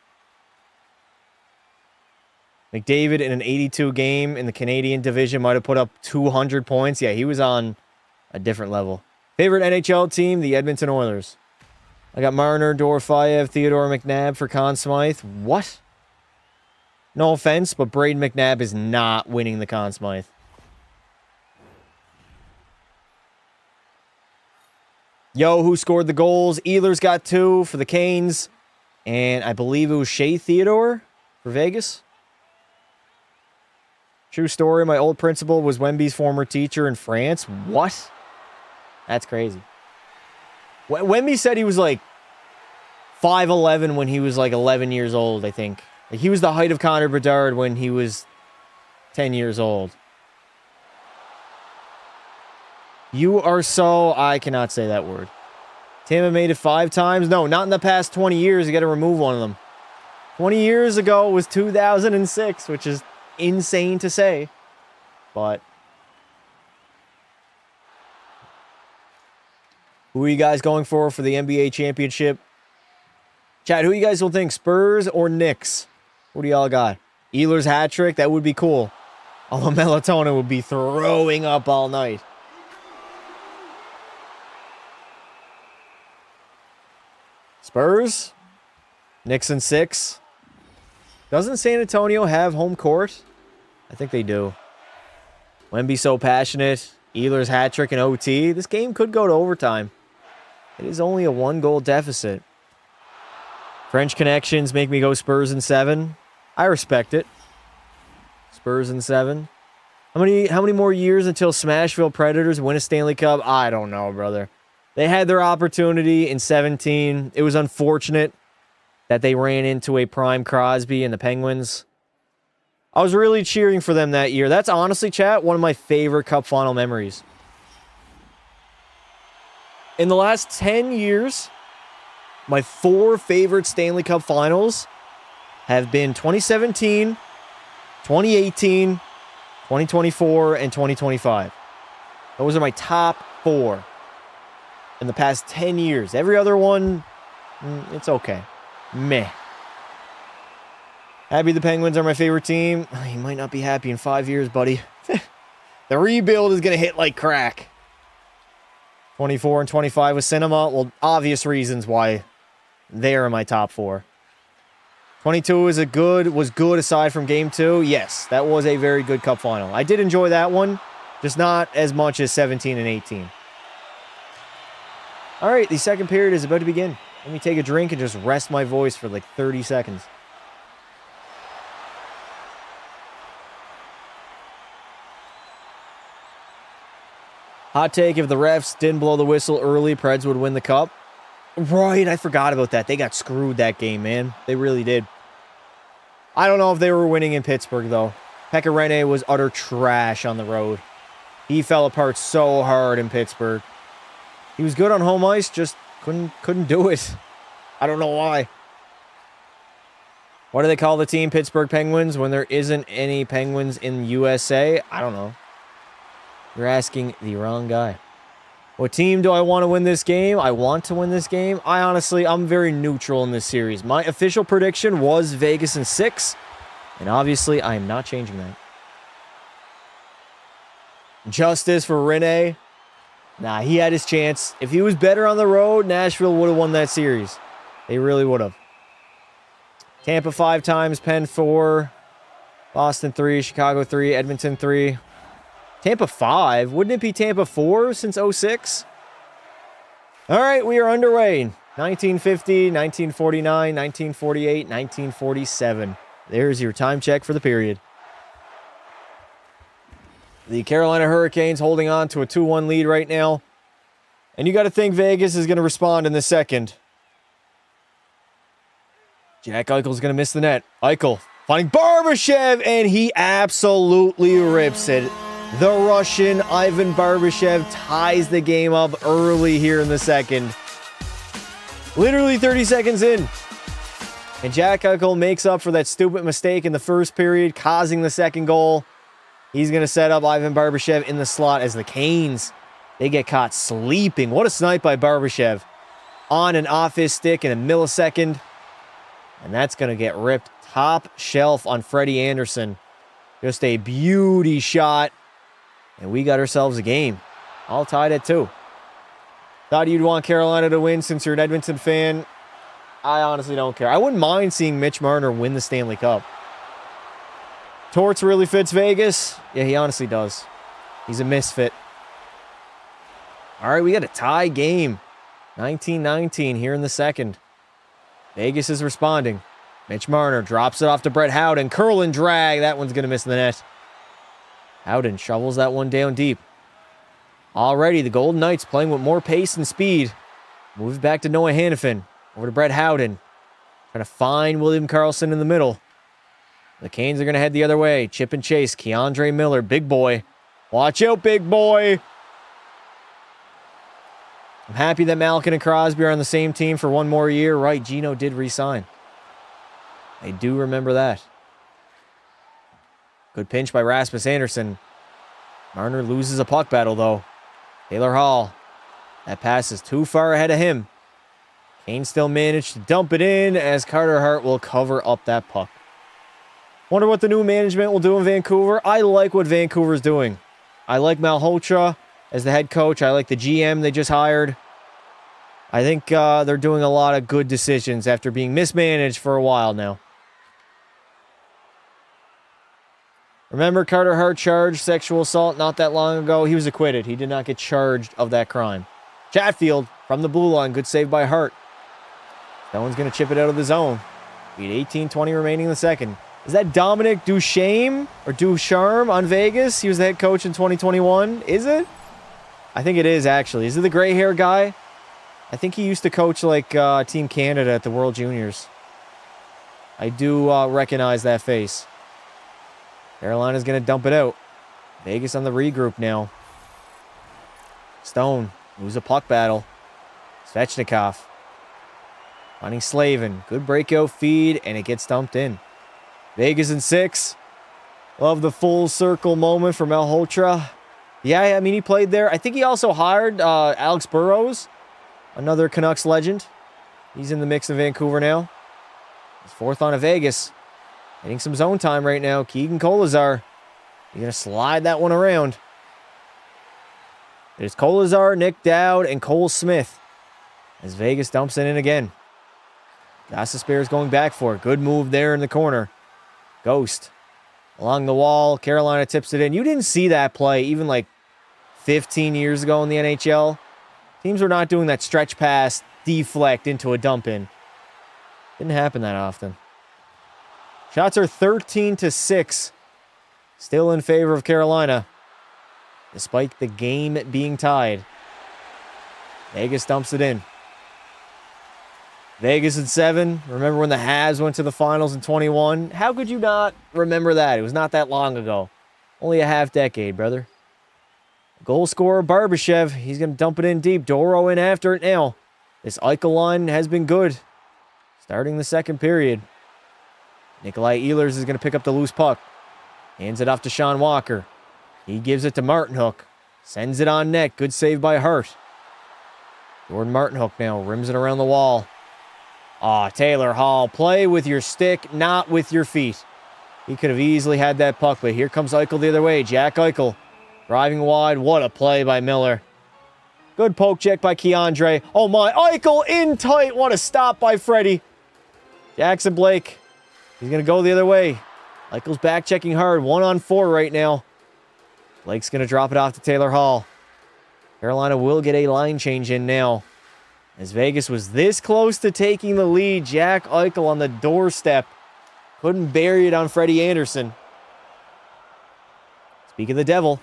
McDavid in an 82 game in the Canadian division might have put up 200 points. Yeah, he was on a different level. Favorite NHL team, the Edmonton Oilers. I got Marner, Dorofeyev, Theodore McNabb for Conn Smythe. What? No offense, but Braden McNabb is not winning the Conn Smythe. Yo, who scored the goals? Ehlers got 2 for the Canes. And I believe it was Shea Theodore for Vegas. True story, my old principal was Wemby's former teacher in France. What? That's crazy. Wemby said he was like 5'11" when he was like 11 years old, I think. Like he was the height of Connor Bedard when he was 10 years old. You are so... I cannot say that word. Tampa made it 5 times? No, not in the past 20 years. You got to remove one of them. 20 years ago was 2006, which is insane to say. But... who are you guys going for the NBA championship? Chad, who you guys will think? Spurs or Knicks? What do y'all got? Ehlers hat trick? That would be cool. Although Melatonin would be throwing up all night. Spurs? Knicks in 6. Doesn't San Antonio have home court? I think they do. Wemby so passionate. Ehlers hat trick and OT. This game could go to overtime. It is only a 1-goal deficit. French connections make me go Spurs in 7. I respect it. Spurs in 7. How many more years until Smashville Predators win a Stanley Cup? I don't know, brother. They had their opportunity in 17. It was unfortunate that they ran into a prime Crosby and the Penguins. I was really cheering for them that year. That's honestly, chat, one of my favorite Cup final memories. In the last 10 years, my 4 favorite Stanley Cup finals have been 2017, 2018, 2024, and 2025. Those are my top 4 in the past 10 years. Every other one, it's okay. Meh. Happy the Penguins are my favorite team. You might not be happy in 5 years, buddy. The rebuild is going to hit like crack. 24 and 25 with Cinema. Well, obvious reasons why they are in my top 4. 22 was good aside from Game 2. Yes, that was a very good Cup final. I did enjoy that one, just not as much as 17 and 18. All right, the second period is about to begin. Let me take a drink and just rest my voice for like 30 seconds. Hot take, if the refs didn't blow the whistle early, Preds would win the Cup. Right, I forgot about that. They got screwed that game, man. They really did. I don't know if they were winning in Pittsburgh, though. Pekka Rinne was utter trash on the road. He fell apart so hard in Pittsburgh. He was good on home ice, just couldn't do it. I don't know why. What do they call the team, Pittsburgh Penguins, when there isn't any Penguins in USA? I don't know. You're asking the wrong guy. What team do I want to win this game? I want to win this game. I'm very neutral in this series. My official prediction was Vegas in 6. And obviously, I am not changing that. Justice for Rinne. Nah, he had his chance. If he was better on the road, Nashville would have won that series. They really would have. Tampa 5 times, Penn 4. Boston 3, Chicago 3, Edmonton 3. Tampa 5? Wouldn't it be Tampa 4 since 06? All right, we are underway. 1950, 1949, 1948, 1947. There's your time check for the period. The Carolina Hurricanes holding on to a 2-1 lead right now. And you got to think Vegas is going to respond in the second. Jack Eichel's going to miss the net. Eichel finding Barbashev, and he absolutely rips it. The Russian Ivan Barbashev ties the game up early here in the second. Literally 30 seconds in. And Jack Eichel makes up for that stupid mistake in the first period, causing the second goal. He's going to set up Ivan Barbashev in the slot as the Canes, they get caught sleeping. What a snipe by Barbashev. On and off his stick in a millisecond. And that's going to get ripped top shelf on Freddie Anderson. Just a beauty shot. And we got ourselves a game. All tied at 2. Thought you'd want Carolina to win since you're an Edmonton fan. I honestly don't care. I wouldn't mind seeing Mitch Marner win the Stanley Cup. Torts really fits Vegas. Yeah, he honestly does. He's a misfit. All right, we got a tie game. 19-19 here in the second. Vegas is responding. Mitch Marner drops it off to Brett Howden. Curl and drag. That one's going to miss the net. Howden shovels that one down deep. Already, the Golden Knights playing with more pace and speed. Moves back to Noah Hannafin. Over to Brett Howden. Trying to find William Karlsson in the middle. The Canes are going to head the other way. Chip and chase. Keandre Miller, big boy. Watch out, big boy. I'm happy that Malkin and Crosby are on the same team for one more year. Right, Gino did re-sign. I do remember that. Good pinch by Rasmus Andersson. Marner loses a puck battle, though. Taylor Hall. That pass is too far ahead of him. Kane still managed to dump it in as Carter Hart will cover up that puck. Wonder what the new management will do in Vancouver. I like what Vancouver's doing. I like Malhotra as the head coach. I like the GM they just hired. I think they're doing a lot of good decisions after being mismanaged for a while now. Remember, Carter Hart charged sexual assault not that long ago. He was acquitted. He did not get charged of that crime. Chatfield from the blue line. Good save by Hart. That one's going to chip it out of the zone. Beat 18-20 remaining in the second. Is that Dominic Ducharme or Ducharme on Vegas? He was the head coach in 2021. Is it? I think it is, actually. Is it the gray hair guy? I think he used to coach like Team Canada at the World Juniors. I do recognize that face. Carolina's going to dump it out. Vegas on the regroup now. Stone moves a puck battle. Svechnikov. Finding Slavin. Good breakout feed, and it gets dumped in. Vegas in 6. Love the full circle moment for Malhotra. Yeah, I mean, he played there. I think he also hired Alex Burrows, another Canucks legend. He's in the mix in Vancouver now. He's fourth on to Vegas. Getting some zone time right now. Keegan Kolazar. He's going to slide that one around. There's Kolazar, Nick Dowd, and Cole Smith. As Vegas dumps it in again. Gostisbehere is going back for it. Good move there in the corner. Ghost. Along the wall. Carolina tips it in. You didn't see that play even like 15 years ago in the NHL. Teams were not doing that stretch pass, deflect into a dump in. Didn't happen that often. Shots are 13-6. Still in favor of Carolina. Despite the game being tied. Vegas dumps it in. Vegas in 7. Remember when the Habs went to the finals in 21? How could you not remember that? It was not that long ago. Only a half decade, brother. Goal scorer Barbashev. He's going to dump it in deep. Doro in after it now. This Eichel line has been good. Starting the second period. Nikolai Ehlers is going to pick up the loose puck. Hands it off to Sean Walker. He gives it to Martinhook. Sends it on net. Good save by Hart. Jordan Martinhook now rims it around the wall. Taylor Hall. Play with your stick, not with your feet. He could have easily had that puck, but here comes Eichel the other way. Jack Eichel driving wide. What a play by Miller. Good poke check by Keandre. Oh my, Eichel in tight. What a stop by Freddie. Jackson Blake. He's going to go the other way. Eichel's back checking hard. 1-on-4 right now. Blake's going to drop it off to Taylor Hall. Carolina will get a line change in now. As Vegas was this close to taking the lead, Jack Eichel on the doorstep. Couldn't bury it on Freddie Anderson. Speak of the devil.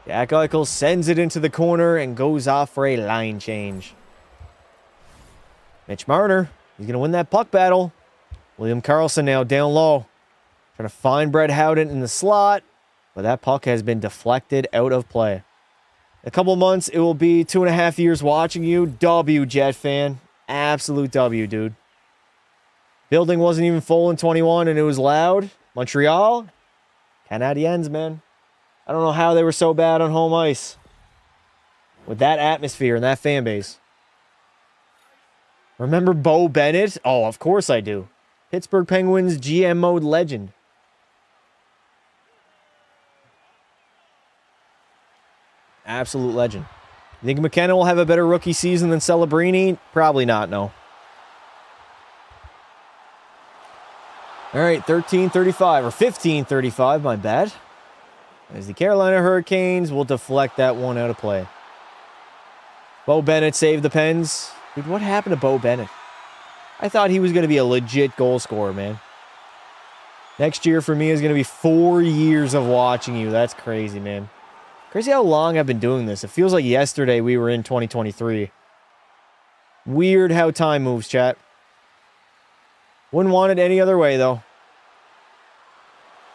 Jack Eichel sends it into the corner and goes off for a line change. Mitch Marner, he's going to win that puck battle. William Karlsson now down low. Trying to find Brett Howden in the slot, but that puck has been deflected out of play. A couple months, it will be 2.5 years watching you. W, Jet fan. Absolute W, dude. Building wasn't even full in 21, and it was loud. Montreal, Canadiens, man. I don't know how they were so bad on home ice. With that atmosphere and that fan base. Remember Bo Bennett? Oh, of course I do. Pittsburgh Penguins GM mode legend. Absolute legend. You think McKenna will have a better rookie season than Celebrini? Probably not, no. All right, 13:35 or 15:35, my bad. As the Carolina Hurricanes will deflect that one out of play. Bo Bennett saved the Pens. Dude, what happened to Bo Bennett? I thought he was going to be a legit goal scorer, man. Next year for me is going to be 4 years of watching you. That's crazy, man. Crazy how long I've been doing this. It feels like yesterday we were in 2023. Weird how time moves, chat. Wouldn't want it any other way, though.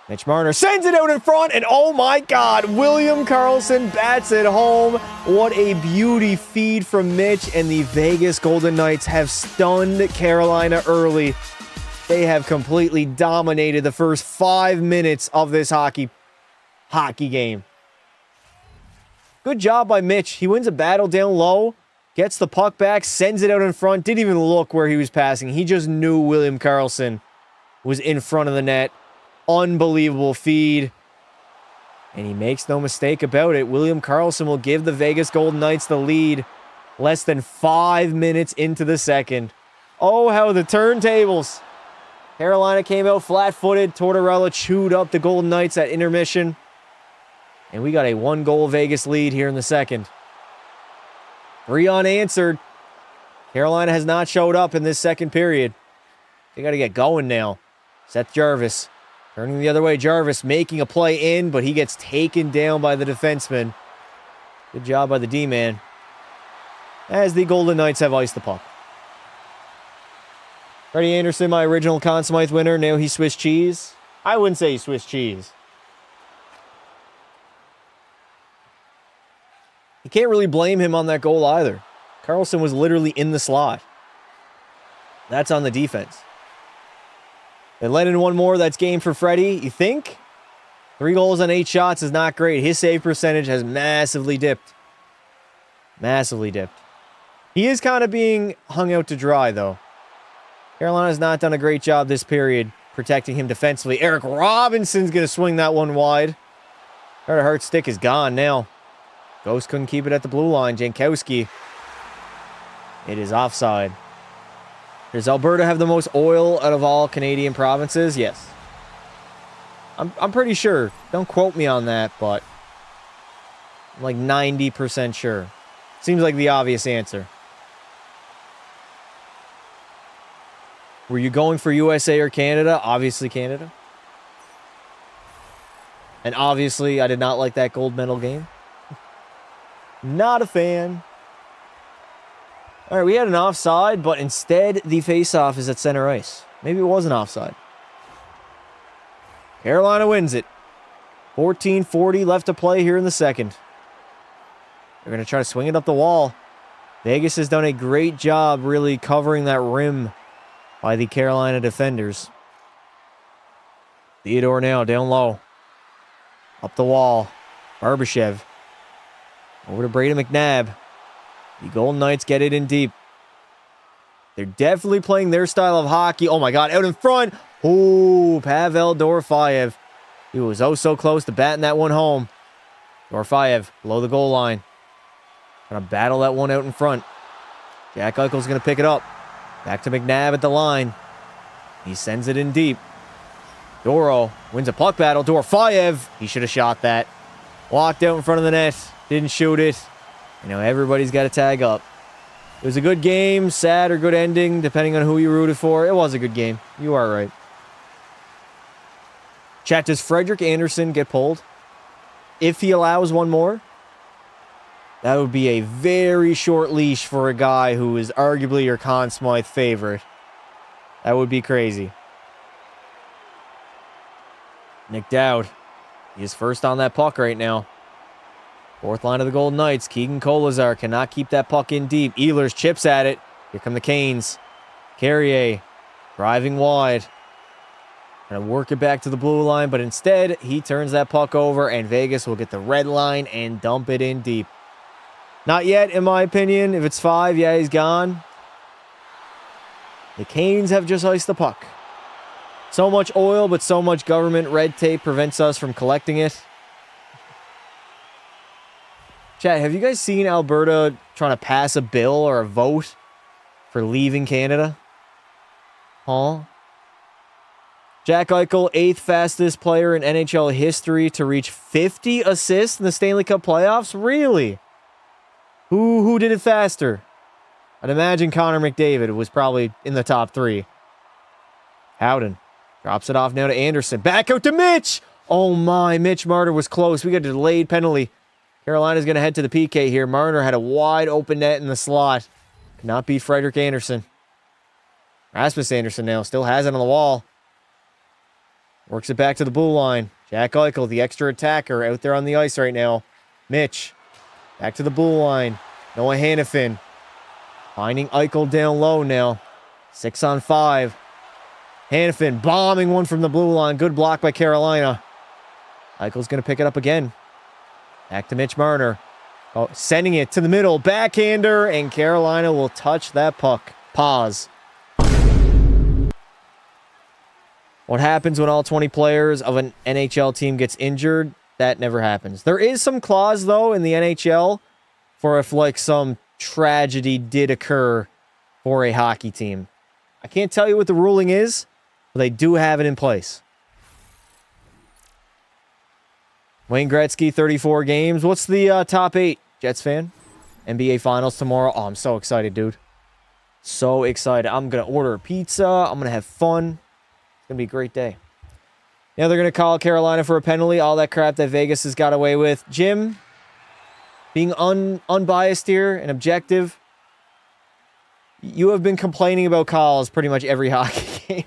Mitch Marner sends it out in front, and oh my God, William Karlsson bats it home. What a beauty feed from Mitch, and the Vegas Golden Knights have stunned Carolina early. They have completely dominated the first 5 minutes of this hockey game. Good job by Mitch. He wins a battle down low, gets the puck back, sends it out in front, didn't even look where he was passing. He just knew William Karlsson was in front of the net. Unbelievable feed. And he makes no mistake about it. William Karlsson will give the Vegas Golden Knights the lead less than 5 minutes into the second. Oh, how the turntables. Carolina came out flat-footed. Tortorella chewed up the Golden Knights at intermission. And we got a 1-goal Vegas lead here in the second. 3 unanswered. Carolina has not showed up in this second period. They got to get going now. Seth Jarvis. Turning the other way, Jarvis making a play in, but he gets taken down by the defenseman. Good job by the D-man. As the Golden Knights have iced the puck. Freddie Anderson, my original Conn Smythe winner. Now he's Swiss cheese. I wouldn't say he's Swiss cheese. You can't really blame him on that goal either. Karlsson was literally in the slot. That's on the defense. They let in one more. That's game for Freddie. You think? 3 goals on 8 shots is not great. His save percentage has massively dipped. Massively dipped. He is kind of being hung out to dry, though. Carolina's not done a great job this period protecting him defensively. Eric Robinson's going to swing that one wide. Carter Hart's stick is gone now. Ghost couldn't keep it at the blue line. Jankowski. It is offside. Does Alberta have the most oil out of all Canadian provinces? Yes. I'm pretty sure. Don't quote me on that, but I'm like 90% sure. Seems like the obvious answer. Were you going for USA or Canada? Obviously Canada. And obviously I did not like that gold medal game. Not a fan. All right, we had an offside, but instead the faceoff is at center ice. Maybe it was an offside. Carolina wins it. 14:40 left to play here in the second. They're going to try to swing it up the wall. Vegas has done a great job really covering that rim by the Carolina defenders. Theodore now down low. Up the wall. Barbashev. Over to Brady McNabb. The Golden Knights get it in deep. They're definitely playing their style of hockey. Oh my God, out in front. Oh, Pavel Dorofeyev. He was oh so close to batting that one home. Dorofeyev below the goal line. Trying to battle that one out in front. Jack Eichel's going to pick it up. Back to McNabb at the line. He sends it in deep. Doro wins a puck battle. Dorofeyev. He should have shot that. Walked out in front of the net. Didn't shoot it. You know, everybody's got to tag up. It was a good game, sad or good ending, depending on who you rooted for. It was a good game. You are right. Chat, does Frederik Andersen get pulled? if he allows one more, that would be a very short leash for a guy who is arguably your Conn Smythe favorite. That would be crazy. Nick Dowd. He is first on that puck right now. Fourth line of the Golden Knights. Keegan Kolazar cannot keep that puck in deep. Ehlers chips at it. Here come the Canes. Carrier driving wide. Gonna work it back to the blue line, but instead he turns that puck over and Vegas will get the red line and dump it in deep. Not yet, in my opinion. If it's 5, yeah, he's gone. The Canes have just iced the puck. So much oil, but so much government red tape prevents us from collecting it. Chat, have you guys seen Alberta trying to pass a bill or a vote for leaving Canada? Huh? Jack Eichel, 8th fastest player in NHL history to reach 50 assists in the Stanley Cup playoffs? Really? Who did it faster? I'd imagine Connor McDavid was probably in the top 3. Howden drops it off now to Anderson. Back out to Mitch! Oh my, Mitch Marner was close. We got a delayed penalty. Carolina's going to head to the PK here. Marner had a wide open net in the slot. Could not beat Frederik Anderson. Rasmus Anderson now still has it on the wall. Works it back to the blue line. Jack Eichel, the extra attacker, out there on the ice right now. Mitch, back to the blue line. Noah Hannafin, finding Eichel down low now. 6 on 5. Hannafin bombing one from the blue line. Good block by Carolina. Eichel's going to pick it up again. Back to Mitch Marner. Oh, sending it to the middle. Backhander, and Carolina will touch that puck. Pause. What happens when all 20 players of an NHL team gets injured? That never happens. There is some clause, though, in the NHL for if, like, some tragedy did occur for a hockey team. I can't tell you what the ruling is, but they do have it in place. Wayne Gretzky, 34 games. What's the top 8, Jets fan? NBA Finals tomorrow. Oh, I'm so excited, dude. So excited. I'm going to order a pizza. I'm going to have fun. It's going to be a great day. Now they're going to call Carolina for a penalty. All that crap that Vegas has got away with. Jim, being unbiased here and objective, you have been complaining about calls pretty much every hockey game.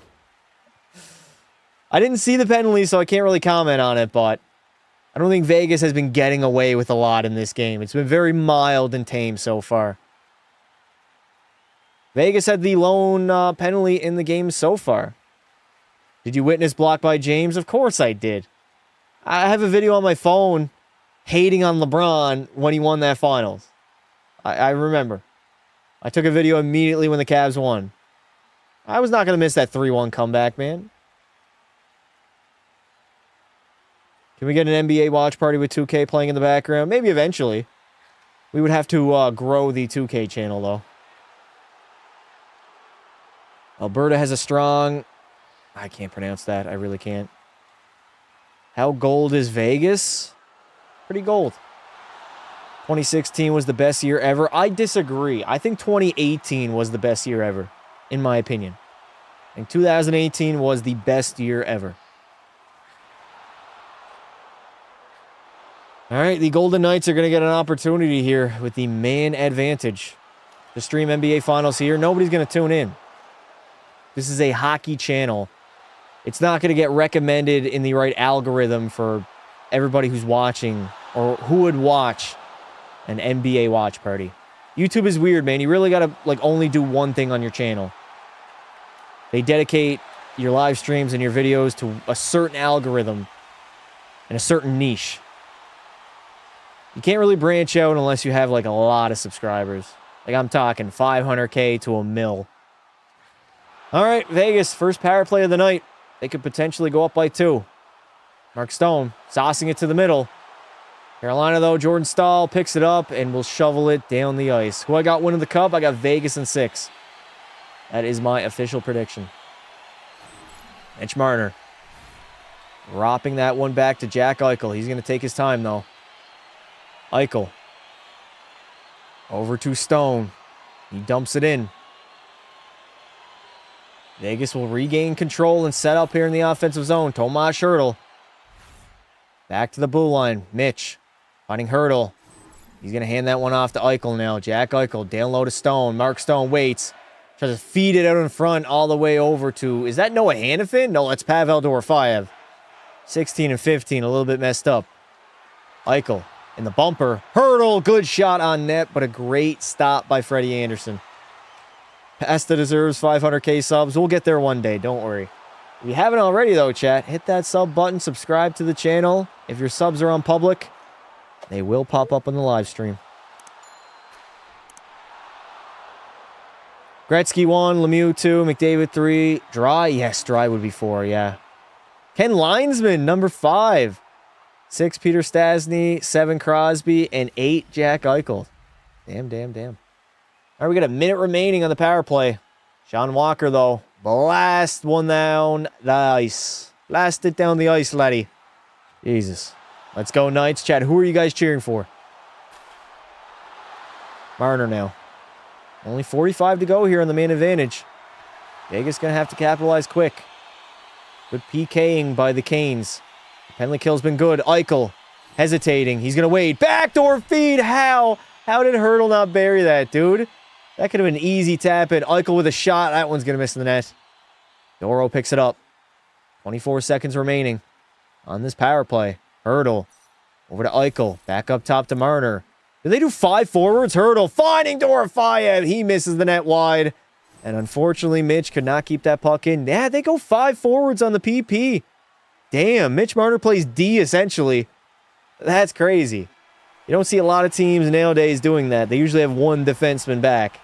I didn't see the penalty, so I can't really comment on it, but I don't think Vegas has been getting away with a lot in this game. It's been very mild and tame so far. Vegas had the lone penalty in the game so far. Did you witness block by James? Of course I did. I have a video on my phone hating on LeBron when he won that finals. I remember. I took a video immediately when the Cavs won. I was not going to miss that 3-1 comeback, man. Can we get an NBA watch party with 2K playing in the background? Maybe eventually. We would have to grow the 2K channel, though. Alberta has a strong... I can't pronounce that. I really can't. How gold is Vegas? Pretty gold. 2016 was the best year ever. I disagree. I think 2018 was the best year ever, in my opinion. I think 2018 was the best year ever. All right, the Golden Knights are going to get an opportunity here with the man advantage to stream NBA Finals here. Nobody's going to tune in. This is a hockey channel. It's not going to get recommended in the right algorithm for everybody who's watching or who would watch an NBA watch party. YouTube is weird, man. You really got to like only do one thing on your channel. They dedicate your live streams and your videos to a certain algorithm and a certain niche. You can't really branch out unless you have like a lot of subscribers. Like I'm talking 500K to a mil. All right, Vegas, first power play of the night. They could potentially go up by 2. Mark Stone saucing it to the middle. Carolina, though, Jordan Staal picks it up and will shovel it down the ice. Who I got winning the cup? I got Vegas in 6. That is my official prediction. Mitch Marner dropping that one back to Jack Eichel. He's going to take his time, though. Eichel over to Stone. He dumps it in. Vegas will regain control and set up here in the offensive zone. Tomas Hertl Back to the blue line. Mitch finding Hurdle. He's going to hand that one off to Eichel now. Jack Eichel down low to Stone. Mark Stone waits. Tries to feed it out in front all the way over to... Is that Noah Hanifin? No, that's Pavel Dorofeyev. 16 and 15. A little bit messed up. Eichel in the bumper. Hurdle. Good shot on net, but a great stop by Freddie Anderson. Pasta deserves 500K subs. We'll get there one day. Don't worry. If you haven't already, though, chat, hit that sub button. Subscribe to the channel. If your subs are on public, they will pop up on the live stream. Gretzky 1, Lemieux 2, McDavid 3, Dry. Yes, Dry would be 4, yeah. Ken Linesman, number 5. 6, Peter Stastny, 7, Crosby, and 8, Jack Eichel. Damn. All right, we got a minute remaining on the power play. Sean Walker, though, blast one down the ice. Blast it down the ice, laddie. Jesus. Let's go, Knights. Chat, who are you guys cheering for? Marner now. Only 45 to go here on the main advantage. Vegas going to have to capitalize quick. Good PKing by the Canes. The penalty kill's been good. Eichel hesitating. He's going to wait. Backdoor feed. How? How did Hurdle not bury that, dude? That could have been an easy tap in. Eichel with a shot. That one's going to miss the net. Doro picks it up. 24 seconds remaining on this power play. Hurdle over to Eichel. Back up top to Marner. Did they do 5 forwards? Hurdle finding Dorofeyev. He misses the net wide. And unfortunately, Mitch could not keep that puck in. Yeah, they go 5 forwards on the PP. Damn, Mitch Marner plays D essentially. That's crazy. You don't see a lot of teams nowadays doing that. They usually have one defenseman back.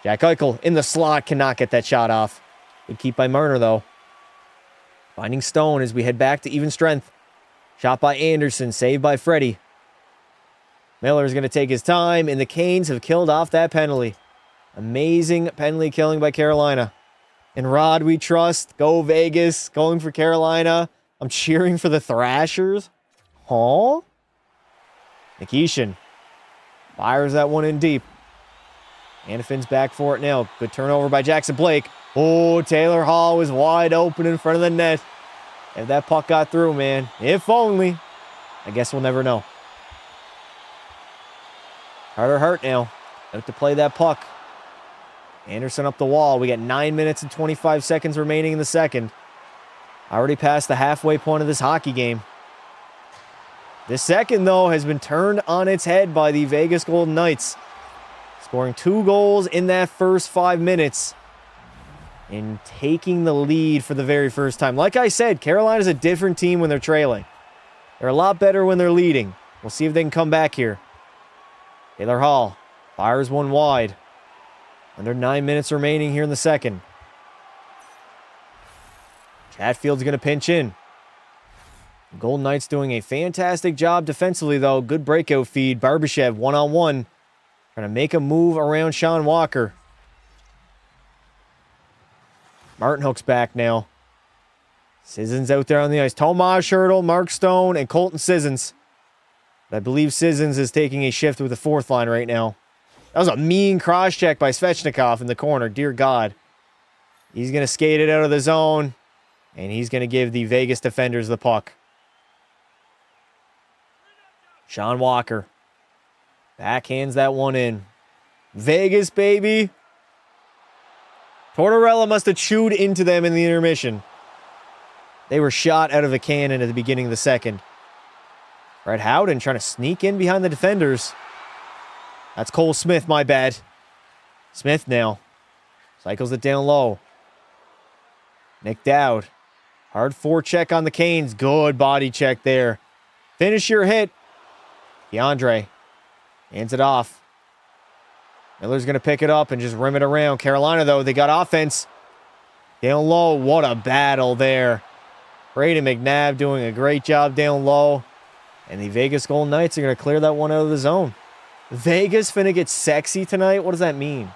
Jack Eichel in the slot cannot get that shot off. Good keep by Marner, though. Finding Stone as we head back to even strength. Shot by Anderson, saved by Freddie. Miller is going to take his time, and the Canes have killed off that penalty. Amazing penalty killing by Carolina. In Rod we trust. Go Vegas. Going for Carolina. I'm cheering for the Thrashers. Huh? Nikishin fires that one in deep. Hanifin's back for it now. Good turnover by Jackson Blake. Oh, Taylor Hall was wide open in front of the net. If that puck got through, man. If only. I guess we'll never know. Carter Hart now. Out to play that puck. Anderson up the wall. We got 9 minutes and 25 seconds remaining in the second. Already past the halfway point of this hockey game. This second, though, has been turned on its head by the Vegas Golden Knights. Scoring 2 goals in that first 5 minutes. And taking the lead for the very first time. Like I said, Carolina's a different team when they're trailing. They're a lot better when they're leading. We'll see if they can come back here. Taylor Hall fires one wide. Under 9 minutes remaining here in the second. Chatfield's going to pinch in. The Golden Knights doing a fantastic job defensively, though. Good breakout feed. Barbashev one-on-one. Trying to make a move around Sean Walker. Martin Hook's back now. Sissons out there on the ice. Tomas Hurdle, Mark Stone, and Colton Sissons. I believe Sissons is taking a shift with the 4th line right now. That was a mean cross-check by Svechnikov in the corner. Dear God. He's going to skate it out of the zone, and he's going to give the Vegas defenders the puck. Sean Walker. Backhands that one in. Vegas, baby. Tortorella must have chewed into them in the intermission. They were shot out of a cannon at the beginning of the second. Brett Howden trying to sneak in behind the defenders. That's Cole Smith, my bad. Smith now. Cycles it down low. Nick Dowd. Hard forecheck on the Canes. Good body check there. Finish your hit. DeAndre hands it off. Miller's going to pick it up and just rim it around. Carolina, though, they got offense. Down low, what a battle there. Brayden McNabb doing a great job down low. And the Vegas Golden Knights are going to clear that one out of the zone. Vegas finna get sexy tonight? What does that mean?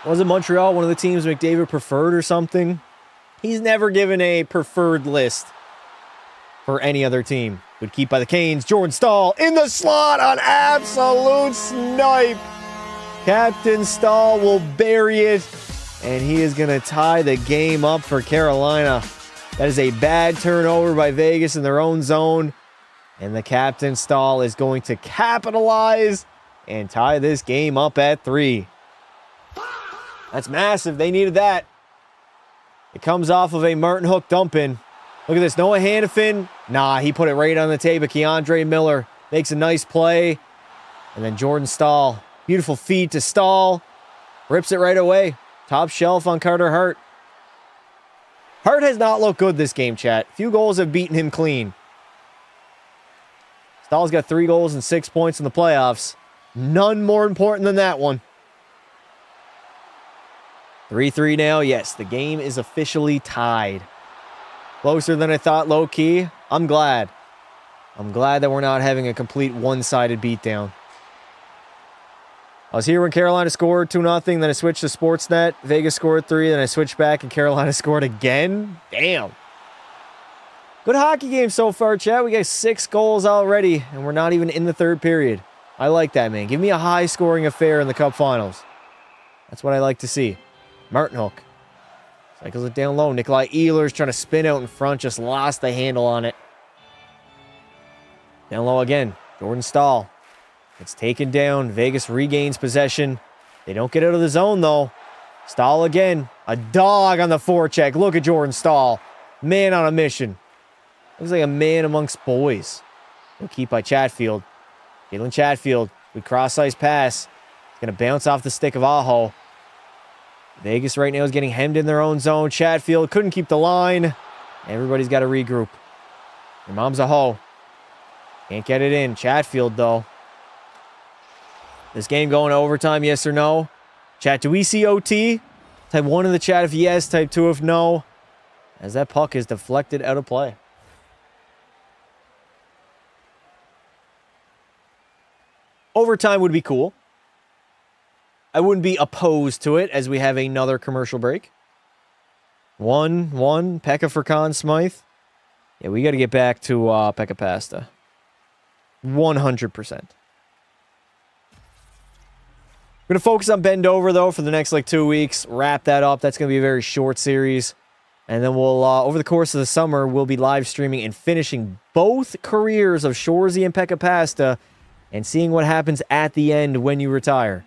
Wasn't Montreal one of the teams McDavid preferred or something? He's never given a preferred list for any other team. Good keep by the Canes. Jordan Stahl in the slot on absolute snipe. Captain Stahl will bury it, and he is going to tie the game up for Carolina. That is a bad turnover by Vegas in their own zone. And the captain Stahl is going to capitalize and tie this game up at 3. That's massive. They needed that. It comes off of a Martin Hook dump in. Look at this. Noah Hannafin. Nah, he put it right on the tape. But Keandre Miller makes a nice play. And then Jordan Stahl. Beautiful feed to Stahl. Rips it right away. Top shelf on Carter Hart. Hart has not looked good this game, chat. Few goals have beaten him clean. Stahl's got 3 goals and 6 points in the playoffs. None more important than that one. 3-3 now. Yes, the game is officially tied. Closer than I thought, low-key. I'm glad. I'm glad that we're not having a complete one-sided beatdown. I was here when Carolina scored 2-0, then I switched to Sportsnet. Vegas scored 3, then I switched back and Carolina scored again. Damn. Good hockey game so far, chat. We got 6 goals already, and we're not even in the third period. I like that, man. Give me a high-scoring affair in the Cup Finals. That's what I like to see. Martin Hook. Cycles it down low. Nikolai Ehlers trying to spin out in front. Just lost the handle on it. Down low again. Jordan Stahl. It's taken down. Vegas regains possession. They don't get out of the zone, though. Stahl again. A dog on the forecheck. Look at Jordan Stahl. Man on a mission. Looks like a man amongst boys. Good keep by Chatfield. Jalen Chatfield with cross-ice pass. It's going to bounce off the stick of Aho. Vegas right now is getting hemmed in their own zone. Chatfield couldn't keep the line. Everybody's got to regroup. Your mom's a hoe. Can't get it in. Chatfield, though. This game going to overtime, yes or no? Chat, do we see OT? Type 1 in the chat if yes, type 2 if no. As that puck is deflected out of play. Overtime would be cool. I wouldn't be opposed to it as we have another commercial break. 1-1. Pekka for Conn Smythe. Yeah, we got to get back to Pekka Pasta. 100%. We're going to focus on Bend Over, though, for the next, 2 weeks. Wrap that up. That's going to be a very short series. And then we'll, over the course of the summer, we'll be live streaming and finishing both careers of Shoresy and Pekka Pasta and seeing what happens at the end when you retire.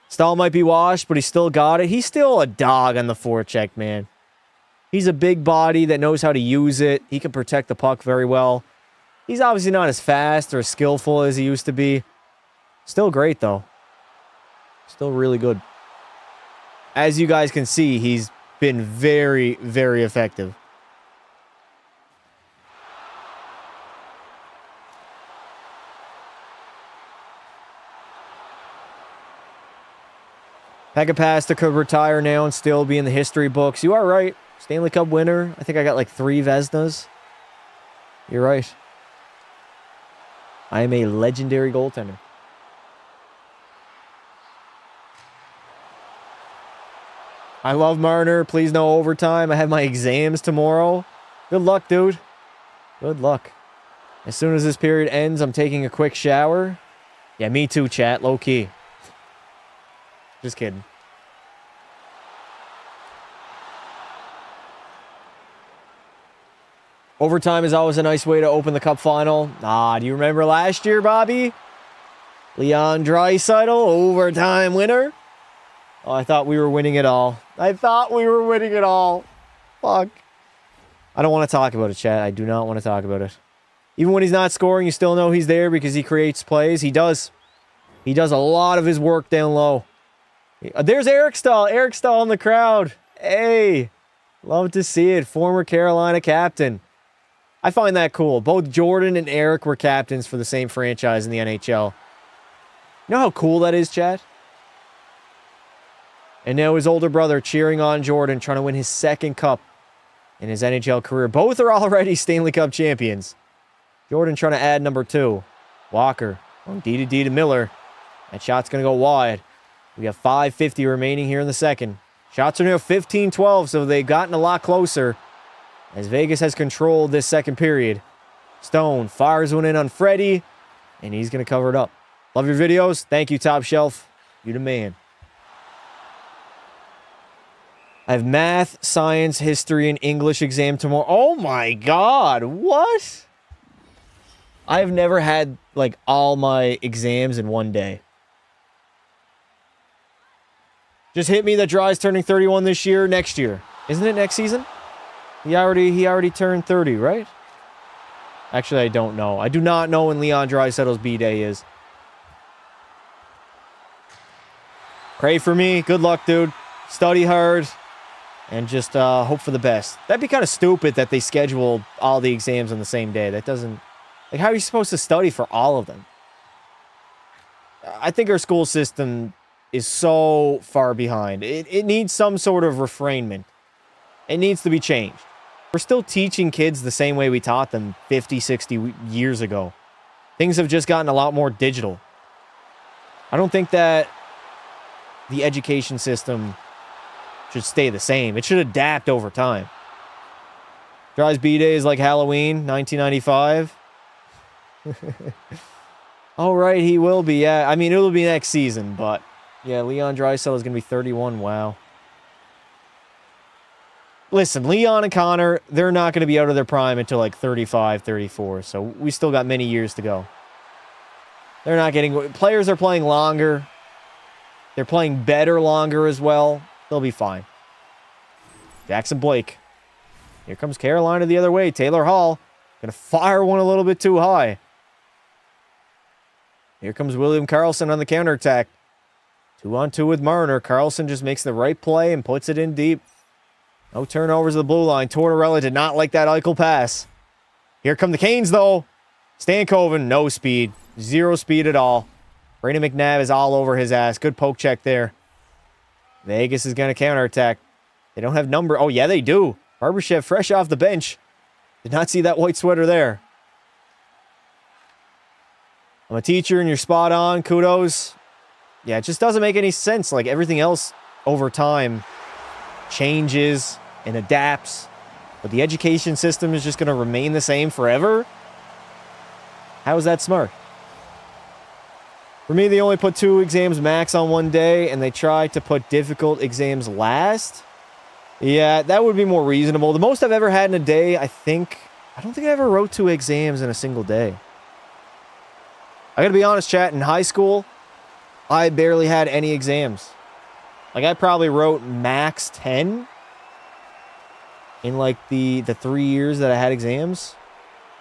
Stahl might be washed, but he still got it. He's still a dog on the forecheck, man. He's a big body that knows how to use it. He can protect the puck very well. He's obviously not as fast or as skillful as he used to be. Still great, though. Still really good. As you guys can see, he's been very, very effective. Pekka Pasta could retire now and still be in the history books. You are right. Stanley Cup winner. I think I got 3 Vezinas. You're right. I am a legendary goaltender. I love Marner. Please no overtime. I have my exams tomorrow. Good luck, dude. Good luck. As soon as this period ends, I'm taking a quick shower. Yeah, me too, chat. Low key. Just kidding. Overtime is always a nice way to open the Cup final. Do you remember last year, Bobby? Leon Draisaitl, overtime winner. Oh, I thought we were winning it all. Fuck. I don't want to talk about it, chat. I do not want to talk about it. Even when he's not scoring, you still know he's there because he creates plays. He does. He does a lot of his work down low. There's Eric Stahl. Eric Stahl in the crowd. Hey. Love to see it. Former Carolina captain. I find that cool. Both Jordan and Eric were captains for the same franchise in the NHL. You know how cool that is, chat? And now his older brother cheering on Jordan, trying to win his 2nd cup in his NHL career. Both are already Stanley Cup champions. Jordan trying to add number 2. Walker on D to Miller. That shot's going to go wide. We have 5:50 remaining here in the second. Shots are now 15-12, so they've gotten a lot closer as Vegas has controlled this second period. Stone fires one in on Freddie, and he's going to cover it up. Love your videos. Thank you, Top Shelf. You the man. I have math, science, history, and English exam tomorrow. Oh my God, what? I've never had, like, all my exams in one day. Just hit me that Dry's turning 31 this year, next year. Isn't it next season? He already turned 30, right? Actually, I don't know. I do not know when Leon Draisaitl's B-Day is. Pray for me. Good luck, dude. Study hard. And just hope for the best. That'd be kind of stupid that they scheduled all the exams on the same day. That doesn't... Like, how are you supposed to study for all of them? I think our school system is so far behind. It needs some sort of refrainment. It needs to be changed. We're still teaching kids the same way we taught them 50, 60 years ago. Things have just gotten a lot more digital. I don't think that the education system should stay the same. It should adapt over time. Dry's B-Day is like Halloween, 1995. Oh, right, he will be. Yeah, I mean, it'll be next season, but yeah, Leon Draisaitl is going to be 31. Wow. Listen, Leon and Connor, they're not going to be out of their prime until like 35, 34. So we still got many years to go. They're not getting... Players are playing longer. They're playing better longer as well. They'll be fine. Jackson Blake. Here comes Carolina the other way. Taylor Hall. Going to fire one a little bit too high. Here comes William Karlsson on the counterattack. 2-on-2 with Marner. Karlsson just makes the right play and puts it in deep. No turnovers of the blue line. Tortorella did not like that Eichel pass. Here come the Canes, though. Stankoven, no speed. Zero speed at all. Brayden McNabb is all over his ass. Good poke check there. Vegas is going to counterattack. They don't have number. Oh, yeah, they do. Barbashev fresh off the bench. Did not see that white sweater there. I'm a teacher and you're spot on. Kudos. Yeah, it just doesn't make any sense. Like everything else over time changes and adapts. But the education system is just going to remain the same forever? How is that smart? For me, they only put 2 exams max on one day, and they try to put difficult exams last. Yeah, that would be more reasonable. The most I've ever had in a day, I don't think I ever wrote 2 exams in a single day. I gotta be honest, chat, in high school, I barely had any exams. Like, I probably wrote max 10 in, like, the 3 years that I had exams.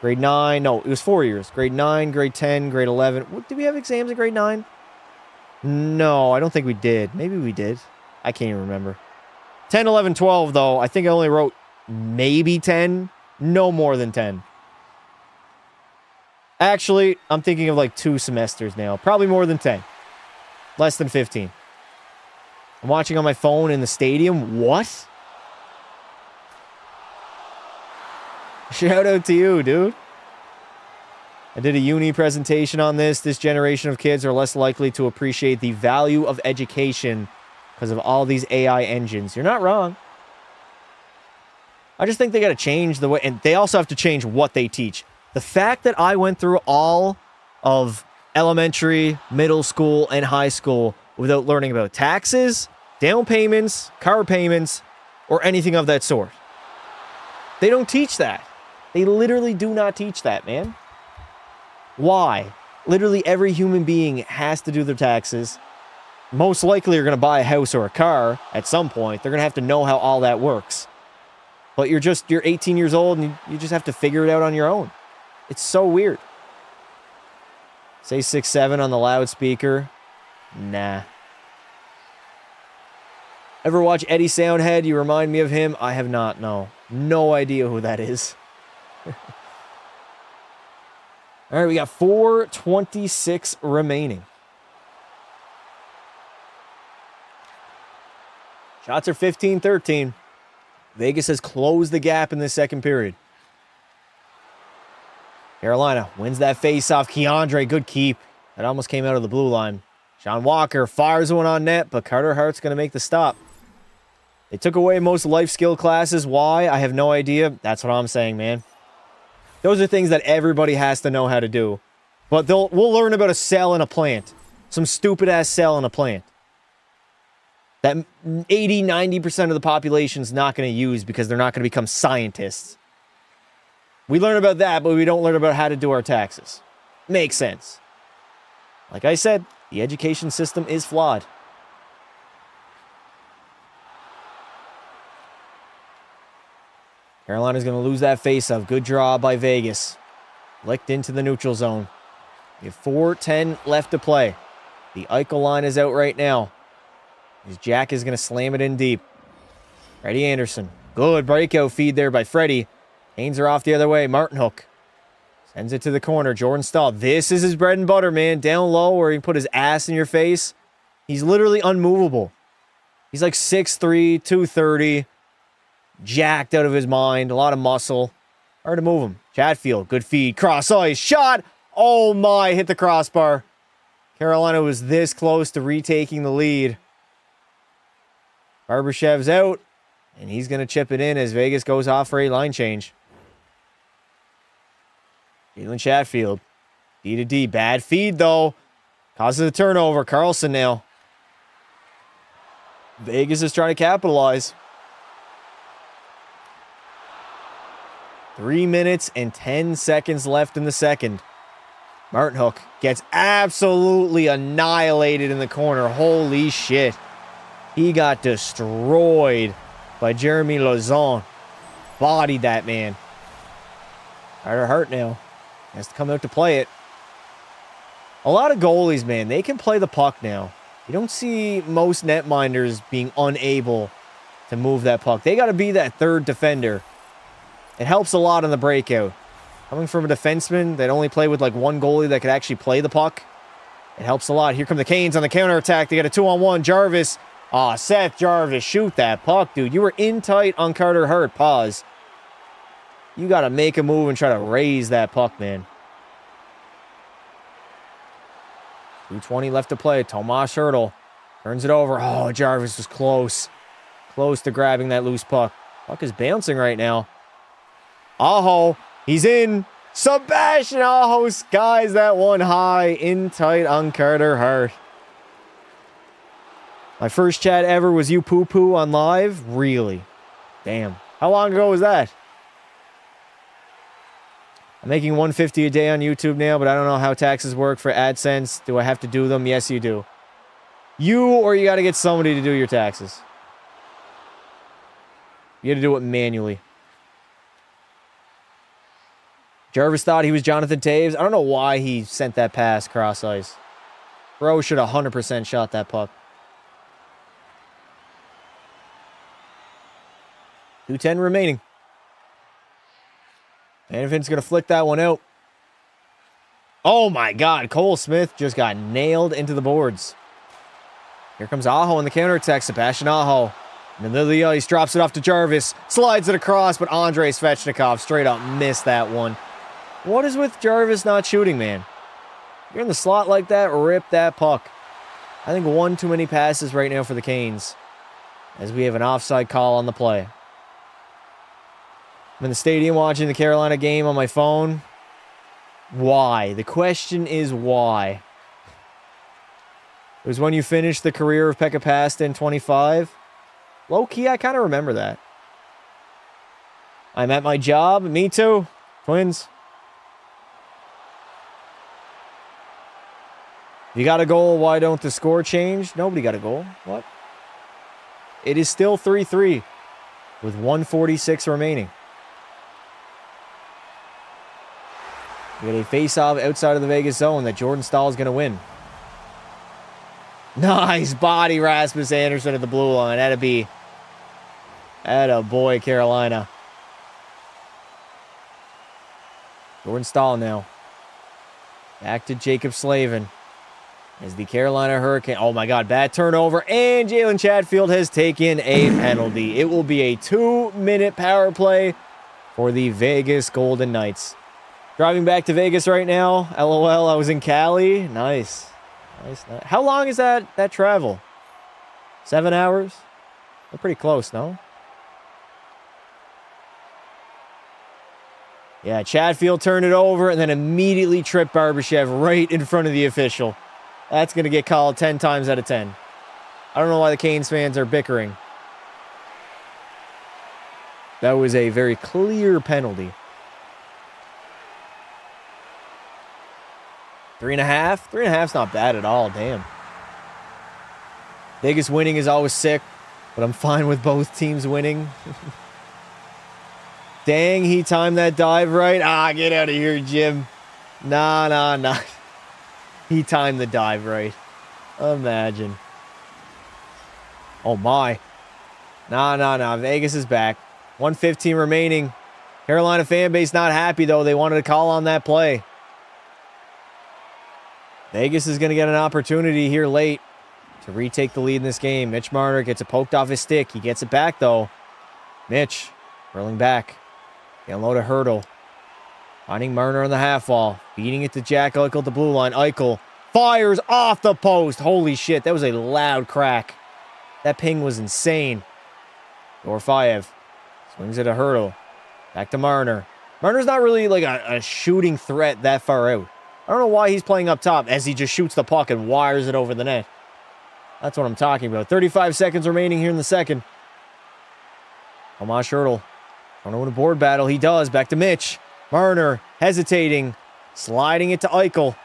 Grade 9, no, it was 4 years. Grade 9, grade 10, grade 11. What, did we have exams in grade 9? No, I don't think we did. Maybe we did. I can't even remember. 10, 11, 12, though, I think I only wrote maybe 10. No more than 10. Actually, I'm thinking of like 2 semesters now. Probably more than 10. Less than 15. I'm watching on my phone in the stadium. What? Shout out to you, dude. I did a uni presentation on this. This generation of kids are less likely to appreciate the value of education because of all these AI engines. You're not wrong. I just think they got to change the way, and they also have to change what they teach. The fact that I went through all of elementary, middle school, and high school without learning about taxes, down payments, car payments, or anything of that sort. They don't teach that. They literally do not teach that, man. Why? Literally every human being has to do their taxes. Most likely you're going to buy a house or a car at some point. They're going to have to know how all that works. But you're 18 years old and you just have to figure it out on your own. It's so weird. Say 6'7" on the loudspeaker. Nah. Ever watch Eddie Soundhead? You remind me of him. I have not, no. No idea who that is. All right, we got 4:26 remaining. Shots are 15-13. Vegas has closed the gap in the second period. Carolina wins that faceoff. Keandre, good keep. That almost came out of the blue line. Sean Walker fires one on net, but Carter Hart's going to make the stop. They took away most life skill classes. Why? I have no idea. That's what I'm saying, man. Those are things that everybody has to know how to do. But we'll learn about a cell in a plant. Some stupid-ass cell in a plant. that 80, 90% of the population is not going to use because they're not going to become scientists. We learn about that, but we don't learn about how to do our taxes. Makes sense. Like I said, the education system is flawed. Carolina's going to lose that faceoff. Good draw by Vegas. Licked into the neutral zone. We have 4:10 left to play. The Eichel line is out right now. His Jack is going to slam it in deep. Freddie Anderson. Good breakout feed there by Freddie. Canes are off the other way. Martin Hook sends it to the corner. Jordan Staal. This is his bread and butter, man. Down low where he can put his ass in your face. He's literally unmovable. He's like 6'3", 230. Jacked out of his mind. A lot of muscle. Hard to move him. Chatfield. Good feed. Cross ice. Shot. Oh my. Hit the crossbar. Carolina was this close to retaking the lead. Barbashev's out. And he's going to chip it in as Vegas goes off for a line change. Jalen Chatfield. D to D. Bad feed, though. Causes a turnover. Carlson now. Vegas is trying to capitalize. 3 minutes and 10 seconds left in the second. Martin Hook gets absolutely annihilated in the corner. Holy shit. He got destroyed by Jeremy Lauzon. Bodied that man. Carter Hart now has to come out to play it. A lot of goalies, man, they can play the puck now. You don't see most netminders being unable to move that puck. They got to be that third defender. It helps a lot on the breakout. Coming from a defenseman that only played with like one goalie that could actually play the puck, it helps a lot. Here come the Canes on the counterattack. They got a 2-on-1. Jarvis. Aw, Seth Jarvis, shoot that puck, dude. You were in tight on Carter Hart. Pause. You got to make a move and try to raise that puck, man. 2:20 left to play. Tomas Hertl turns it over. Oh, Jarvis was close. Close to grabbing that loose puck. Puck is bouncing right now. Aho, he's in. Sebastian Aho skies that one high. In tight on Carter Hart. My first chat ever was you poo-poo on live? Really? Damn. How long ago was that? I'm making $150 a day on YouTube now, but I don't know how taxes work for AdSense. Do I have to do them? Yes, you do. You or you got to get somebody to do your taxes. You got to do it manually. Jarvis thought he was Jonathan Toews. I don't know why he sent that pass cross ice. Bro should have 100% shot that puck. 2:10 remaining. Hanifin's going to flick that one out. Oh my God. Cole Smith just got nailed into the boards. Here comes Aho on the counterattack. Sebastian Aho. In the middle of the ice. Drops it off to Jarvis. Slides it across, but Andrei Svechnikov straight up missed that one. What is with Jarvis not shooting, man? You're in the slot like that, rip that puck. I think one too many passes right now for the Canes, as we have an offside call on the play. I'm in the stadium watching the Carolina game on my phone. Why? The question is why? It was when you finished the career of Pekka Pasta in 25. Low-key, I kind of remember that. I'm at my job. Me too. Twins. You got a goal, why don't the score change? Nobody got a goal. What? It is still 3-3 with 1:46 remaining. We got a face-off outside of the Vegas zone that Jordan Staal is going to win. Nice body, Rasmus Anderson at the blue line. That'd be... Atta boy, Carolina. Jordan Staal now. Back to Jacob Slavin. As the Carolina Hurricane... Oh my God, bad turnover. And Jalen Chatfield has taken a penalty. It will be a 2-minute power play for the Vegas Golden Knights. Driving back to Vegas right now. LOL, I was in Cali. Nice. Nice. How long is that travel? 7 hours? We're pretty close, no? Yeah, Chatfield turned it over and then immediately tripped Barbashev right in front of the official. That's going to get called 10 times out of 10. I don't know why the Canes fans are bickering. That was a very clear penalty. 3.5? 3.5's not bad at all, damn. Vegas winning is always sick, but I'm fine with both teams winning. Dang, he timed that dive right. Ah, get out of here, Jim. Nah. He timed the dive right. Imagine. Oh, my. Nah. Vegas is back. 1:15 remaining. Carolina fan base not happy, though. They wanted to call on that play. Vegas is going to get an opportunity here late to retake the lead in this game. Mitch Marner gets it poked off his stick. He gets it back, though. Mitch, rolling back. Down low to Hurdle. Finding Marner on the half wall. Beating it to Jack Eichel at the blue line. Eichel fires off the post. Holy shit, that was a loud crack. That ping was insane. Dorofeyev swings it to Hurdle. Back to Marner. Marner's not really like a shooting threat that far out. I don't know why he's playing up top as he just shoots the puck and wires it over the net. That's what I'm talking about. 35 seconds remaining here in the second. Tomas Hurdle. I don't know what a board battle he does. Back to Mitch. Marner hesitating. Sliding it to Eichel.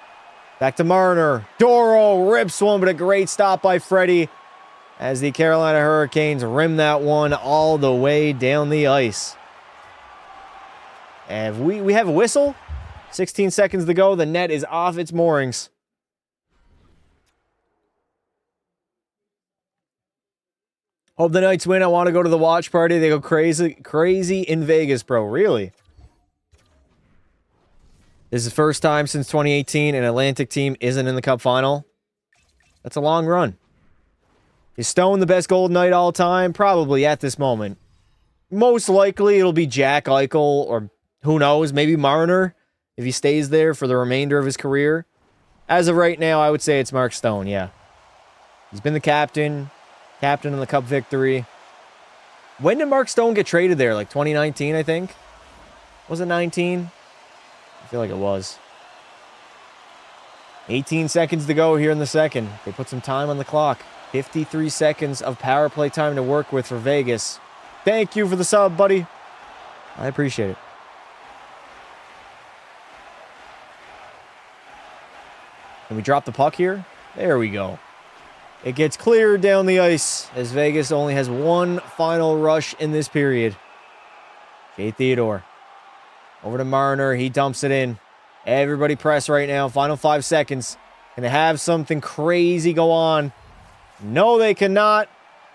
Back to Marner. Doro rips one, but a great stop by Freddie as the Carolina Hurricanes rim that one all the way down the ice. And we have a whistle. 16 seconds to go. The net is off its moorings. Hope the Knights win. I want to go to the watch party. They go crazy in Vegas, bro. Really? This is the first time since 2018 an Atlantic team isn't in the Cup final. That's a long run. Is Stone the best Golden Knight all time? Probably at this moment. Most likely it'll be Jack Eichel or who knows, maybe Marner if he stays there for the remainder of his career. As of right now, I would say it's Mark Stone, yeah. He's been the captain in the Cup victory. When did Mark Stone get traded there? Like 2019, I think? Was it 19? I feel like it was. 18 seconds to go here in the second. They put some time on the clock. 53 seconds of power play time to work with for Vegas. Thank you for the sub, buddy. I appreciate it. Can we drop the puck here? There we go. It gets cleared down the ice as Vegas only has one final rush in this period. Jay Theodore. Over to Marner. He dumps it in. Everybody press right now. Final 5 seconds. Can they have something crazy go on? No, they cannot.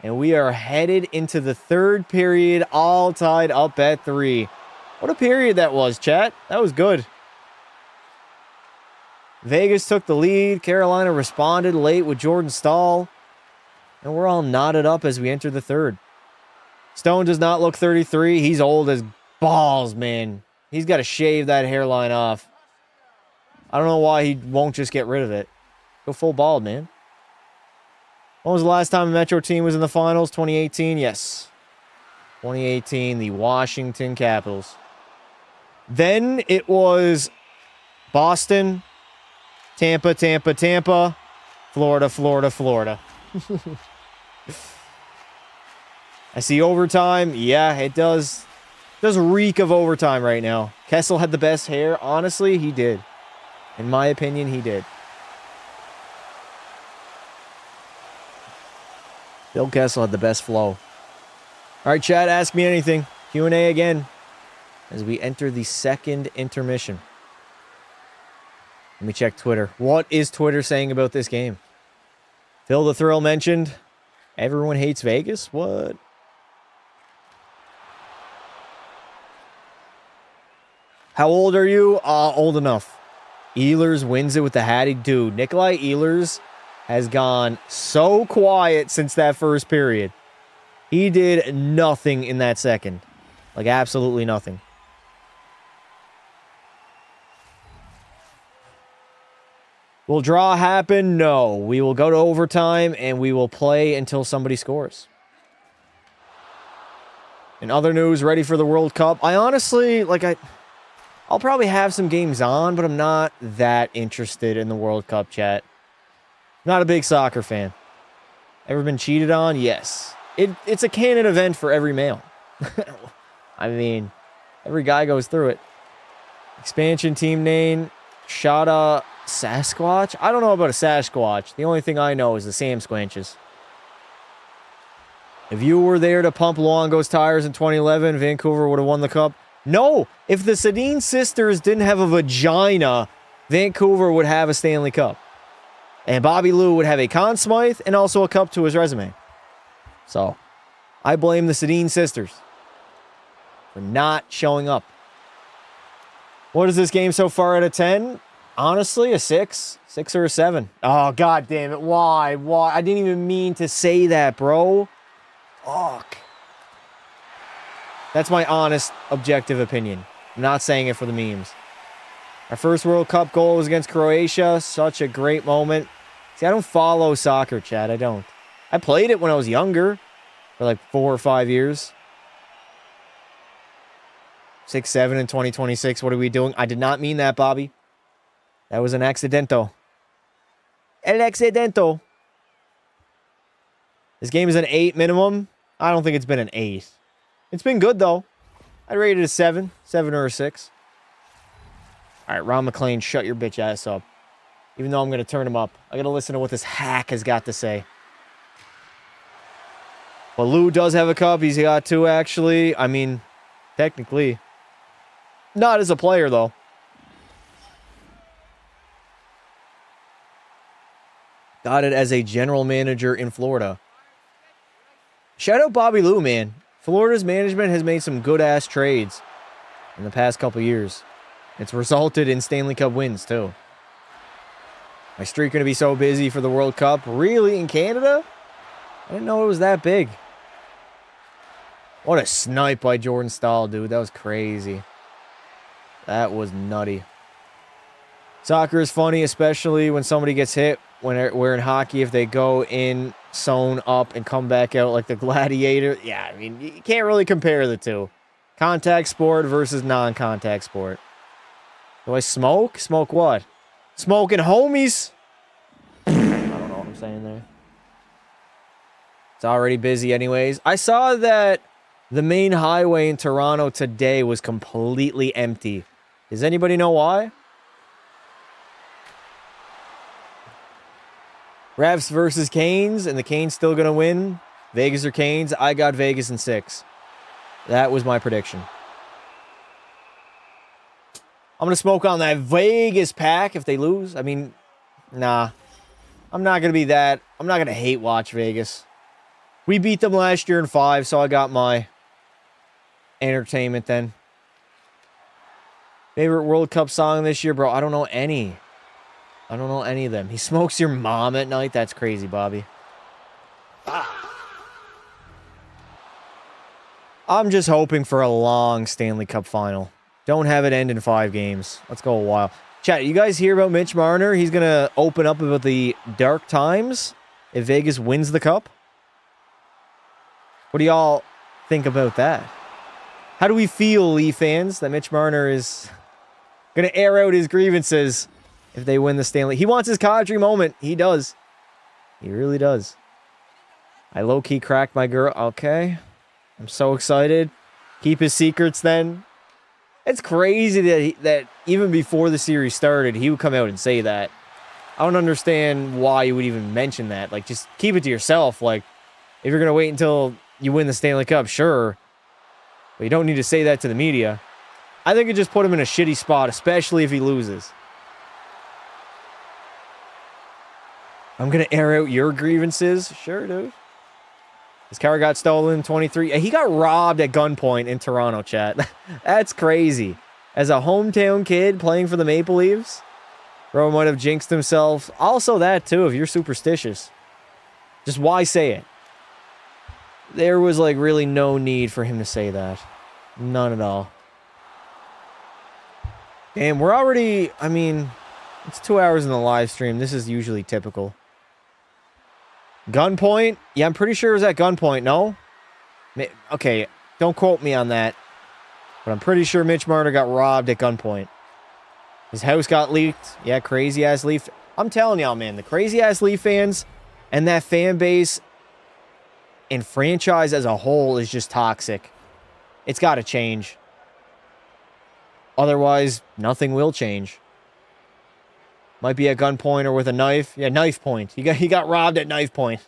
And we are headed into the third period, all tied up at 3. What a period that was, chat. That was good. Vegas took the lead. Carolina responded late with Jordan Staal. And we're all knotted up as we enter the third. Stone does not look 33. He's old as balls, man. He's got to shave that hairline off. I don't know why he won't just get rid of it. Go full bald, man. When was the last time a Metro team was in the finals? 2018? Yes. 2018, the Washington Capitals. Then it was Boston, Tampa, Florida. I see overtime. Yeah, it does. It does reek of overtime right now. Kessel had the best hair. Honestly, he did. In my opinion, he did. Bill Kessel had the best flow. All right, chat, ask me anything. Q&A again as we enter the second intermission. Let me check Twitter. What is Twitter saying about this game? Phil the Thrill mentioned everyone hates Vegas. What? How old are you? Old enough. Ehlers wins it with the Hattie. Dude, Nikolai Ehlers has gone so quiet since that first period. He did nothing in that second. Like, absolutely nothing. Will draw happen? No. We will go to overtime, and we will play until somebody scores. In other news, ready for the World Cup. I honestly, I'll probably have some games on, but I'm not that interested in the World Cup, chat. Not a big soccer fan. Ever been cheated on? Yes. It's a canon event for every male. I mean, every guy goes through it. Expansion team name, Shada Sasquatch? I don't know about a Sasquatch. The only thing I know is the Sam Squanches. If you were there to pump Luongo's tires in 2011, Vancouver would have won the cup. No! If the Sedin sisters didn't have a vagina, Vancouver would have a Stanley Cup. And Bobby Lou would have a Conn Smythe and also a cup to his resume. So, I blame the Sedin sisters for not showing up. What is this game so far out of 10? Honestly, a 6. 6 or a 7. Oh, god damn it. Why? Why? I didn't even mean to say that, bro. Fuck. That's my honest, objective opinion. I'm not saying it for the memes. Our first World Cup goal was against Croatia. Such a great moment. See, I don't follow soccer, Chad. I don't. I played it when I was younger. For like 4 or 5 years. 6-7 in 2026. What are we doing? I did not mean that, Bobby. That was an accidento. El accidento. This game is an 8 minimum. I don't think it's been an 8. It's been good, though. I'd rate it a 7. 7 or a 6. All right, Ron McLean, shut your bitch ass up. Even though I'm going to turn him up. I got to listen to what this hack has got to say. But Lou does have a cup. He's got 2, actually. I mean, technically. Not as a player, though. Got it as a general manager in Florida. Shout out Bobby Lou, man. Florida's management has made some good-ass trades in the past couple years. It's resulted in Stanley Cup wins, too. My streak going to be so busy for the World Cup. Really? In Canada? I didn't know it was that big. What a snipe by Jordan Stahl, dude. That was crazy. That was nutty. Soccer is funny, especially when somebody gets hit. Where in hockey, if they go in, sewn up, and come back out like the gladiator. Yeah, I mean, you can't really compare the two. Contact sport versus non-contact sport. Do I smoke? Smoke what? Smoking homies? I don't know what I'm saying there. It's already busy anyways. I saw that the main highway in Toronto today was completely empty. Does anybody know why? Ravs versus Canes, and the Canes still going to win. Vegas or Canes? I got Vegas in 6. That was my prediction. I'm going to smoke on that Vegas pack if they lose. I mean, nah. I'm not going to be that. I'm not going to hate watch Vegas. We beat them last year in 5, so I got my entertainment then. Favorite World Cup song this year, bro? I don't know any. I don't know any of them. He smokes your mom at night? That's crazy, Bobby. I'm just hoping for a long Stanley Cup final. Don't have it end in 5 games. Let's go a while. Chat, you guys hear about Mitch Marner? He's going to open up about the dark times if Vegas wins the cup. What do y'all think about that? How do we feel, Lee fans, that Mitch Marner is going to air out his grievances if they win the Stanley? He wants his Kadri moment. He does. He really does. I low-key cracked my girl. Okay. I'm so excited. Keep his secrets then. It's crazy that even before the series started, he would come out and say that. I don't understand why you would even mention that. Like, just keep it to yourself. Like, if you're going to wait until you win the Stanley Cup, sure. But you don't need to say that to the media. I think it just put him in a shitty spot, especially if he loses. I'm going to air out your grievances. Sure, dude. His car got stolen, 23. He got robbed at gunpoint in Toronto, chat. That's crazy. As a hometown kid playing for the Maple Leafs, bro might have jinxed himself. Also that, too, if you're superstitious. Just why say it? There was, like, really no need for him to say that. None at all. Damn, we're already... I mean, it's 2 hours in the live stream. This is usually typical. Gunpoint? Yeah, I'm pretty sure it was at gunpoint, no? Okay, don't quote me on that. But I'm pretty sure Mitch Marner got robbed at gunpoint. His house got leaked. Yeah, crazy-ass Leaf. I'm telling y'all, man, the crazy-ass Leaf fans and that fan base and franchise as a whole is just toxic. It's got to change. Otherwise, nothing will change. Might be at gunpoint or with a knife. Yeah, knife point. He got robbed at knife point.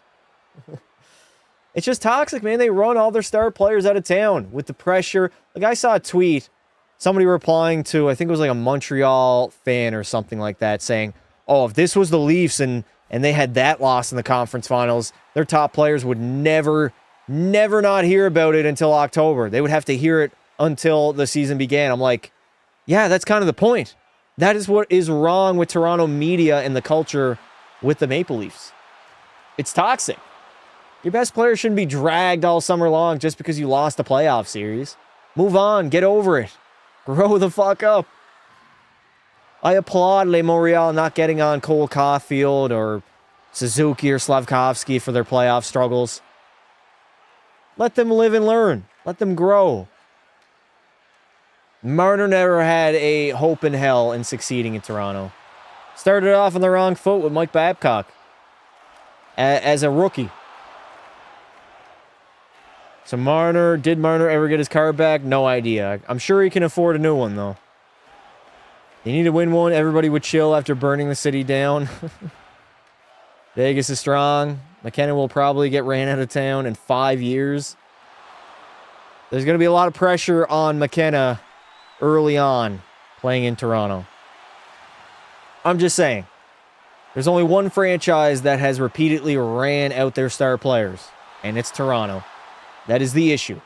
It's just toxic, man. They run all their star players out of town with the pressure. Like, I saw a tweet, somebody replying to, I think it was like a Montreal fan or something like that, saying, oh, if this was the Leafs and they had that loss in the conference finals, their top players would never not hear about it until October. They would have to hear it until the season began. I'm like, yeah, that's kind of the point. That is what is wrong with Toronto media and the culture with the Maple Leafs. It's toxic. Your best player shouldn't be dragged all summer long just because you lost a playoff series. Move on. Get over it. Grow the fuck up. I applaud Les Montreal not getting on Cole Caulfield or Suzuki or Slavkovsky for their playoff struggles. Let them live and learn. Let them grow. Marner never had a hope in hell in succeeding in Toronto. Started off on the wrong foot with Mike Babcock as a rookie. So did Marner ever get his car back? No idea. I'm sure he can afford a new one, though. They need to win one. Everybody would chill after burning the city down. Vegas is strong. McKinnon will probably get ran out of town in 5 years. There's going to be a lot of pressure on McKenna early on playing in Toronto. I'm just saying. There's only one franchise that has repeatedly ran out their star players, and it's Toronto. That is the issue.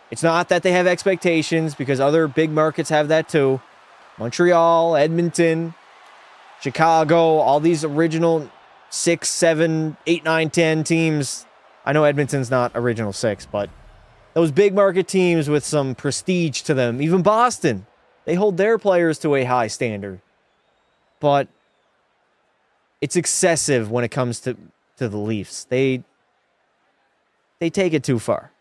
It's not that they have expectations, because other big markets have that too. Montreal, Edmonton, Chicago, all these original 6, 7, 8, 9, 10 teams. I know Edmonton's not original 6, but those big market teams with some prestige to them, even Boston, they hold their players to a high standard. But it's excessive when it comes to the Leafs. They take it too far.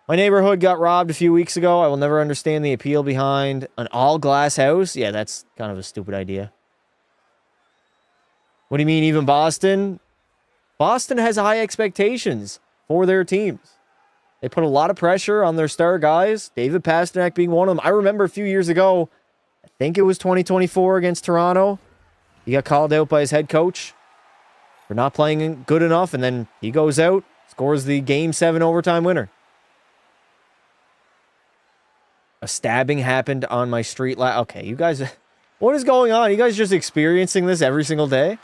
My neighborhood got robbed a few weeks ago. I will never understand the appeal behind an all-glass house. Yeah, that's kind of a stupid idea. What do you mean, even Boston? Boston has high expectations for their teams. They put a lot of pressure on their star guys, David Pastrnak being one of them. I remember a few years ago, I think it was 2024 against Toronto, he got called out by his head coach for not playing good enough, and then he goes out, scores the Game 7 overtime winner. A stabbing happened on my street. Okay, you guys, what is going on? You guys just experiencing this every single day?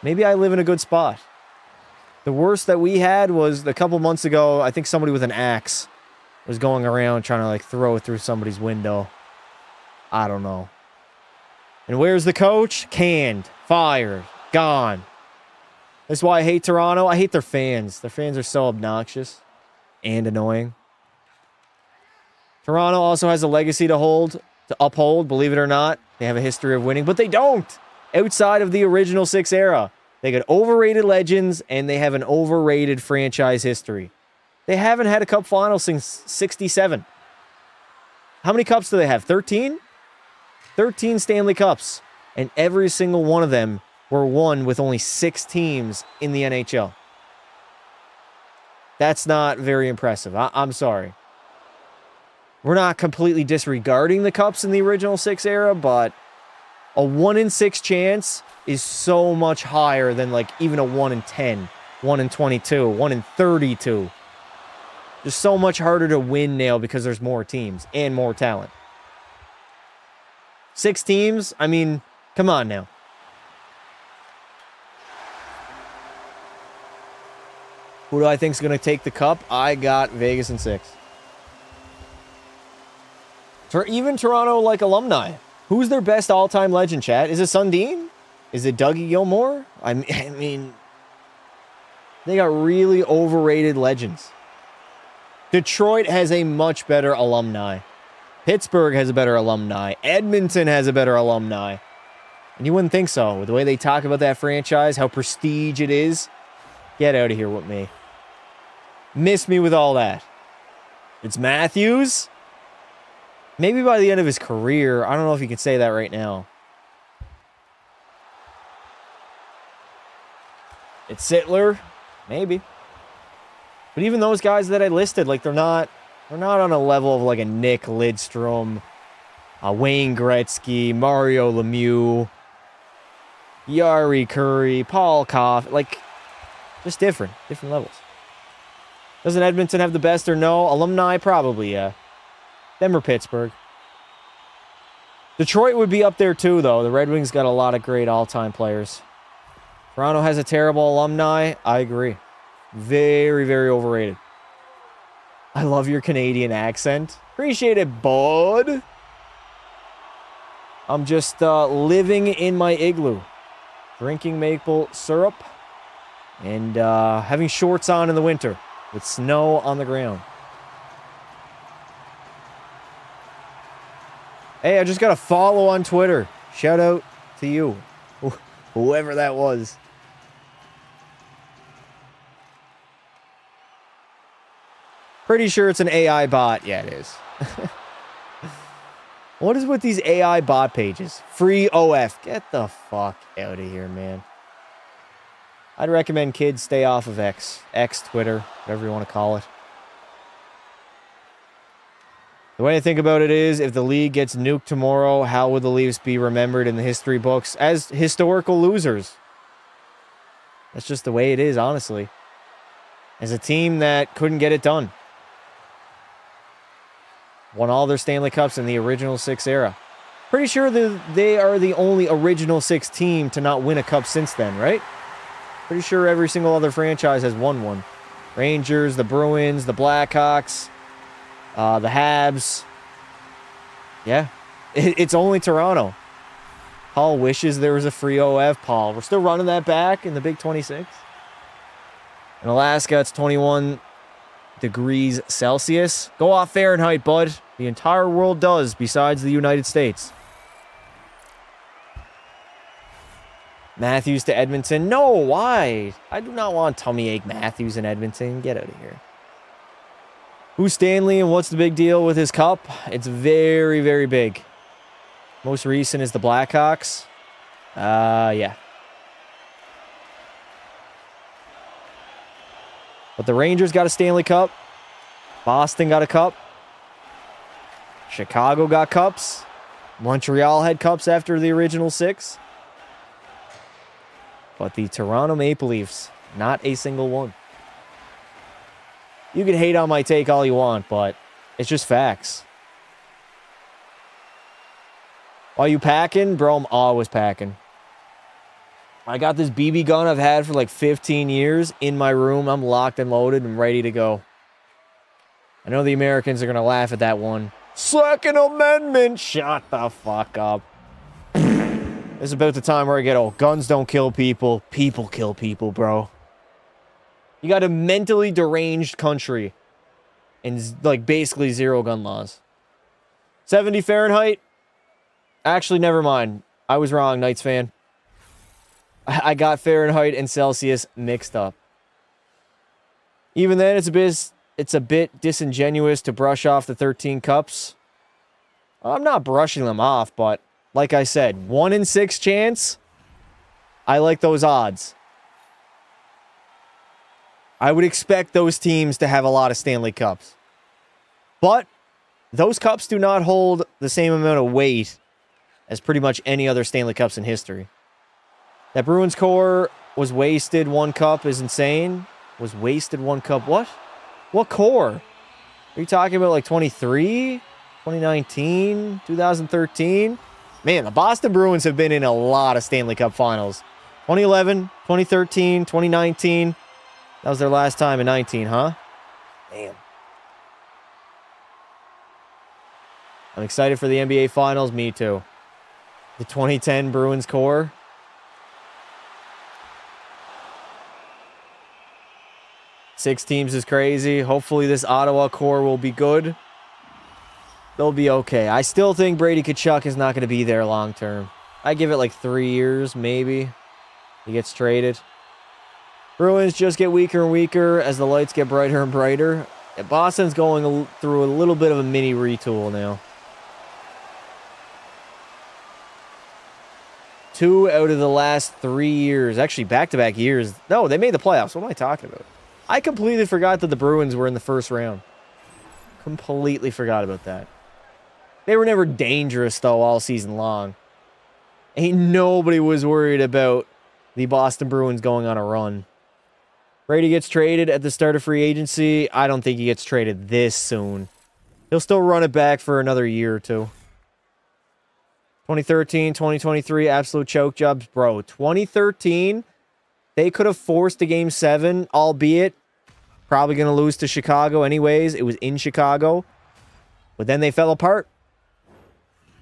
Maybe I live in a good spot. The worst that we had was a couple months ago. I think somebody with an axe was going around trying to like throw it through somebody's window. I don't know. And where's the coach? Canned, fired, gone. That's why I hate Toronto. I hate their fans. Their fans are so obnoxious and annoying. Toronto also has a legacy to uphold, believe it or not. They have a history of winning, but they don't. Outside of the original 6 era, they got overrated legends, and they have an overrated franchise history. They haven't had a cup final since 67. How many cups do they have? 13? 13 Stanley Cups, and every single one of them were won with only 6 teams in the NHL. That's not very impressive. I'm sorry. We're not completely disregarding the cups in the original 6 era, but a 1 in 6 chance is so much higher than like even a 1 in 10, 1 in 22, 1 in 32. Just so much harder to win now because there's more teams and more talent. 6 teams? I mean, come on now. Who do I think is going to take the cup? I got Vegas in 6. For even Toronto, like, alumni. Who's their best all-time legend, chat? Is it Sundin? Is it Dougie Gilmour? I mean, they got really overrated legends. Detroit has a much better alumni. Pittsburgh has a better alumni. Edmonton has a better alumni. And you wouldn't think so. With the way they talk about that franchise, how prestige it is. Get out of here with me. Miss me with all that. It's Matthews. Maybe by the end of his career. I don't know if you can say that right now. It's Sittler. Maybe. But even those guys that I listed, like they're not on a level of like a Nick Lidstrom, Wayne Gretzky, Mario Lemieux, Yari Curry, Paul Koff, like just different levels. Doesn't Edmonton have the best or no? Alumni, probably, yeah. Them or Pittsburgh. Detroit would be up there too, though. The Red Wings got a lot of great all-time players. Toronto has a terrible alumni. I agree. Very, very overrated. I love your Canadian accent. Appreciate it, bud. I'm just living in my igloo. Drinking maple syrup. And having shorts on in the winter. With snow on the ground. Hey, I just got a follow on Twitter. Shout out to you. Whoever that was. Pretty sure it's an AI bot. Yeah, it is. What is with these AI bot pages? Free OF. Get the fuck out of here, man. I'd recommend kids stay off of X, Twitter, whatever you want to call it. The way I think about it is, if the league gets nuked tomorrow, how would the Leafs be remembered in the history books? As historical losers. That's just the way it is, honestly. As a team that couldn't get it done. Won all their Stanley Cups in the original 6 era. Pretty sure they are the only original 6 team to not win a cup since then, right? Pretty sure every single other franchise has won one. Rangers, the Bruins, the Blackhawks, the Habs. Yeah, it's only Toronto. Paul wishes there was a free OF. Paul, we're still running that back in the Big 26. In Alaska, it's 21 degrees Celsius. Go off Fahrenheit, bud. The entire world does, besides the United States. Matthews to Edmonton. No, why? I do not want tummy ache Matthews in Edmonton. Get out of here. Who's Stanley and what's the big deal with his cup? It's very, very big. Most recent is the Blackhawks. Yeah. But the Rangers got a Stanley Cup. Boston got a cup. Chicago got cups. Montreal had cups after the original 6. But the Toronto Maple Leafs, not a single one. You can hate on my take all you want, but it's just facts. Are you packing? Bro, I'm always packing. I got this BB gun I've had for like 15 years in my room. I'm locked and loaded and ready to go. I know the Americans are going to laugh at that one. Second Amendment! Shut the fuck up. This is about the time where I get, oh, guns don't kill people. People kill people, bro. You got a mentally deranged country. And, like, basically 0 gun laws. 70 Fahrenheit? Actually, never mind. I was wrong, Knights fan. I got Fahrenheit and Celsius mixed up. Even then, it's a bit disingenuous to brush off the 13 cups. I'm not brushing them off, but like I said, 1 in 6 chance. I like those odds. I would expect those teams to have a lot of Stanley Cups. But those cups do not hold the same amount of weight as pretty much any other Stanley Cups in history. That Bruins core was wasted 1 cup is insane. Was wasted 1 cup. What? What core? Are you talking about like 23? 2019? 2013? Man, the Boston Bruins have been in a lot of Stanley Cup finals. 2011, 2013, 2019. That was their last time in 19, huh? Damn. I'm excited for the NBA Finals. Me too. The 2010 Bruins core. Six teams is crazy. Hopefully this Ottawa core will be good. They'll be okay. I still think Brady Tkachuk is not going to be there long term. I give it like 3 years, maybe. He gets traded. Bruins just get weaker and weaker as the lights get brighter and brighter. Boston's going through a little bit of a mini retool now. 2 out of the last 3 years. Actually, back-to-back years. No, they made the playoffs. What am I talking about? I completely forgot that the Bruins were in the first round. Completely forgot about that. They were never dangerous, though, all season long. Ain't nobody was worried about the Boston Bruins going on a run. Brady gets traded at the start of free agency. I don't think he gets traded this soon. He'll still run it back for another year or two. 2013, 2023, absolute choke jobs. Bro, 2013, they could have forced a Game 7, albeit probably going to lose to Chicago anyways. It was in Chicago. But then they fell apart.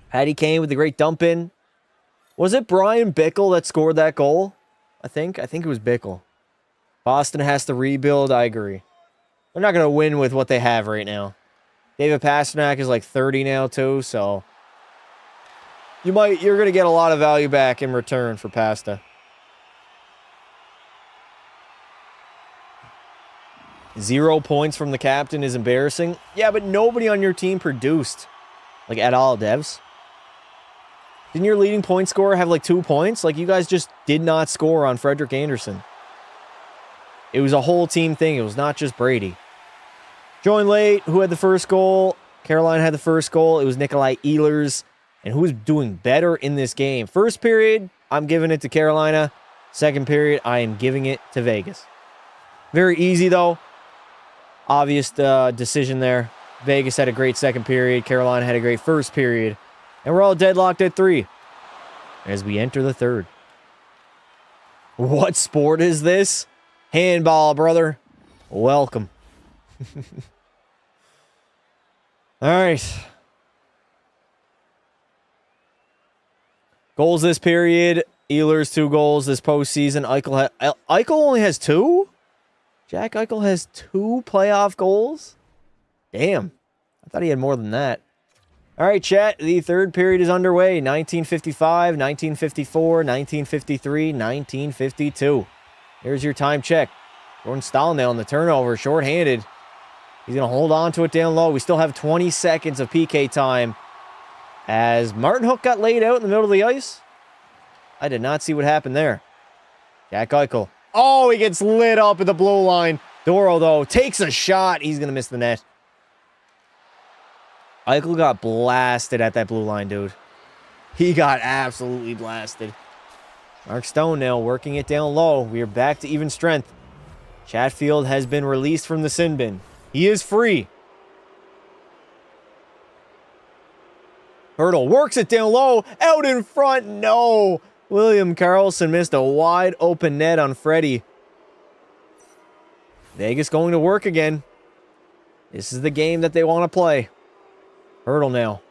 Patty Kane with the great dump in. Was it Brian Bickle that scored that goal? I think it was Bickle. Boston has to rebuild. I agree. They're not going to win with what they have right now. David Pastrnak is like 30 now too, so you're going to get a lot of value back in return for Pasta. 0 points from the captain is embarrassing. Yeah, but nobody on your team produced. Like, at all, devs. Didn't your leading point scorer have like 2 points? Like, you guys just did not score on Frederick Anderson. It was a whole team thing. It was not just Brady. Joined late. Who had the first goal? Carolina had the first goal. It was Nikolai Ehlers. And who's doing better in this game? First period, I'm giving it to Carolina. Second period, I am giving it to Vegas. Very easy, though. Obvious decision there. Vegas had a great second period. Carolina had a great first period. And we're all deadlocked at 3 as we enter the third. What sport is this? Handball, brother. Welcome. All right. Goals this period. Ehlers 2 goals this postseason. Eichel only has 2? Jack Eichel has 2 playoff goals? Damn. I thought he had more than that. All right, chat. The third period is underway. 1955, 1954, 1953, 1952. Here's your time check. Jordan Stahl on the turnover. Short-handed. He's going to hold on to it down low. We still have 20 seconds of PK time. As Martin Hook got laid out in the middle of the ice. I did not see what happened there. Jack Eichel. Oh, he gets lit up at the blue line. Doro, though, takes a shot. He's going to miss the net. Eichel got blasted at that blue line, dude. He got absolutely blasted. Mark Stone now working it down low. We are back to even strength. Chatfield has been released from the sin bin. He is free. Hurdle works it down low. Out in front. No. William Karlsson missed a wide open net on Freddie. Vegas going to work again. This is the game that they want to play. Hurdle now.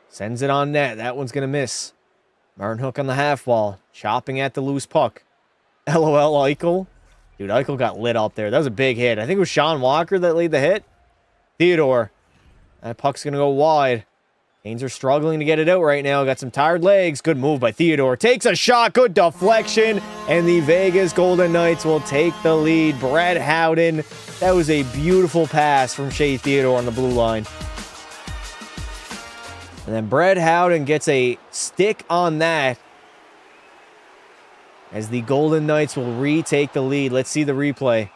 Sends it on net. That one's going to miss. Martin Hook on the half wall. Chopping at the loose puck. LOL Eichel. Dude, Eichel got lit up there. That was a big hit. I think it was Sean Walker that laid the hit. Theodore. That puck's going to go wide. Canes are struggling to get it out right now. Got some tired legs. Good move by Theodore. Takes a shot. Good deflection. And the Vegas Golden Knights will take the lead. Brett Howden. That was a beautiful pass from Shea Theodore on the blue line. And then Brett Howden gets a stick on that. As the Golden Knights will retake the lead. Let's see the replay.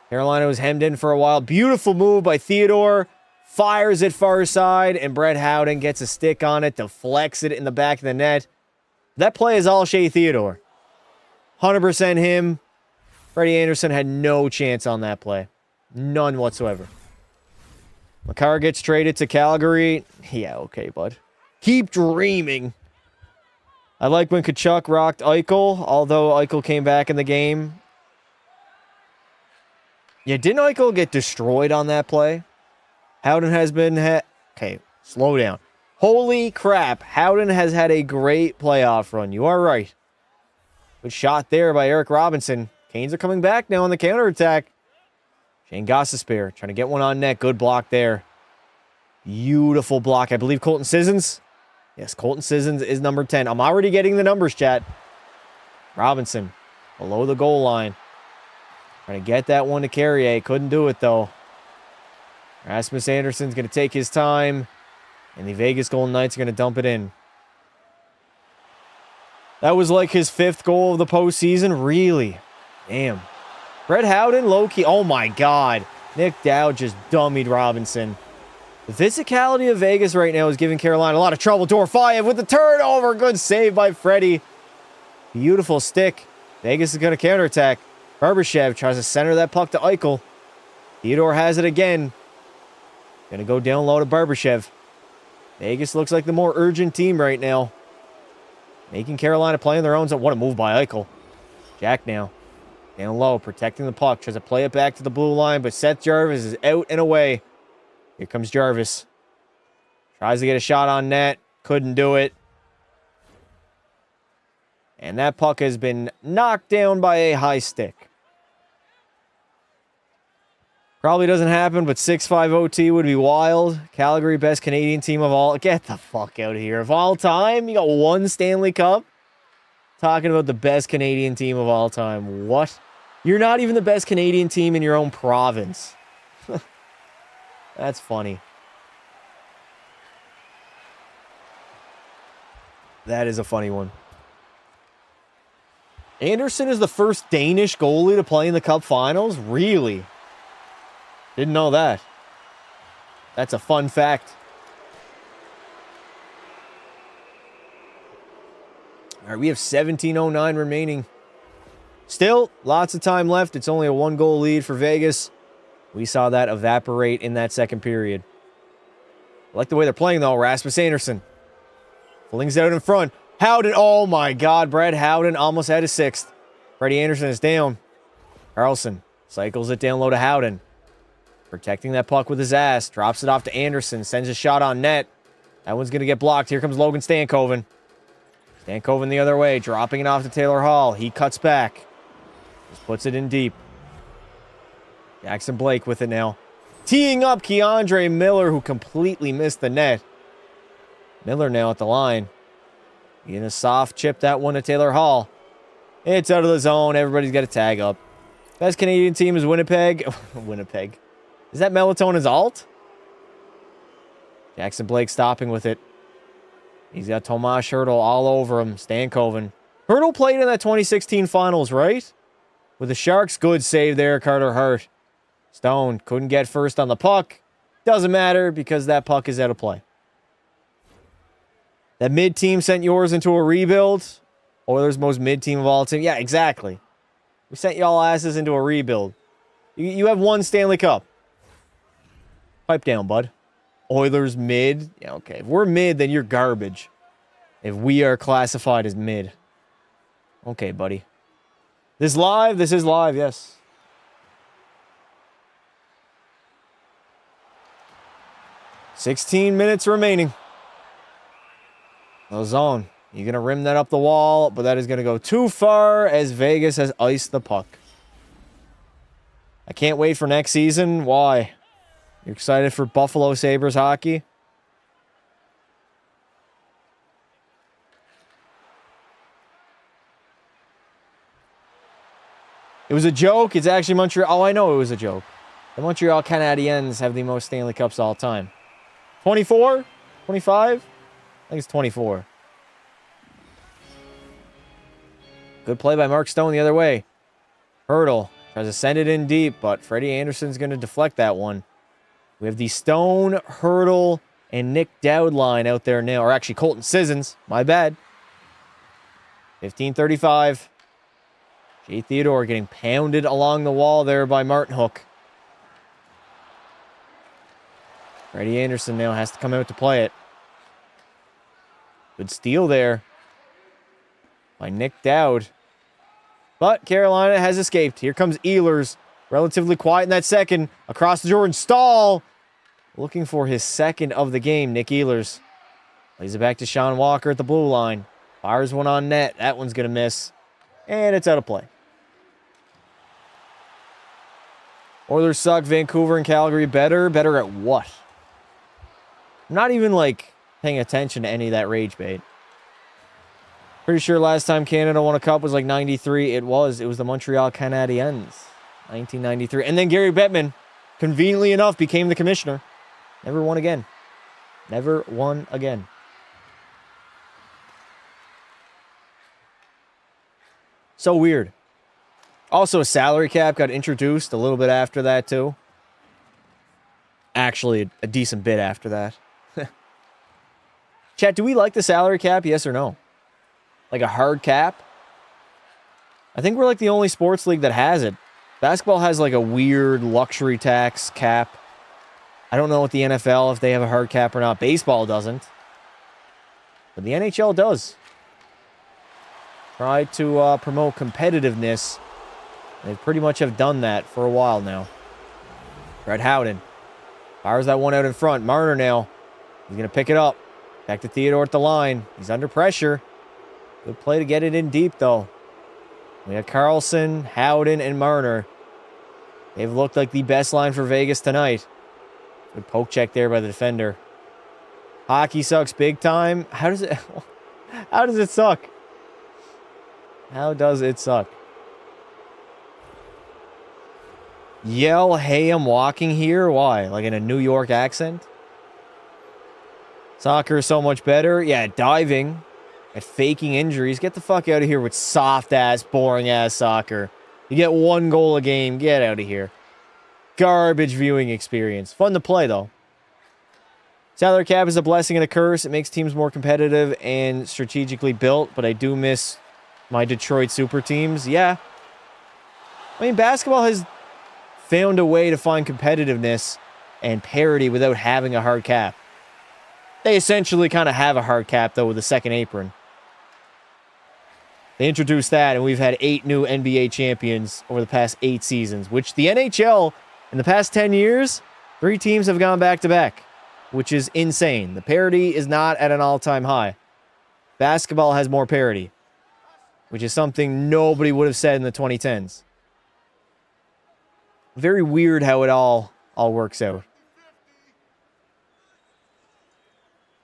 Carolina was hemmed in for a while. Beautiful move by Theodore. Fires it far side, and Brett Howden gets a stick on it, deflects it in the back of the net. That play is all Shea Theodore. 100% him. Freddie Anderson had no chance on that play. None whatsoever. Makar gets traded to Calgary. Yeah, okay, bud. Keep dreaming. I like when Tkachuk rocked Eichel, although Eichel came back in the game. Yeah, didn't Eichel get destroyed on that play? Howden has been... Okay, slow down. Holy crap. Howden has had a great playoff run. You are right. Good shot there by Eric Robinson. Canes are coming back now on the counterattack. Shane Gostisbehere trying to get one on net. Good block there. Beautiful block. I believe Colton Sissons. Yes, Colton Sissons is number 10. I'm already getting the numbers, chat. Robinson below the goal line. Trying to get that one to Carrier. Couldn't do it, though. Rasmus Anderson's going to take his time, and the Vegas Golden Knights are going to dump it in. That was like his 5th goal of the postseason. Really? Damn. Brett Howden, low-key. Oh, my God. Nick Dowd just dummied Robinson. The physicality of Vegas right now is giving Carolina a lot of trouble. Dorofeyev with the turnover. Good save by Freddie. Beautiful stick. Vegas is going to counterattack. Barbashev tries to center that puck to Eichel. Theodore has it again. Going to go down low to Barbashev. Vegas looks like the more urgent team right now. Making Carolina play on their own. What a move by Eichel. Jack now. Down low, protecting the puck. Tries to play it back to the blue line, but Seth Jarvis is out and away. Here comes Jarvis. Tries to get a shot on net. Couldn't do it. And that puck has been knocked down by a high stick. Probably doesn't happen, but 6-5 OT would be wild. Calgary, best Canadian team of all. Get the fuck out of here. Of all time, you got one Stanley Cup? Talking about the best Canadian team of all time. What? You're not even the best Canadian team in your own province. That's funny. That is a funny one. Anderson is the first Danish goalie to play in the Cup Finals? Really? Didn't know that. That's a fun fact. All right, we have 17:09 remaining. Still, lots of time left. It's only a 1-goal lead for Vegas. We saw that evaporate in that second period. I like the way they're playing, though. Rasmus Andersson flings out in front. Howden, oh my God. Brad Howden almost had his 6th. Freddie Anderson is down. Carlson cycles it down low to Howden. Protecting that puck with his ass. Drops it off to Anderson. Sends a shot on net. That one's going to get blocked. Here comes Logan Stankoven. Stankoven the other way. Dropping it off to Taylor Hall. He cuts back. Just puts it in deep. Jackson Blake with it now. Teeing up Keandre Miller, who completely missed the net. Miller now at the line. Getting a soft chip that one to Taylor Hall. It's out of the zone. Everybody's got a tag up. Best Canadian team is Winnipeg. Winnipeg. Is that Melatonin's alt? Jackson Blake stopping with it. He's got Tomas Hertl all over him. Stankoven. Hertl played in that 2016 finals, right? With the Sharks. Good save there, Carter Hart. Stone couldn't get first on the puck. Doesn't matter because that puck is out of play. That mid-team sent yours into a rebuild. Oilers' most mid-team of all time. Yeah, exactly. We sent y'all asses into a rebuild. You have one Stanley Cup. Pipe down, bud. Oilers mid. Yeah, okay. If we're mid, then you're garbage. If we are classified as mid. Okay, buddy. This live? This is live, yes. $16 minutes remaining. No zone. You're going to rim that up the wall, but that is going to go too far as Vegas has iced the puck. I can't wait for next season. Why? You're excited for Buffalo Sabres hockey? It was a joke. It's actually Montreal. Oh, I know it was a joke. The Montreal Canadiens have the most Stanley Cups all time. 24? 25? I think it's 24. Good play by Mark Stone the other way. Hertl tries to send it in deep, but Freddie Anderson's going to deflect that one. We have the Stone, Hertl, and Nick Dowd line out there now. Or actually, Colton Sissons. My bad. 15:35. Jay Theodore getting pounded along the wall there by Martin Hook. Freddie Anderson now has to come out to play it. Good steal there by Nick Dowd. But Carolina has escaped. Here comes Ehlers. Relatively quiet in that second. Across to Jordan Staal. Looking for his second of the game, Nick Ehlers. Plays it back to Sean Walker at the blue line. Fires one on net. That one's going to miss. And it's out of play. Oilers suck. Vancouver and Calgary better. Better at what? I'm not even, paying attention to any of that rage bait. Pretty sure last time Canada won a cup was 93. It was the Montreal Canadiens. 1993. And then Gary Bettman, conveniently enough, became the commissioner. Never won again. Never won again. So weird. Also, a salary cap got introduced a little bit after that, too. Actually, a decent bit after that. Chat, do we like the salary cap? Yes or no? Like a hard cap? I think we're like the only sports league that has it. Basketball has like a weird luxury tax cap. I don't know what the NFL, if they have a hard cap or not. Baseball doesn't. But the NHL does. Try to promote competitiveness. They pretty much have done that for a while now. Brett Howden. Fires that one out in front. Marner now. He's going to pick it up. Back to Theodore at the line. He's under pressure. Good play to get it in deep, though. We have Carlson, Howden, and Marner. They've looked like the best line for Vegas tonight. Good poke check there by the defender. Hockey sucks big time. How does it suck? How does it suck? Yell, hey, I'm walking here. Why? Like in a New York accent? Soccer is so much better. Yeah, diving. At faking injuries. Get the fuck out of here with soft-ass, boring-ass soccer. You get 1 goal a game. Get out of here. Garbage viewing experience. Fun to play, though. Salary cap is a blessing and a curse. It makes teams more competitive and strategically built, but I do miss my Detroit super teams. Yeah. I mean, basketball has found a way to find competitiveness and parity without having a hard cap. They essentially kind of have a hard cap, though, with a second apron. They introduced that, and we've had 8 new NBA champions over the past 8 seasons, which the NHL, in the past 10 years, 3 teams have gone back-to-back, which is insane. The parity is not at an all-time high. Basketball has more parity, which is something nobody would have said in the 2010s. Very weird how it all works out.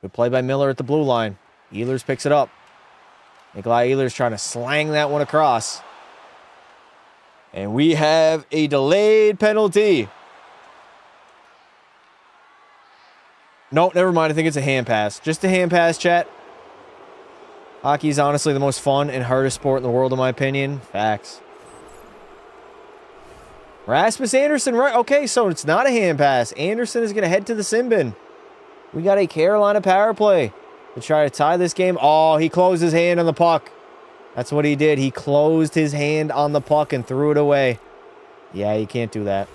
Good play by Miller at the blue line. Ehlers picks it up. Nikolai Ehlers trying to slang that one across. And we have a delayed penalty. Nope, never mind. I think it's a hand pass. Just a hand pass, chat. Hockey is honestly the most fun and hardest sport in the world, in my opinion. Facts. Rasmus Anderson, right? Okay, so it's not a hand pass. Anderson is going to head to the sin bin. We got a Carolina power play to try to tie this game. Oh, he closed his hand on the puck. That's what he did. He closed his hand on the puck and threw it away. Yeah, you can't do that.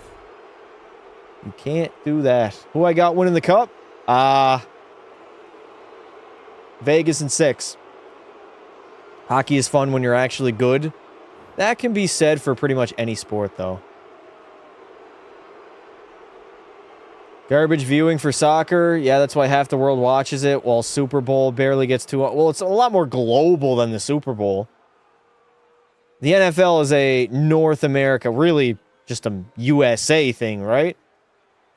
You can't do that. Who I got winning the cup? Vegas in 6. Hockey is fun when you're actually good. That can be said for pretty much any sport, though. Garbage viewing for soccer. Yeah, that's why half the world watches it, while Super Bowl barely gets to... Well, it's a lot more global than the Super Bowl. The NFL is a North America, really just a USA thing, right?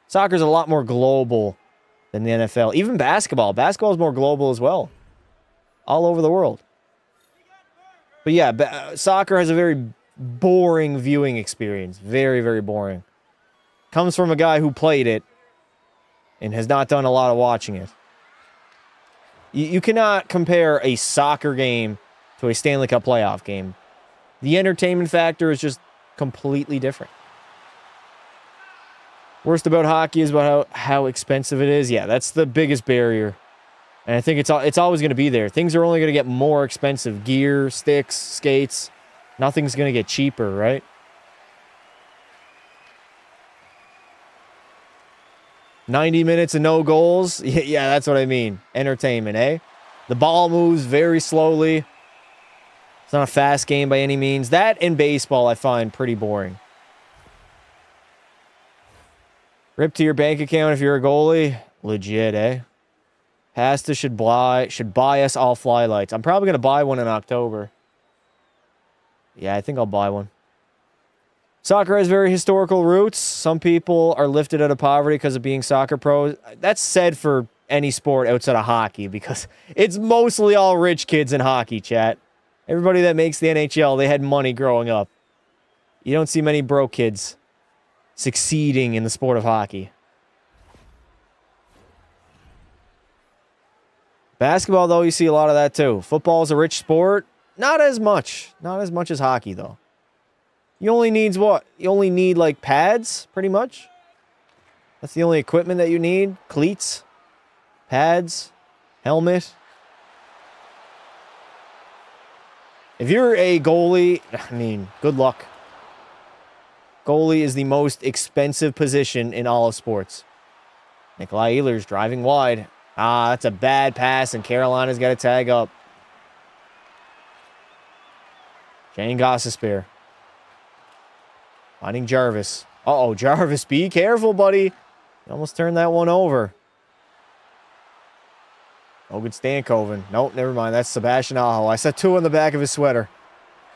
Soccer's a lot more global than the NFL. Even basketball. Basketball is more global as well. All over the world. But yeah, soccer has a very boring viewing experience. Very, very boring. Comes from a guy who played it and has not done a lot of watching it. You cannot compare a soccer game to a Stanley Cup playoff game. The entertainment factor is just completely different. Worst about hockey is about how expensive it is. Yeah, that's the biggest barrier. And I think it's always going to be there. Things are only going to get more expensive. Gear, sticks, skates. Nothing's going to get cheaper, right? "90 minutes and no goals." Yeah, that's what I mean. Entertainment, eh? The ball moves very slowly. It's not a fast game by any means. That and baseball I find pretty boring. Rip to your bank account if you're a goalie. Legit, eh? Pasta should buy us all fly lights. I'm probably going to buy one in October. Yeah, I think I'll buy one. Soccer has very historical roots. Some people are lifted out of poverty because of being soccer pros. That's said for any sport outside of hockey because it's mostly all rich kids in hockey, chat. Everybody that makes the NHL, they had money growing up. You don't see many broke kids succeeding in the sport of hockey. Basketball, though, you see a lot of that too. Football is a rich sport. Not as much. Not as much as hockey, though. You only needs what? You only need, like, pads, pretty much. That's the only equipment that you need. Cleats, pads, helmet. If you're a goalie, I mean, good luck. Goalie is the most expensive position in all of sports. Nikolai Ehlers driving wide. Ah, that's a bad pass, and Carolina's got to tag up. Shane Gostisbehere. Finding Jarvis. Uh-oh, Jarvis, be careful, buddy. You almost turned that one over. Logan Stankoven. Nope, never mind. That's Sebastian Aho. I said 2 on the back of his sweater.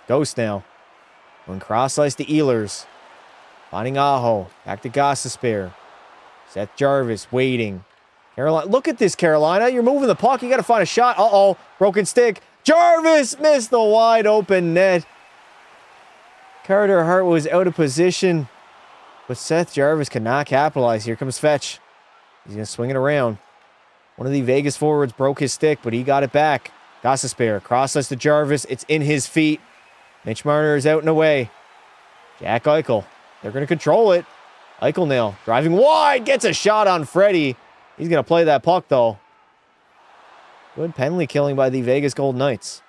Ghost now. Going cross ice to Ehlers. Finding Aho. Back to Gostisbehere. Seth Jarvis waiting. Carolina. Look at this, Carolina. You're moving the puck. You got to find a shot. Uh-oh. Broken stick. Jarvis missed the wide open net. Carter Hart was out of position. But Seth Jarvis cannot capitalize. Here comes Fetch. He's going to swing it around. One of the Vegas forwards broke his stick, but he got it back. Gostisbehere. Cross ice to Jarvis. It's in his feet. Mitch Marner is out and away. Jack Eichel. They're going to control it. Eichel now. Driving wide. Gets a shot on Freddie. He's going to play that puck, though. Good penalty killing by the Vegas Golden Knights.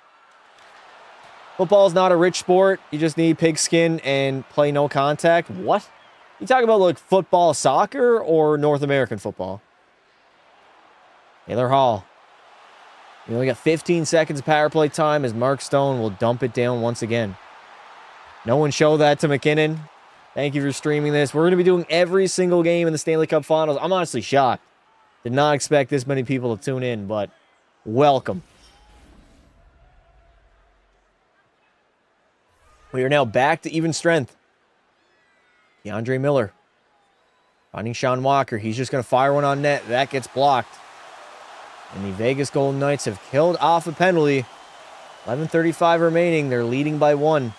Football is not a rich sport. You just need pigskin and play no contact. What? You talking about like football, soccer, or North American football? Taylor Hall. We only got 15 seconds of power play time as Mark Stone will dump it down once again. No one show that to McKinnon. Thank you for streaming this. We're going to be doing every single game in the Stanley Cup Finals. I'm honestly shocked. Did not expect this many people to tune in, but welcome. We are now back to even strength. DeAndre Miller. Finding Sean Walker. He's just going to fire one on net. That gets blocked. And the Vegas Golden Knights have killed off a penalty. 11:35 remaining. They're leading by 1.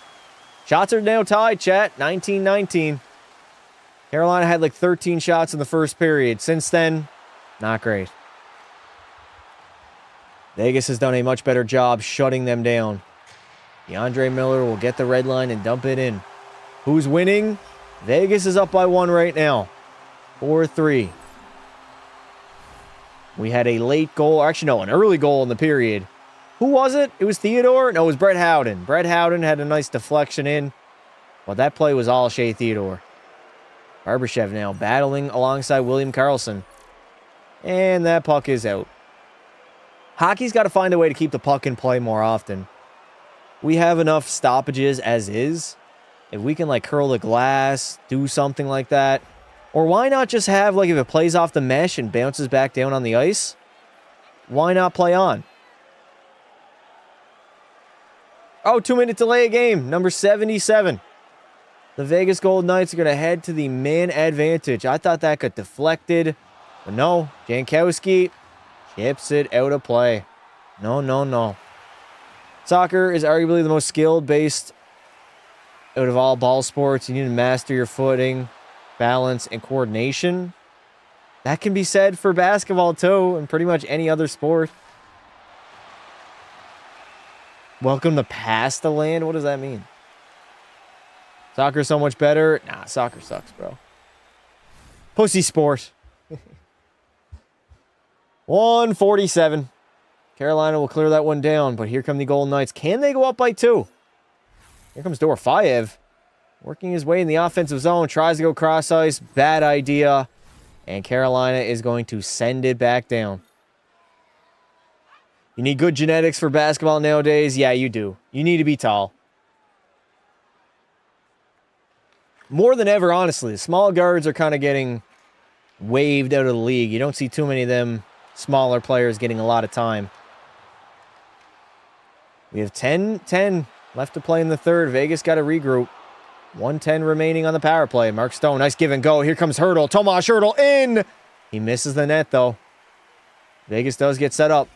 Shots are now tied, chat. 19-19. Carolina had like 13 shots in the first period. Since then, not great. Vegas has done a much better job shutting them down. DeAndre Miller will get the red line and dump it in. Who's winning? Vegas is up by 1 right now. 4-3. We had a late goal. Actually, no, an early goal in the period. Who was it? It was Theodore? No, it was Brett Howden. Brett Howden had a nice deflection in. But that play was all Shea Theodore. Barbashev now battling alongside William Karlsson. And that puck is out. Hockey's got to find a way to keep the puck in play more often. We have enough stoppages as is. If we can, like, curl the glass, do something like that. Or why not just have, like, if it plays off the mesh and bounces back down on the ice, why not play on? Oh, 2-minute delay of game. Number 77. The Vegas Golden Knights are going to head to the man advantage. I thought that got deflected. But no, Jankowski chips it out of play. No. Soccer is arguably the most skill-based out of all ball sports. You need to master your footing, balance, and coordination. That can be said for basketball, too, and pretty much any other sport. Welcome to Pasta Land? What does that mean? Soccer's so much better? Nah, soccer sucks, bro. Pussy sport. 147. Carolina will clear that one down, but here come the Golden Knights. Can they go up by 2? Here comes Dorofeyev. Working his way in the offensive zone. Tries to go cross ice. Bad idea. And Carolina is going to send it back down. You need good genetics for basketball nowadays? Yeah, you do. You need to be tall. More than ever, honestly. Small guards are kind of getting waved out of the league. You don't see too many of them smaller players getting a lot of time. We have 10-10 left to play in the third. Vegas got to regroup. 1:10 remaining on the power play. Mark Stone, nice give and go. Here comes Hertl. Tomas Hertl in. He misses the net, though. Vegas does get set up.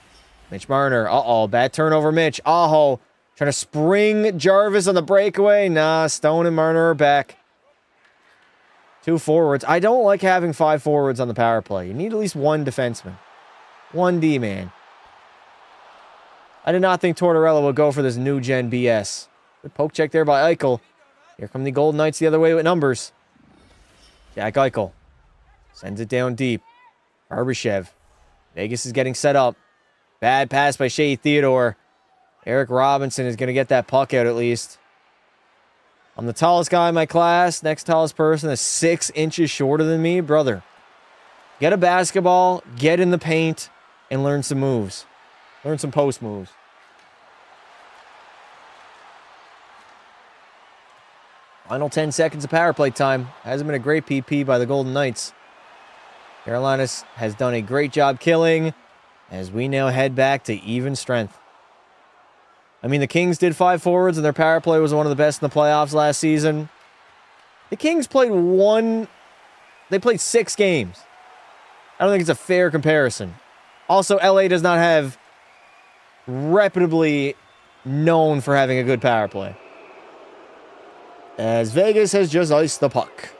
Mitch Marner. Uh-oh, bad turnover, Mitch. Aho trying to spring Jarvis on the breakaway. Nah, Stone and Marner are back. 2 forwards. I don't like having 5 forwards on the power play. You need at least 1 defenseman. 1 D-man. I did not think Tortorella would go for this new gen BS. Good poke check there by Eichel. Here come the Golden Knights the other way with numbers. Jack Eichel sends it down deep. Barbashev. Vegas is getting set up. Bad pass by Shea Theodore. Eric Robinson is going to get that puck out at least. I'm the tallest guy in my class. Next tallest person is 6 inches shorter than me. Brother, get a basketball, get in the paint, and learn some moves. Learn some post moves. Final 10 seconds of power play time. Hasn't been a great PP by the Golden Knights. Carolina has done a great job killing as we now head back to even strength. I mean, the Kings did 5 forwards and their power play was one of the best in the playoffs last season. The Kings played 6 games. I don't think it's a fair comparison. Also, LA does not have reputably known for having a good power play. As Vegas has just iced the puck.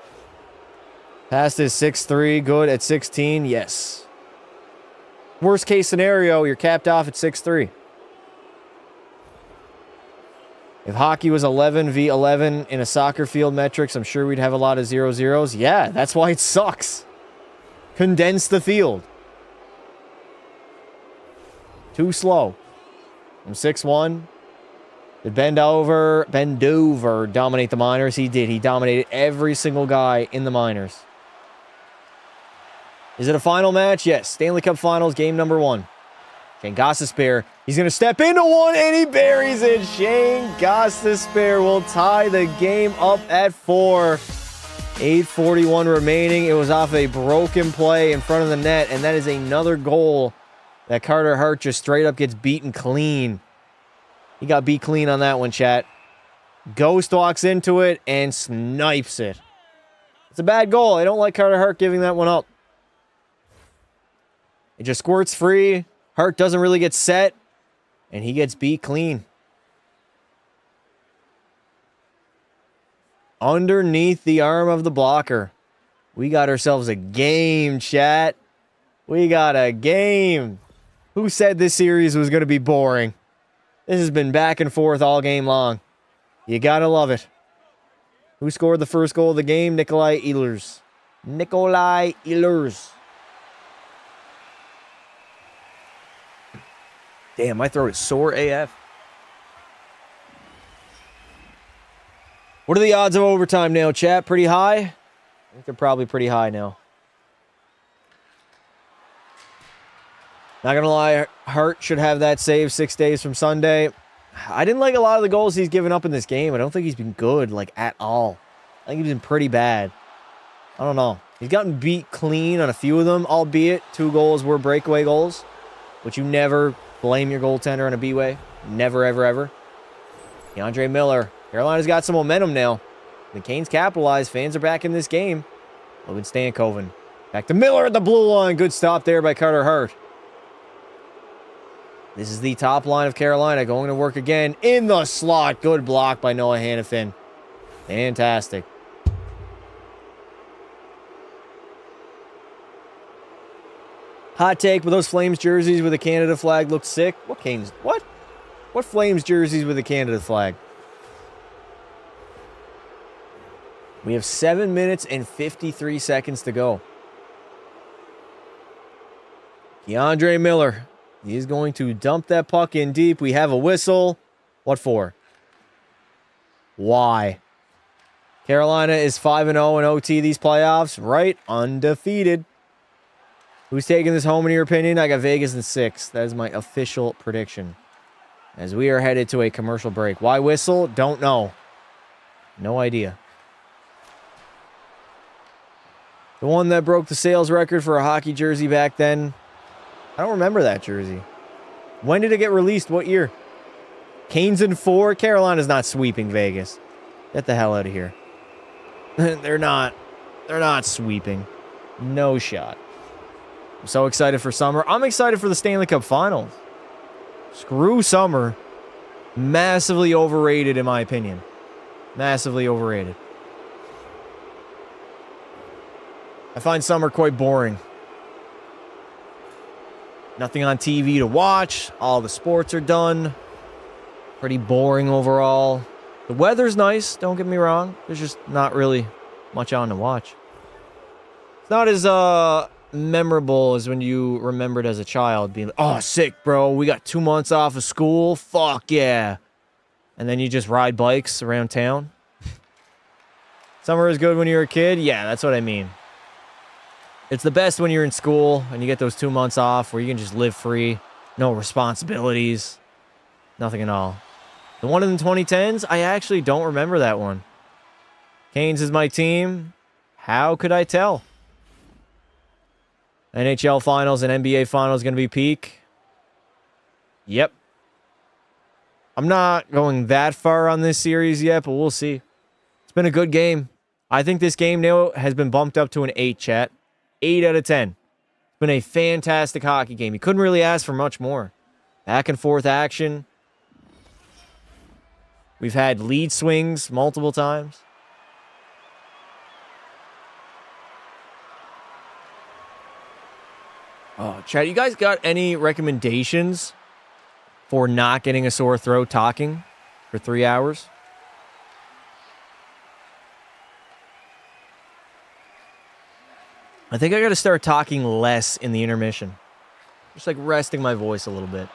Past is 6'3", good at 16, yes. Worst case scenario, you're capped off at 6'3". If hockey was 11v11 in a soccer field metrics, I'm sure we'd have a lot of 0-0s. Yeah, that's why it sucks. Condense the field. Too slow. I'm 6'1". Did Bendover dominate the minors? He did. He dominated every single guy in the minors. Is it a final match? Yes. Stanley Cup Finals, game number 1. Shane Gostisbehere. He's going to step into one, and he buries it. Shane Gostisbehere will tie the game up at 4. 8:41 remaining. It was off a broken play in front of the net, and that is another goal that Carter Hart just straight up gets beaten clean. He got beat clean on that one, chat. Ghost walks into it and snipes it. It's a bad goal. I don't like Carter Hart giving that one up. It just squirts free. Hart doesn't really get set, and he gets beat clean. Underneath the arm of the blocker. We got ourselves a game, chat. We got a game. Who said this series was going to be boring? This has been back and forth all game long. You gotta love it. Who scored the first goal of the game? Nikolai Ehlers. Nikolai Ehlers. Damn, my throat is sore AF. What are the odds of overtime now, chat? Pretty high? I think they're probably pretty high now. Not gonna lie, Hart should have that save 6 days from Sunday. I didn't like a lot of the goals he's given up in this game. I don't think he's been good, like, at all. I think he's been pretty bad. I don't know. He's gotten beat clean on a few of them, albeit 2 goals were breakaway goals, which you never blame your goaltender on a B-way. Never, ever, ever. K'Andre Miller. Carolina's got some momentum now. The Canes capitalize. Fans are back in this game. Logan Stankoven. Back to Miller at the blue line. Good stop there by Carter Hart. This is the top line of Carolina going to work again in the slot. Good block by Noah Hanifin. Fantastic. Hot take, but those Flames jerseys with the Canada flag look sick. What Canes? What? What Flames jerseys with the Canada flag? We have 7 minutes and 53 seconds to go. K'Andre Miller. He's going to dump that puck in deep. We have a whistle. What for? Why? Carolina is 5-0 in OT these playoffs, right? Undefeated. Who's taking this home in your opinion? I got Vegas in 6. That is my official prediction. As we are headed to a commercial break. Why whistle? Don't know. No idea. The one that broke the sales record for a hockey jersey back then. I don't remember that jersey. When did it get released? What year? Canes in 4. Carolina's not sweeping Vegas. Get the hell out of here. They're not sweeping. No shot. I'm so excited for summer. I'm excited for the Stanley Cup Finals. Screw summer. Massively overrated in my opinion. Massively overrated. I find summer quite boring. Nothing on TV to watch. All the sports are done. Pretty boring overall. The weather's nice, don't get me wrong. There's just not really much on to watch. It's not as memorable as when you remembered as a child being like, oh, sick, bro. We got 2 months off of school. Fuck yeah. And then you just ride bikes around town. Summer is good when you're a kid. Yeah, that's what I mean. It's the best when you're in school and you get those 2 months off where you can just live free. No responsibilities. Nothing at all. The one in the 2010s, I actually don't remember that one. Canes is my team. How could I tell? NHL Finals and NBA Finals going to be peak. Yep. I'm not going that far on this series yet, but we'll see. It's been a good game. I think this game now has been bumped up to an 8, chat. 8 out of 10. It's been a fantastic hockey game. You couldn't really ask for much more. Back and forth action. We've had lead swings multiple times. Oh, chat, you guys got any recommendations for not getting a sore throat talking for 3 hours? I think I got to start talking less in the intermission. Just like resting my voice a little bit.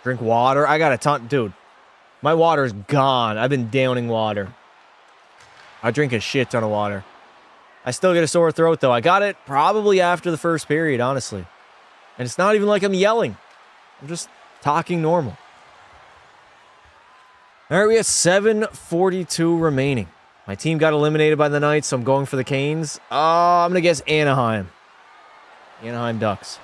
Drink water. I got a ton. Dude, my water's gone. I've been downing water. I drink a shit ton of water. I still get a sore throat, though. I got it probably after the first period, honestly. And it's not even like I'm yelling. I'm just talking normal. All right, we have 7:42 remaining. My team got eliminated by the Knights, so I'm going for the Canes. I'm going to guess Anaheim. Anaheim Ducks.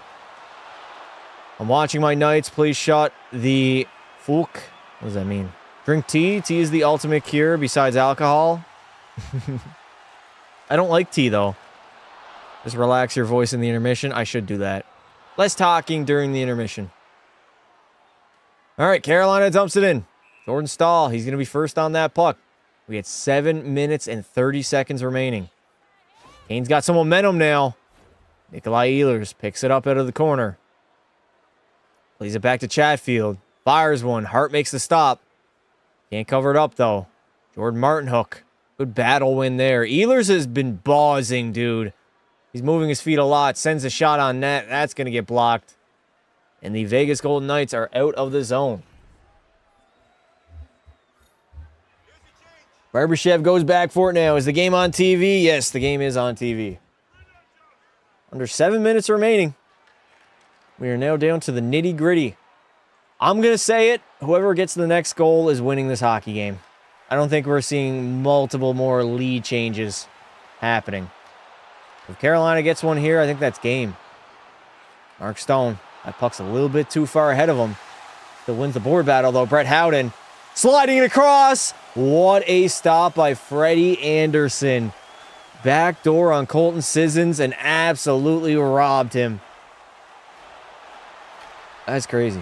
I'm watching my Knights. Please shut the fuck. What does that mean? Drink tea. Tea is the ultimate cure besides alcohol. I don't like tea, though. Just relax your voice in the intermission. I should do that. Less talking during the intermission. All right, Carolina dumps it in. Jordan Staal, he's going to be first on that puck. We had 7 minutes and 30 seconds remaining. Kane's got some momentum now. Nikolai Ehlers picks it up out of the corner. Plays it back to Chatfield. Fires one. Hart makes the stop. Can't cover it up, though. Jordan Martinhook. Good battle win there. Ehlers has been buzzing, dude. He's moving his feet a lot. Sends a shot on net. That's going to get blocked. And the Vegas Golden Knights are out of the zone. Barbashev goes back for it now. Is the game on TV? Yes, the game is on TV. Under 7 minutes remaining. We are now down to the nitty-gritty. I'm going to say it. Whoever gets the next goal is winning this hockey game. I don't think we're seeing multiple more lead changes happening. If Carolina gets one here, I think that's game. Mark Stone. That puck's a little bit too far ahead of him. Still wins the board battle, though. Brett Howden sliding it across. What a stop by Freddie Anderson. Backdoor on Colton Sissons and absolutely robbed him. That's crazy.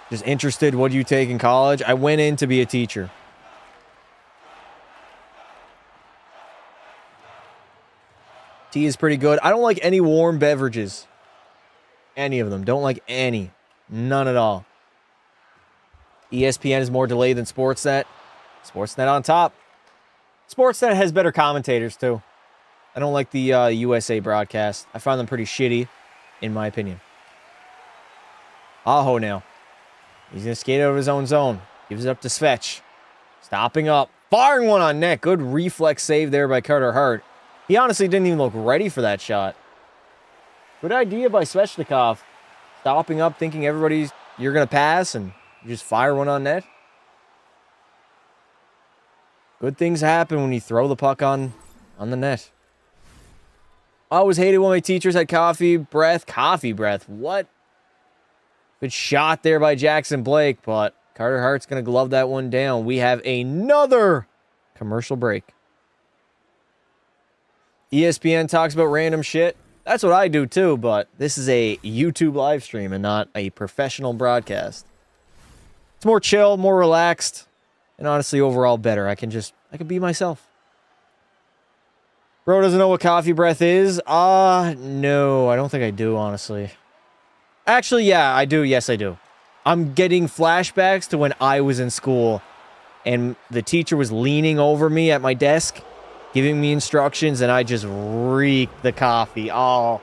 Just interested, what do you take in college? I went in to be a teacher. Tea is pretty good. I don't like any warm beverages. Any of them. Don't like any. None at all. ESPN is more delayed than Sportsnet. Sportsnet on top. Sportsnet has better commentators, too. I don't like the USA broadcast. I find them pretty shitty, in my opinion. Aho now. He's going to skate out of his own zone. Gives it up to Svech. Stopping up. Firing one on net. Good reflex save there by Carter Hart. He honestly didn't even look ready for that shot. Good idea by Svechnikov. Stopping up, thinking you're going to pass, and you just fire one on net. Good things happen when you throw the puck on the net. I always hated when my teachers had coffee breath. Coffee breath. What? Good shot there by Jackson Blake, but Carter Hart's going to glove that one down. We have another commercial break. ESPN talks about random shit. That's what I do too, but this is a YouTube live stream and not a professional broadcast. It's more chill, more relaxed, and honestly overall better. I can be myself. Bro doesn't know what coffee breath is? No, I don't think I do, honestly. Actually, yeah, I do. Yes, I do. I'm getting flashbacks to when I was in school and the teacher was leaning over me at my desk, giving me instructions, and I just reeked the coffee. Oh,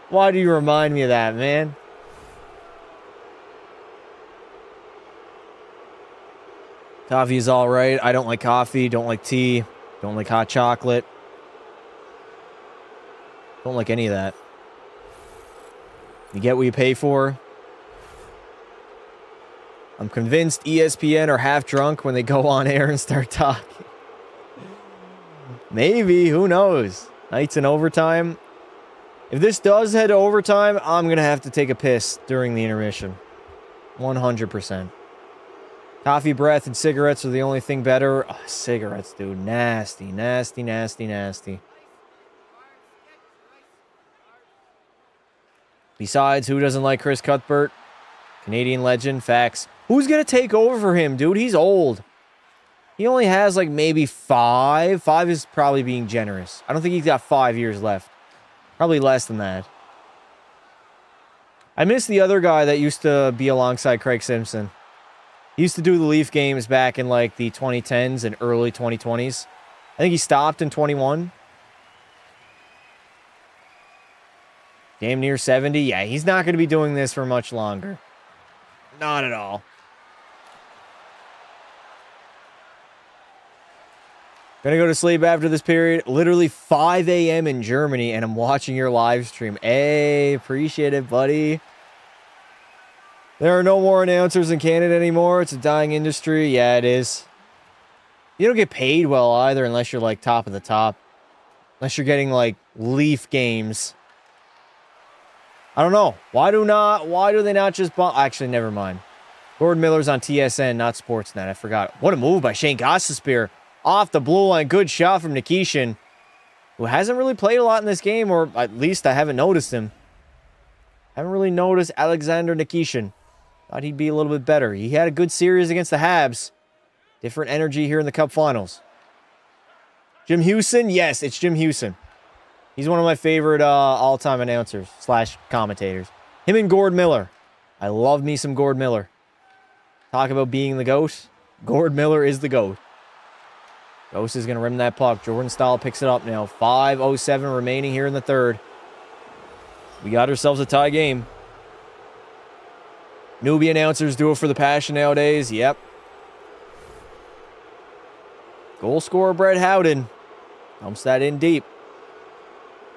why do you remind me of that, man? Coffee is all right. I don't like coffee, don't like tea, don't like hot chocolate. Don't like any of that. You get what you pay for. I'm convinced ESPN are half drunk when they go on air and start talking. Maybe, who knows? Nights in overtime. If this does head to overtime, I'm going to have to take a piss during the intermission. 100%. Coffee breath and cigarettes are the only thing better. Oh, cigarettes, dude. Nasty, nasty, nasty, nasty. Besides, who doesn't like Chris Cuthbert? Canadian legend, facts. Who's going to take over for him, dude? He's old. He only has like maybe 5. 5 is probably being generous. I don't think he's got 5 years left. Probably less than that. I miss the other guy that used to be alongside Craig Simpson. He used to do the Leaf games back in like the 2010s and early 2020s. I think he stopped in 21. Damn near 70. Yeah, he's not going to be doing this for much longer. Not at all. Gonna go to sleep after this period. Literally 5 a.m. in Germany, and I'm watching your live stream. Hey, appreciate it, buddy. There are no more announcers in Canada anymore. It's a dying industry. Yeah, it is. You don't get paid well either unless you're like top of the top. Unless you're getting like Leaf games. I don't know. Why do they not just bump? Actually, never mind. Gordon Miller's on TSN, not Sportsnet. I forgot. What a move by Shane Gostisbehere. Off the blue line. Good shot from Nikishin, who hasn't really played a lot in this game, or at least I haven't noticed him. Haven't really noticed Alexander Nikishin. Thought he'd be a little bit better. He had a good series against the Habs. Different energy here in the Cup Finals. Jim Hewson? Yes, it's Jim Hewson. He's one of my favorite all-time announcers / commentators. Him and Gord Miller. I love me some Gord Miller. Talk about being the GOAT. Gord Miller is the GOAT. Ghost is going to rim that puck. Jordan Staal picks it up now. 5:07 remaining here in the third. We got ourselves a tie game. Newbie announcers do it for the passion nowadays. Yep. Goal scorer Brett Howden dumps that in deep.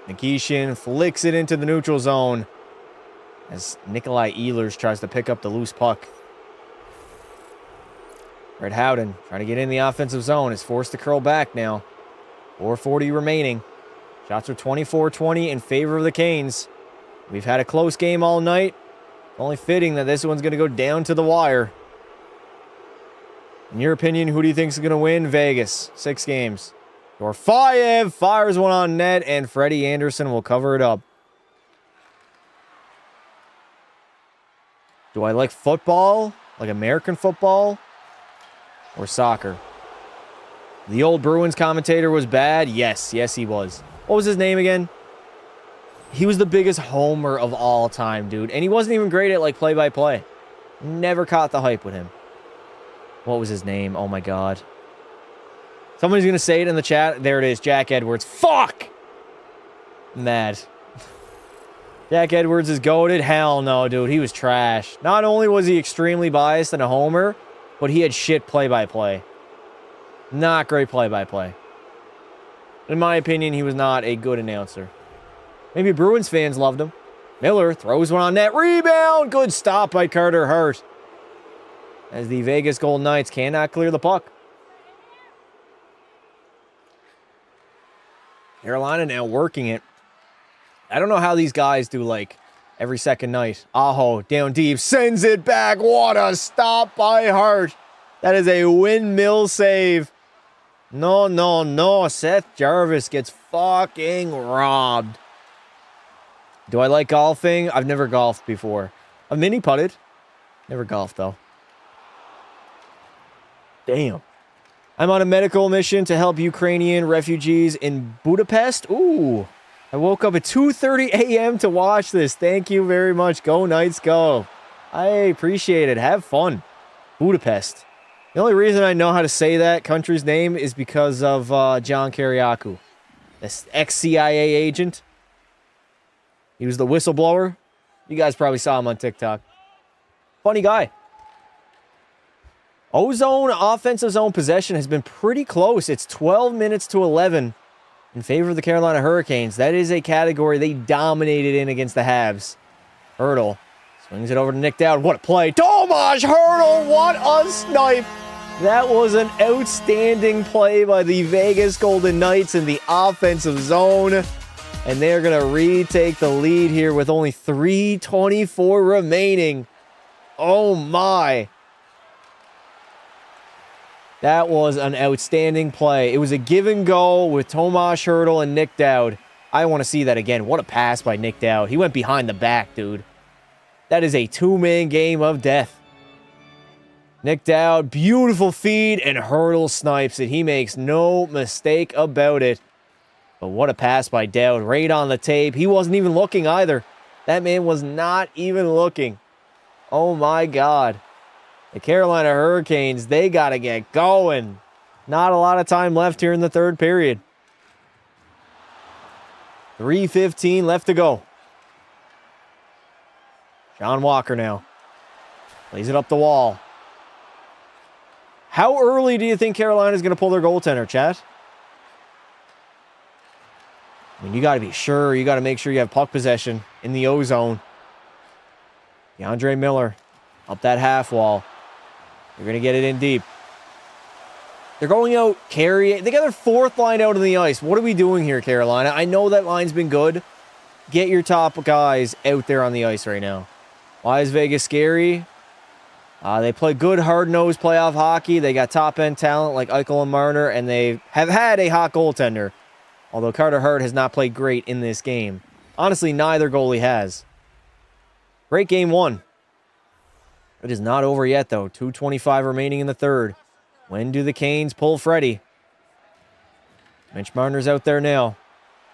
Nikishin flicks it into the neutral zone as Nikolai Ehlers tries to pick up the loose puck. Brett Howden trying to get in the offensive zone is forced to curl back now. 4:40 remaining. Shots are 24-20 in favor of the Canes. We've had a close game all night. Only fitting that this one's going to go down to the wire. In your opinion, who do you think is going to win? Vegas. 6 games. Dorfiev fires one on net, and Freddie Anderson will cover it up. Do I like football? Like American football? Or soccer? The old Bruins commentator was bad? Yes, he was. What was his name again? He was the biggest homer of all time, dude. And he wasn't even great at, like, play-by-play. Never caught the hype with him. What was his name? Oh, my God. Somebody's going to say it in the chat. There it is, Jack Edwards. Fuck! Mad. Jack Edwards is goated? Hell no, dude. He was trash. Not only was he extremely biased and a homer, but he had shit play-by-play. Not great play-by-play. In my opinion, he was not a good announcer. Maybe Bruins fans loved him. Miller throws one on net. Rebound! Good stop by Carter Hart. As the Vegas Golden Knights cannot clear the puck. Carolina now working it. I don't know how these guys do, like, every second night. Aho, down deep, sends it back. What a stop by Hart. That is a windmill save. No. Seth Jarvis gets fucking robbed. Do I like golfing? I've never golfed before. I've mini putted. Never golfed, though. Damn. I'm on a medical mission to help Ukrainian refugees in Budapest. Ooh. I woke up at 2:30 a.m. to watch this. Thank you very much. Go Knights, go. I appreciate it. Have fun. Budapest. The only reason I know how to say that country's name is because of John Kiriakou, this ex-CIA agent. He was the whistleblower. You guys probably saw him on TikTok. Funny guy. Ozone offensive zone possession has been pretty close. It's 12 minutes to 11 in favor of the Carolina Hurricanes. That is a category they dominated in against the Habs. Hertl swings it over to Nick Dowd. What a play. Tomas Hertl, what a snipe. That was an outstanding play by the Vegas Golden Knights in the offensive zone. And they're going to retake the lead here with only 3:24 remaining. Oh my. That was an outstanding play. It was a give and go with Tomas Hertl and Nick Dowd. I want to see that again. What a pass by Nick Dowd. He went behind the back, dude. That is a two-man game of death. Nick Dowd, beautiful feed, and Hertl snipes it. He makes no mistake about it. But what a pass by Dowd. Right on the tape. He wasn't even looking either. That man was not even looking. Oh my God. The Carolina Hurricanes, they got to get going. Not a lot of time left here in the third period. 3:15 left to go. Sean Walker now. Plays it up the wall. How early do you think Carolina's going to pull their goaltender, chat? I mean, you got to be sure. You got to make sure you have puck possession in the O-zone. DeAndre Miller up that half wall. They're going to get it in deep. They're going out, Carey. They got their fourth line out on the ice. What are we doing here, Carolina? I know that line's been good. Get your top guys out there on the ice right now. Why is Vegas scary? They play good, hard-nosed playoff hockey. They got top-end talent like Eichel and Marner, and they have had a hot goaltender. Although Carter Hart has not played great in this game. Honestly, neither goalie has. Great game one. It is not over yet, though. 2:25 remaining in the third. When do the Canes pull Freddie? Mitch Marner's out there now.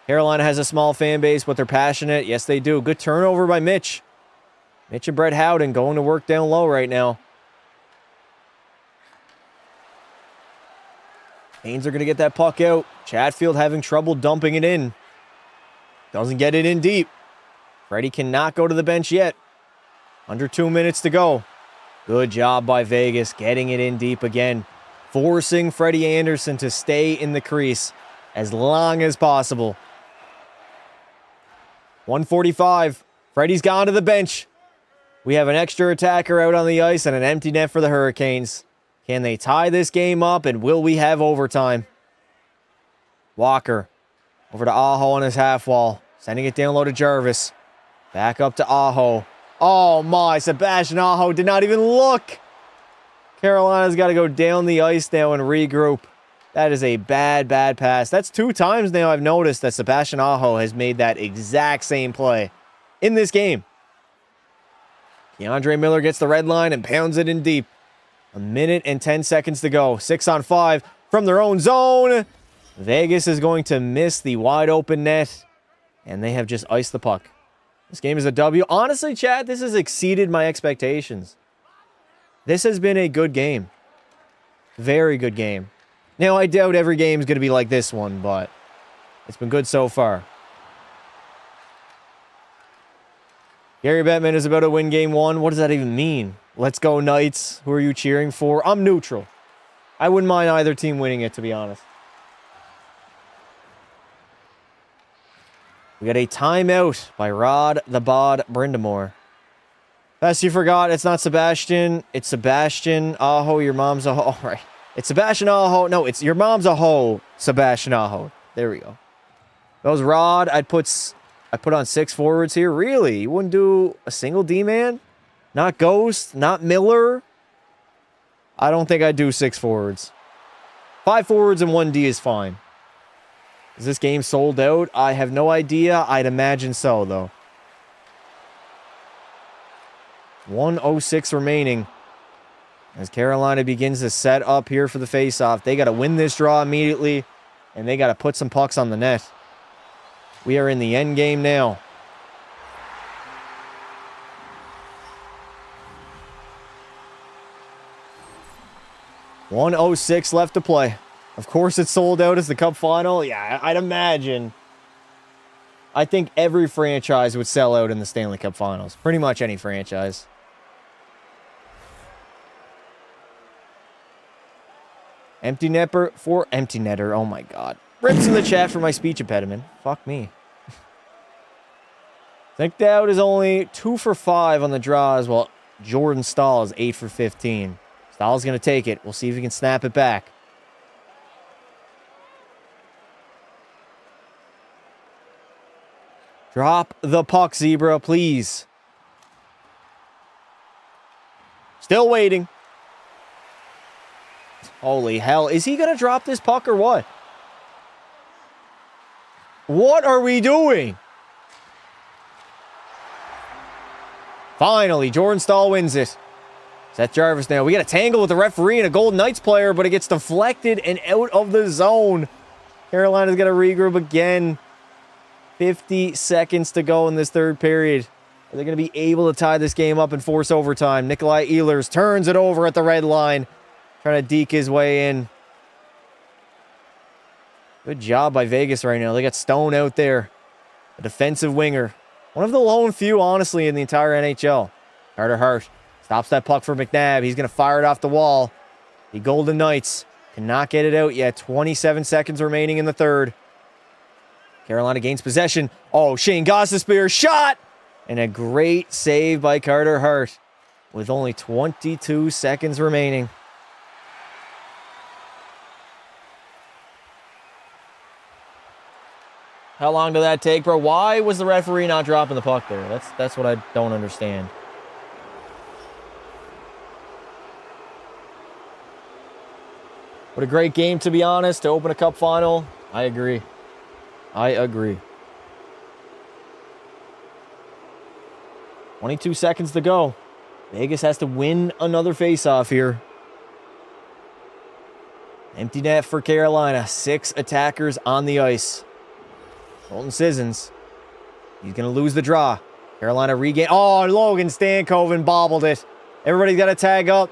Carolina has a small fan base, but they're passionate. Yes, they do. Good turnover by Mitch. Mitch and Brett Howden going to work down low right now. Canes are going to get that puck out. Chatfield having trouble dumping it in. Doesn't get it in deep. Freddie cannot go to the bench yet. Under 2 minutes to go. Good job by Vegas getting it in deep again. Forcing Freddie Anderson to stay in the crease as long as possible. 1:45. Freddie's gone to the bench. We have an extra attacker out on the ice and an empty net for the Hurricanes. Can they tie this game up, and will we have overtime? Walker over to Aho on his half wall. Sending it down low to Jarvis. Back up to Aho. Oh my, Sebastian Aho did not even look. Carolina's got to go down the ice now and regroup. That is a bad, bad pass. That's 2 times now I've noticed that Sebastian Aho has made that exact same play in this game. DeAndre Miller gets the red line and pounds it in deep. 1 minute and 10 seconds to go. 6-on-5 from their own zone. Vegas is going to miss the wide open net, and they have just iced the puck. This game is a W. Honestly, Chad, this has exceeded my expectations. This has been a good game. Very good game. Now, I doubt every game is going to be like this one, but it's been good so far. Gary Bettman is about to win game 1. What does that even mean? Let's go, Knights. Who are you cheering for? I'm neutral. I wouldn't mind either team winning it, to be honest. We got a timeout by Rod the Bod Brindamore. Best you forgot, it's not Sebastian. It's Sebastian Aho. Your mom's a ho. All right. It's Sebastian Aho. No, it's your mom's a ho. Sebastian Aho. There we go. That was Rod. I put on 6 forwards here. Really? You wouldn't do a single D-man? Not Ghost? Not Miller? I don't think I'd do 6 forwards. 5 forwards and 1 D is fine. Is this game sold out? I have no idea. I'd imagine so, though. 1:06 remaining. As Carolina begins to set up here for the faceoff. They got to win this draw immediately, and they got to put some pucks on the net. We are in the end game now. 1:06 left to play. Of course it's sold out as the Cup final. Yeah, I'd imagine. I think every franchise would sell out in the Stanley Cup finals. Pretty much any franchise. Empty netter for empty netter. Oh my god. Rips in the chat for my speech impediment. Fuck me. Nick Dowd is only 2 for 5 on the draws, while Jordan Staal is 8 for 15. Stahl's going to take it. We'll see if he can snap it back. Drop the puck, Zebra, please. Still waiting. Holy hell. Is he going to drop this puck or what? What are we doing? Finally, Jordan Staal wins it. Seth Jarvis now. We got a tangle with the referee and a Golden Knights player, but it gets deflected and out of the zone. Carolina's got to regroup again. 50 seconds to go in this third period. Are they going to be able to tie this game up and force overtime? Nikolai Ehlers turns it over at the red line. Trying to deke his way in. Good job by Vegas right now. They got Stone out there. A defensive winger. One of the lone few, honestly, in the entire NHL. Carter Hart stops that puck for McNabb. He's going to fire it off the wall. The Golden Knights cannot get it out yet. 27 seconds remaining in the third. Carolina gains possession. Oh, Shane Gostisbehere shot! And a great save by Carter Hart with only 22 seconds remaining. How long did that take, bro? Why was the referee not dropping the puck there? That's what I don't understand. What a great game, to be honest, to open a cup final. I agree. I agree. 22 seconds to go. Vegas has to win another faceoff here. Empty net for Carolina. 6 attackers on the ice. Colton Sissons. He's going to lose the draw. Carolina regain. Oh, Logan Stankoven bobbled it. Everybody's got to tag up.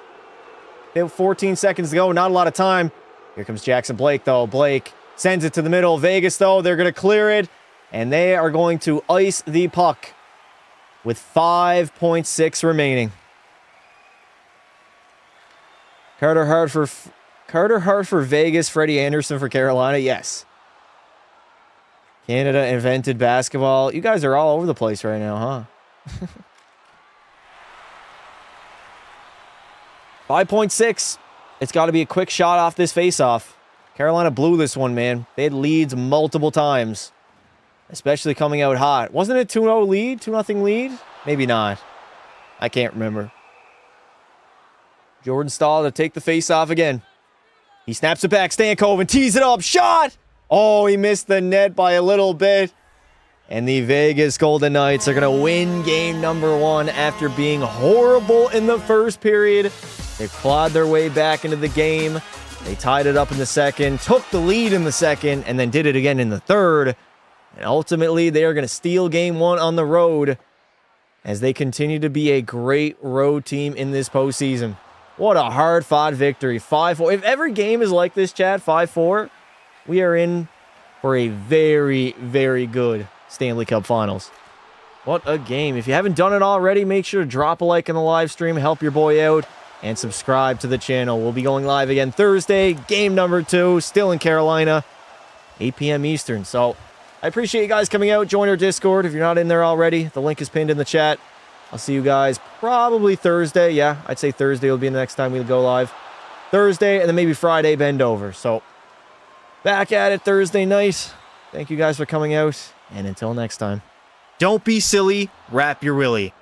14 seconds to go. Not a lot of time. Here comes Jackson Blake, though. Blake sends it to the middle. Vegas, though, they're going to clear it. And they are going to ice the puck with 5.6 remaining. Carter Hart for Vegas. Freddie Anderson for Carolina. Yes. Canada invented basketball. You guys are all over the place right now, huh? 5.6. It's got to be a quick shot off this faceoff. Carolina blew this one, man. They had leads multiple times, especially coming out hot. Wasn't it 2-0 lead? 2-0 lead? Maybe not. I can't remember. Jordan Staal to take the faceoff again. He snaps it back. Stankoven tees it up. Shot! Oh, he missed the net by a little bit. And the Vegas Golden Knights are going to win game number 1 after being horrible in the first period. They clawed their way back into the game. They tied it up in the second, took the lead in the second, and then did it again in the third. And ultimately, they are going to steal game 1 on the road as they continue to be a great road team in this postseason. What a hard-fought victory. 5-4. If every game is like this, Chad, 5-4, we are in for a very, very good Stanley Cup Finals. What a game. If you haven't done it already, make sure to drop a like in the live stream, help your boy out, and subscribe to the channel. We'll be going live again Thursday, game number 2, still in Carolina, 8 p.m. Eastern. So I appreciate you guys coming out. Join our Discord if you're not in there already. The link is pinned in the chat. I'll see you guys probably Thursday. Yeah, I'd say Thursday will be the next time we go live. Thursday, and then maybe Friday, bend over. So back at it Thursday night. Thank you guys for coming out, and until next time. Don't be silly, wrap your willy.